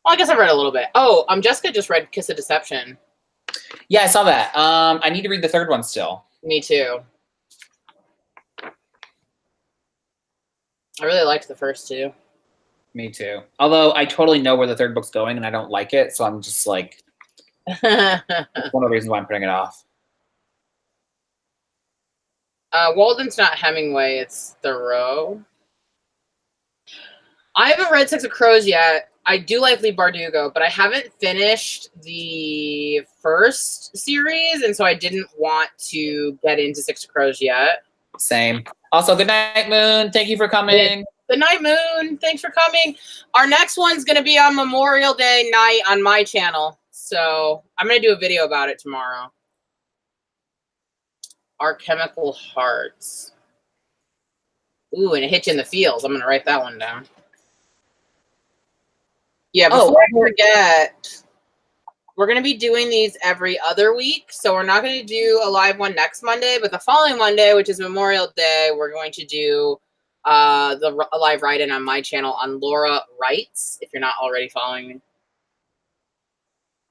B: well, I guess I've read a little bit. Oh, Jessica just read Kiss of Deception.
D: Yeah, I saw that. I need to read the third one still.
B: Me too. I really liked the first two.
D: Me too. Although I totally know where the third book's going and I don't like it, so I'm just like, that's one of the reasons why I'm putting it off.
B: Walden's not Hemingway, it's Thoreau. I haven't read Six of Crows yet. I do like Lee Bardugo, but I haven't finished the first series, and so I didn't want to get into Six of Crows yet.
D: Same. Also, good night, Moon. Thank you for coming.
B: Good night, Moon. Thanks for coming. Our next one's going to be on Memorial Day night on my channel, so I'm going to do a video about it tomorrow. Our Chemical Hearts. Ooh, and A Hitch in the Fields. I'm going to write that one down. Yeah, before I forget, we're going to be doing these every other week. So we're not going to do a live one next Monday, but the following Monday, which is Memorial Day, we're going to do a live write-in on my channel on Laura Writes, if you're not already following me.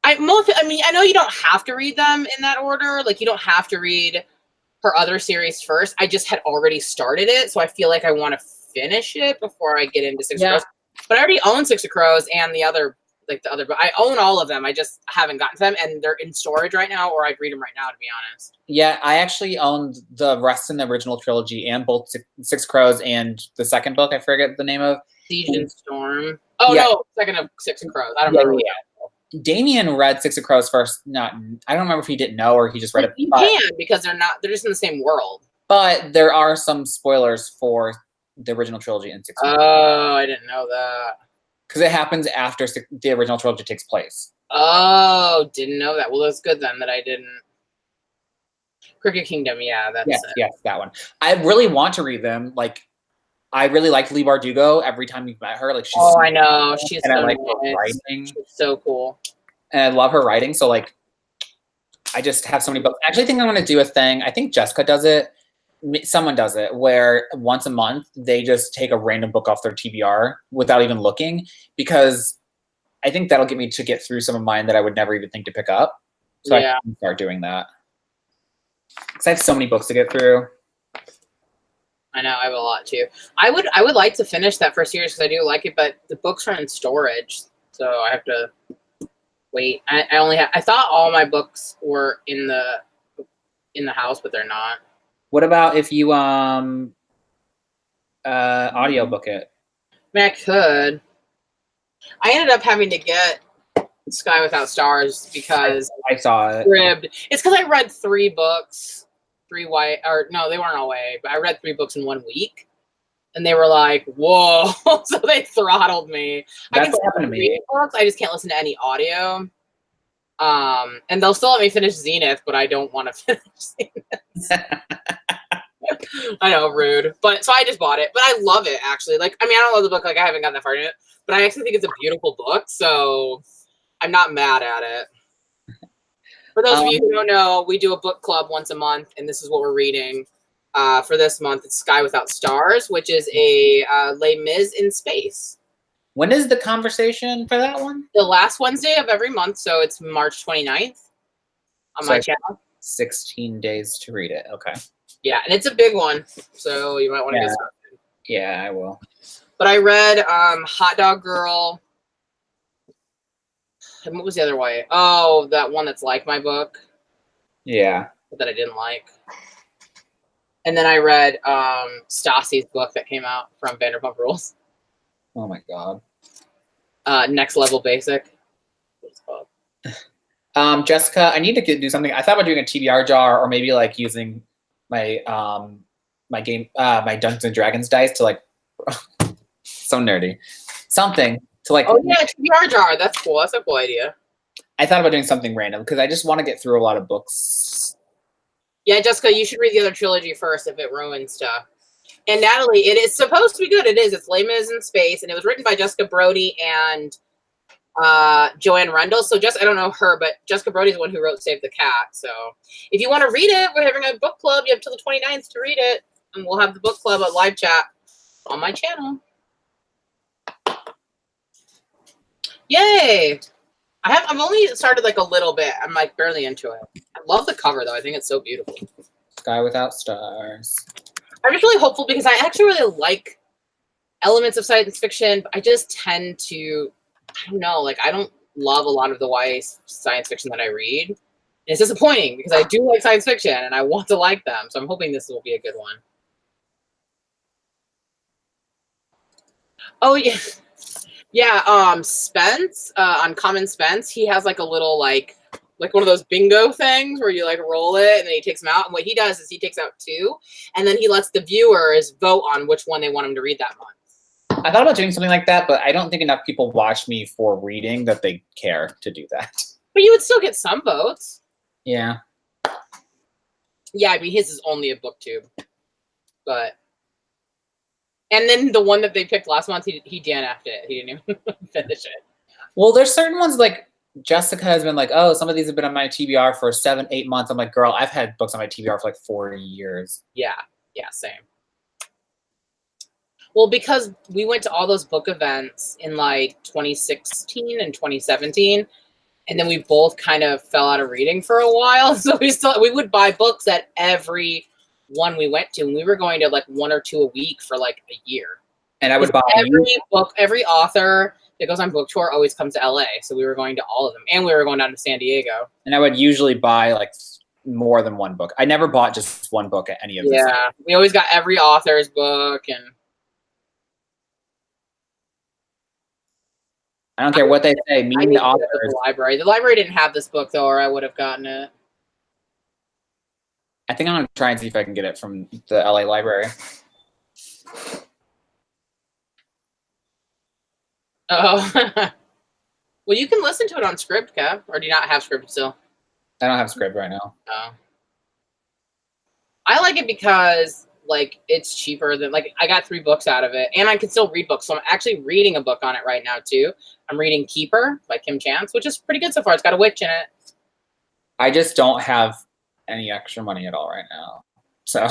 B: I mean, I know you don't have to read them in that order. Like, you don't have to read her other series first. I just had already started it, so I feel like I want to finish it before I get into Six of Crows. But I already own Six of Crows and the other, but I own all of them. I just haven't gotten to them, and they're in storage right now, or I'd read them right now, to be honest.
D: Yeah, I actually owned the rest in the original trilogy and both Six Crows and the second book, I forget the name of.
B: Siege and Storm. Oh, yeah. No, second of Six of Crows. I don't remember.
D: Yeah. Damien read Six of Crows first. I don't remember if he didn't know or he just read it.
B: You can, because they're just in the same world.
D: But there are some spoilers for the original trilogy in Six Crows.
B: Oh, I didn't know that.
D: Because it happens after the original trilogy takes place.
B: Oh, didn't know that. Well, that's good then that I didn't. Cricket Kingdom, yeah, that's it.
D: Yes, that one. I really want to read them. Like, I really liked Lee Bardugo every time we've met her. Like, she's
B: I know. She's so
D: I like
B: nice.
D: her writing.
B: She's so cool.
D: And I love her writing. So, like, I just have so many books. I actually think I'm going to do a thing. I think Jessica does it. Someone does it where once a month they just take a random book off their TBR without even looking, because I think that'll get me to get through some of mine that I would never even think to pick up. So yeah. I can start doing that. Because I have so many books to get through.
B: I know, I have a lot too. I would like to finish that first series because I do like it, but the books are in storage, so I have to wait. I thought all my books were in the house, but they're not.
D: What about if you audiobook it?
B: I mean, I could. I ended up having to get Sky Without Stars because
D: I saw it.
B: Ribbed. It's because I read 3 books, they weren't all YA, but I read 3 books in 1 week, and they were like, "Whoa!" So they throttled me.
D: That's what happened to me.
B: Books, I just can't listen to any audio. And they'll still let me finish Zenith, but I don't want to finish Zenith. I know, rude. But so I just bought it. But I love it, actually. Like, I mean, I don't love the book, like I haven't gotten that far in it, but I actually think it's a beautiful book, so I'm not mad at it. For those of you who don't know, we do a book club once a month, and this is what we're reading. For this month, it's Sky Without Stars, which is a Les Mis in space.
D: When is the conversation for that one?
B: The last Wednesday of every month, so it's March 29th on my channel.
D: 16 days to read it. Okay.
B: Yeah, and it's a big one, so you might want to get started.
D: Yeah, I will.
B: But I read Hot Dog Girl. And what was the other way? Oh, that one that's like my book.
D: Yeah.
B: That I didn't like. And then I read Stassi's book that came out from Vanderpump Rules.
D: Oh my god.
B: Next Level Basic. What's it called?
D: Jessica, I need to do something. I thought about doing a TBR jar, or maybe like using my my Dungeons and Dragons dice to like so nerdy, something to like.
B: Oh yeah, TBR jar. That's cool. That's a cool idea.
D: I thought about doing something random because I just want to get through a lot of books.
B: Yeah, Jessica, you should read the other trilogy first if it ruins stuff. And Natalie, it is supposed to be good. It is. It's Les Mis in Space, and it was written by Jessica Brody and Joanne Rendell. So I don't know her, but Jessica Brody is the one who wrote Save the Cat. So if you want to read it, we're having a book club. You have till the 29th to read it. And we'll have the book club at live chat on my channel. Yay! I've only started like a little bit. I'm like barely into it. I love the cover though. I think it's so beautiful.
D: Sky Without Stars.
B: I'm just really hopeful because I actually really like elements of science fiction. But I just tend to, I don't know, like I don't love a lot of the YA science fiction that I read. And it's disappointing because I do like science fiction and I want to like them. So I'm hoping this will be a good one. Oh yeah. Yeah, Spence, Uncommon Spence, he has like a little like one of those bingo things where you like roll it and then he takes them out. And what he does is he takes out 2 and then he lets the viewers vote on which one they want him to read that month.
D: I thought about doing something like that, but I don't think enough people watch me for reading that they care to do that.
B: But you would still get some votes.
D: Yeah.
B: Yeah, I mean his is only a booktube. But and then the one that they picked last month, he DNF'd it. He didn't even finish it.
D: Well, there's certain ones like Jessica has been like, oh, some of these have been on my TBR for 7-8 months. I'm like, girl, I've had books on my TBR for like 4 years.
B: Yeah, same. Well, because we went to all those book events in like 2016 and 2017, and then we both kind of fell out of reading for a while. So we would buy books at every one we went to, and we were going to like 1 or 2 a week for like a year.
D: And I would buy
B: every author that goes on book tour always comes to LA. So we were going to all of them, and we were going down to San Diego. And
D: I would usually buy like more than one book. I never bought just one book at any of them.
B: Yeah, we always got every author's book, and
D: I don't care what they say. Meeting the authors.
B: The library. The library didn't have this book though, or I would have gotten it.
D: I think I'm gonna try and see if I can get it from the LA library.
B: Oh, well, you can listen to it on Scribd, Kev, or do you not have Scribd still?
D: I don't have Scribd right now.
B: Oh. I like it because like it's cheaper than like I got 3 books out of it, and I can still read books. So I'm actually reading a book on it right now too. I'm reading Keeper by Kim Chance, which is pretty good so far. It's got a witch in it.
D: I just don't have any extra money at all right now, so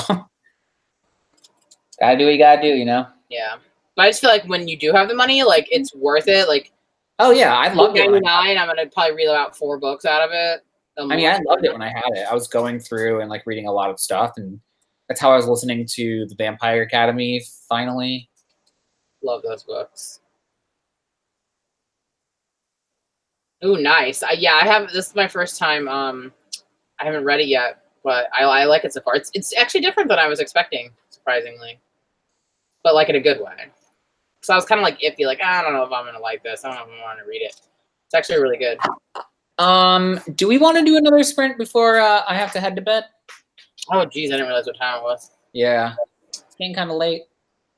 D: gotta do what you gotta do, you know.
B: Yeah, but I just feel like when you do have the money, like it's worth it. Like,
D: oh yeah, I loved it.
B: $99, I'm gonna probably read about 4 books out of it.
D: I mean, I loved it when I had it. I was going through and like reading a lot of stuff, and that's how I was listening to the Vampire Academy. Finally,
B: love those books. Ooh, nice. Yeah, I have. This is my first time. I haven't read it yet, but I like it so far. It's actually different than I was expecting, surprisingly, but like in a good way. So I was kind of like iffy, like I don't know if I'm gonna like this. I don't know if I want to read it. It's actually really good.
D: Do we want to do another sprint before I have to head to bed?
B: Oh, geez, I didn't realize what time it was.
D: Yeah, it's getting kind of late.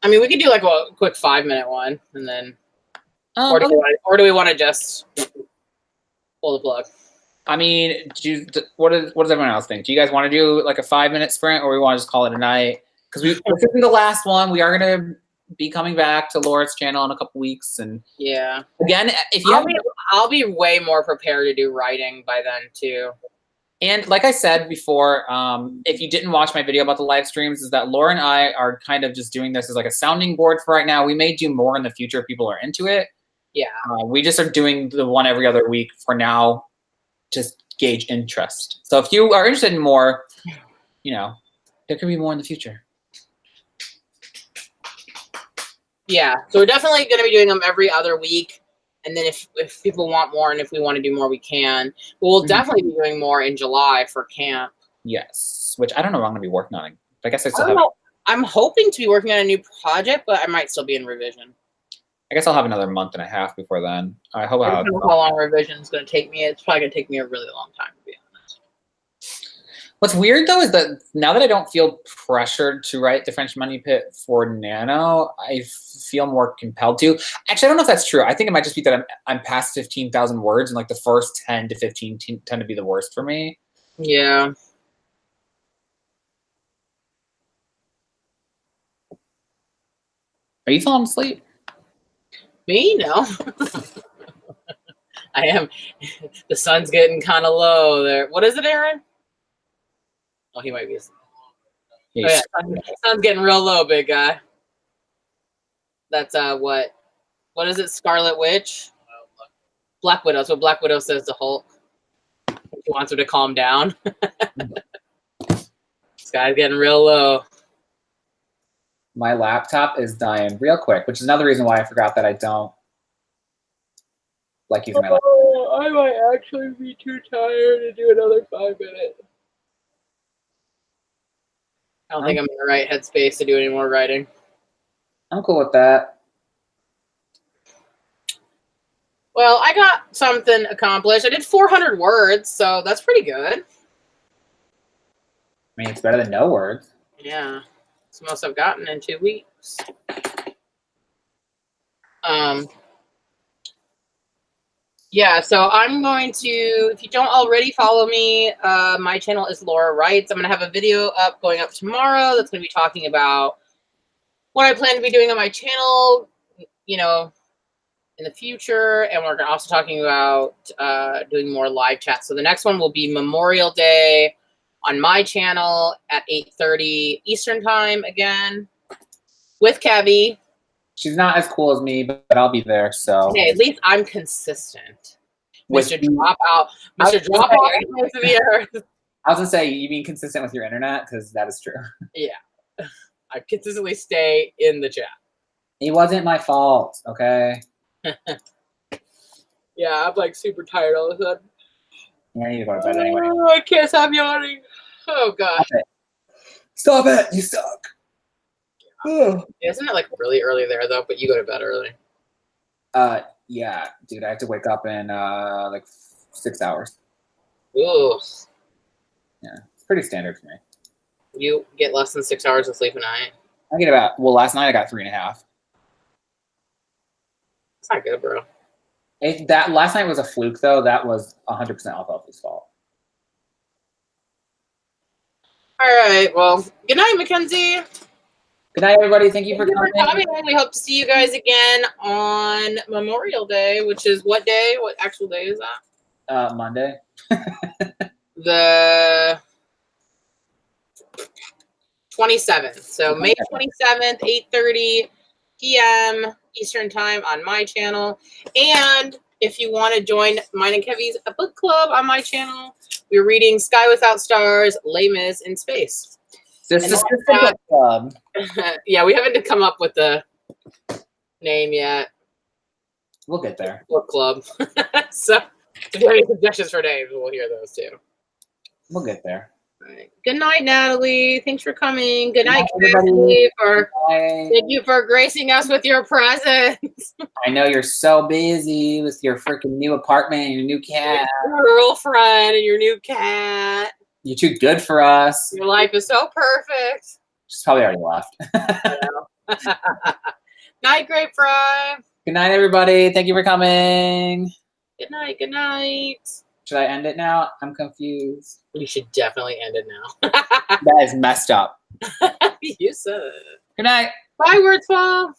B: I mean, we could do like a quick 5-minute one, and then, or do we want to just pull the plug?
D: I mean, what does everyone else think? Do you guys want to do like a 5-minute sprint, or we want to just call it a night? Because this will be the last one. We are gonna be coming back to Laura's channel in a couple weeks, and
B: yeah,
D: again, if you
B: I'll be way more prepared to do writing by then too.
D: And like I said before, if you didn't watch my video about the live streams, is that Laura and I are kind of just doing this as like a sounding board for right now. We may do more in the future if people are into it.
B: Yeah,
D: we just are doing the one every other week for now. Just gauge interest. So if you are interested in more, you know, there could be more in the future.
B: Yeah, so we're definitely going to be doing them every other week. And then if people want more and if we want to do more, we can. We'll definitely be doing more in July for camp.
D: Yes, which I don't know what I'm going to be working on. I guess I
B: don't know. I'm hoping to be working on a new project, but I might still be in revision.
D: I guess I'll have another month and a half before then. I hope
B: I don't know how long revision is going to take me. It's probably going to take me a really long time, to be honest.
D: What's weird though is that now that I don't feel pressured to write the French Money Pit for Nano, I feel more compelled to. Actually, I don't know if that's true. I think it might just be that I'm past 15,000 words, and like the first 10 to 15 tend to be the worst for me.
B: Yeah.
D: Are you falling asleep?
B: Me? No. I am. The sun's getting kind of low there. What is it, Aaron? Oh, he might be asleep.
D: Yes.
B: Oh, yeah. Sun's getting real low, big guy. That's what is it? Scarlet Witch? Black Widow. That's what Black Widow says to Hulk. She wants her to calm down. Sky's getting real low.
D: My laptop is dying real quick, which is another reason why I forgot that I don't like using my laptop.
B: Oh, I might actually be too tired to do another 5 minutes. I don't think I'm in the right headspace to do any more writing.
D: I'm cool with that.
B: Well, I got something accomplished. I did 400 words, so that's pretty good.
D: I mean, it's better than no words.
B: Yeah. It's the most I've gotten in 2 weeks. Yeah, so I'm going to, if you don't already follow me, my channel is Laura Writes. I'm going to have a video going up tomorrow that's going to be talking about what I plan to be doing on my channel, you know, in the future. And we're also talking about doing more live chats. So the next one will be Memorial Day on my channel at 8:30 Eastern time again with Kevy.
D: She's not as cool as me, but I'll be there. So
B: hey, at least I'm consistent. Mr. Drop Out, Mr. Drop Out of the earth.
D: I was gonna say, you mean consistent with your internet? Because that is true.
B: Yeah, I consistently stay in the chat.
D: It wasn't my fault, okay?
B: Yeah, I'm like super tired all of a sudden.
D: Yeah, I need to go to bed anyway.
B: Oh, I can't stop yawning. Oh gosh.
D: Stop it! You suck.
B: Isn't it like really early there though? But you go to bed early.
D: Yeah, dude, I have to wake up in like 6 hours.
B: Ooh.
D: Yeah, it's pretty standard for me.
B: You get less than 6 hours of sleep a night?
D: I get about, well, last night I got 3.5.
B: It's not good, bro.
D: That last night was a fluke though. That was 100% Alfalfa's fault.
B: All right. Well, good night, Mackenzie.
D: Good night, everybody. Thank you for coming.
B: We hope to see you guys again on Memorial Day, which is what day? What actual day is that?
D: Monday.
B: The 27th. So May 27th, 8:30 p.m. Eastern time on my channel. And if you want to join mine and Kevy's book club on my channel, we're reading Sky Without Stars, Les Mis in Space.
D: This is the club.
B: Yeah, we haven't come up with the name yet.
D: We'll get there.
B: Book club. So if you have any suggestions for names, we'll hear those too.
D: We'll get there.
B: All right. Good night, Natalie. Thanks for coming. Good night, everybody. Thank you for gracing us with your presence.
D: I know you're so busy with your freaking new apartment and your new cat.
B: Your girlfriend and your new cat.
D: You're too good for us.
B: Your life is so perfect.
D: She's probably already left.
B: Night, Grape Fry.
D: Good night, everybody. Thank you for coming.
B: Good night. Good night.
D: Should I end it now? I'm confused.
B: You should definitely end it now.
D: That is messed up.
B: You said it.
D: Good night.
B: Bye, Wordswell.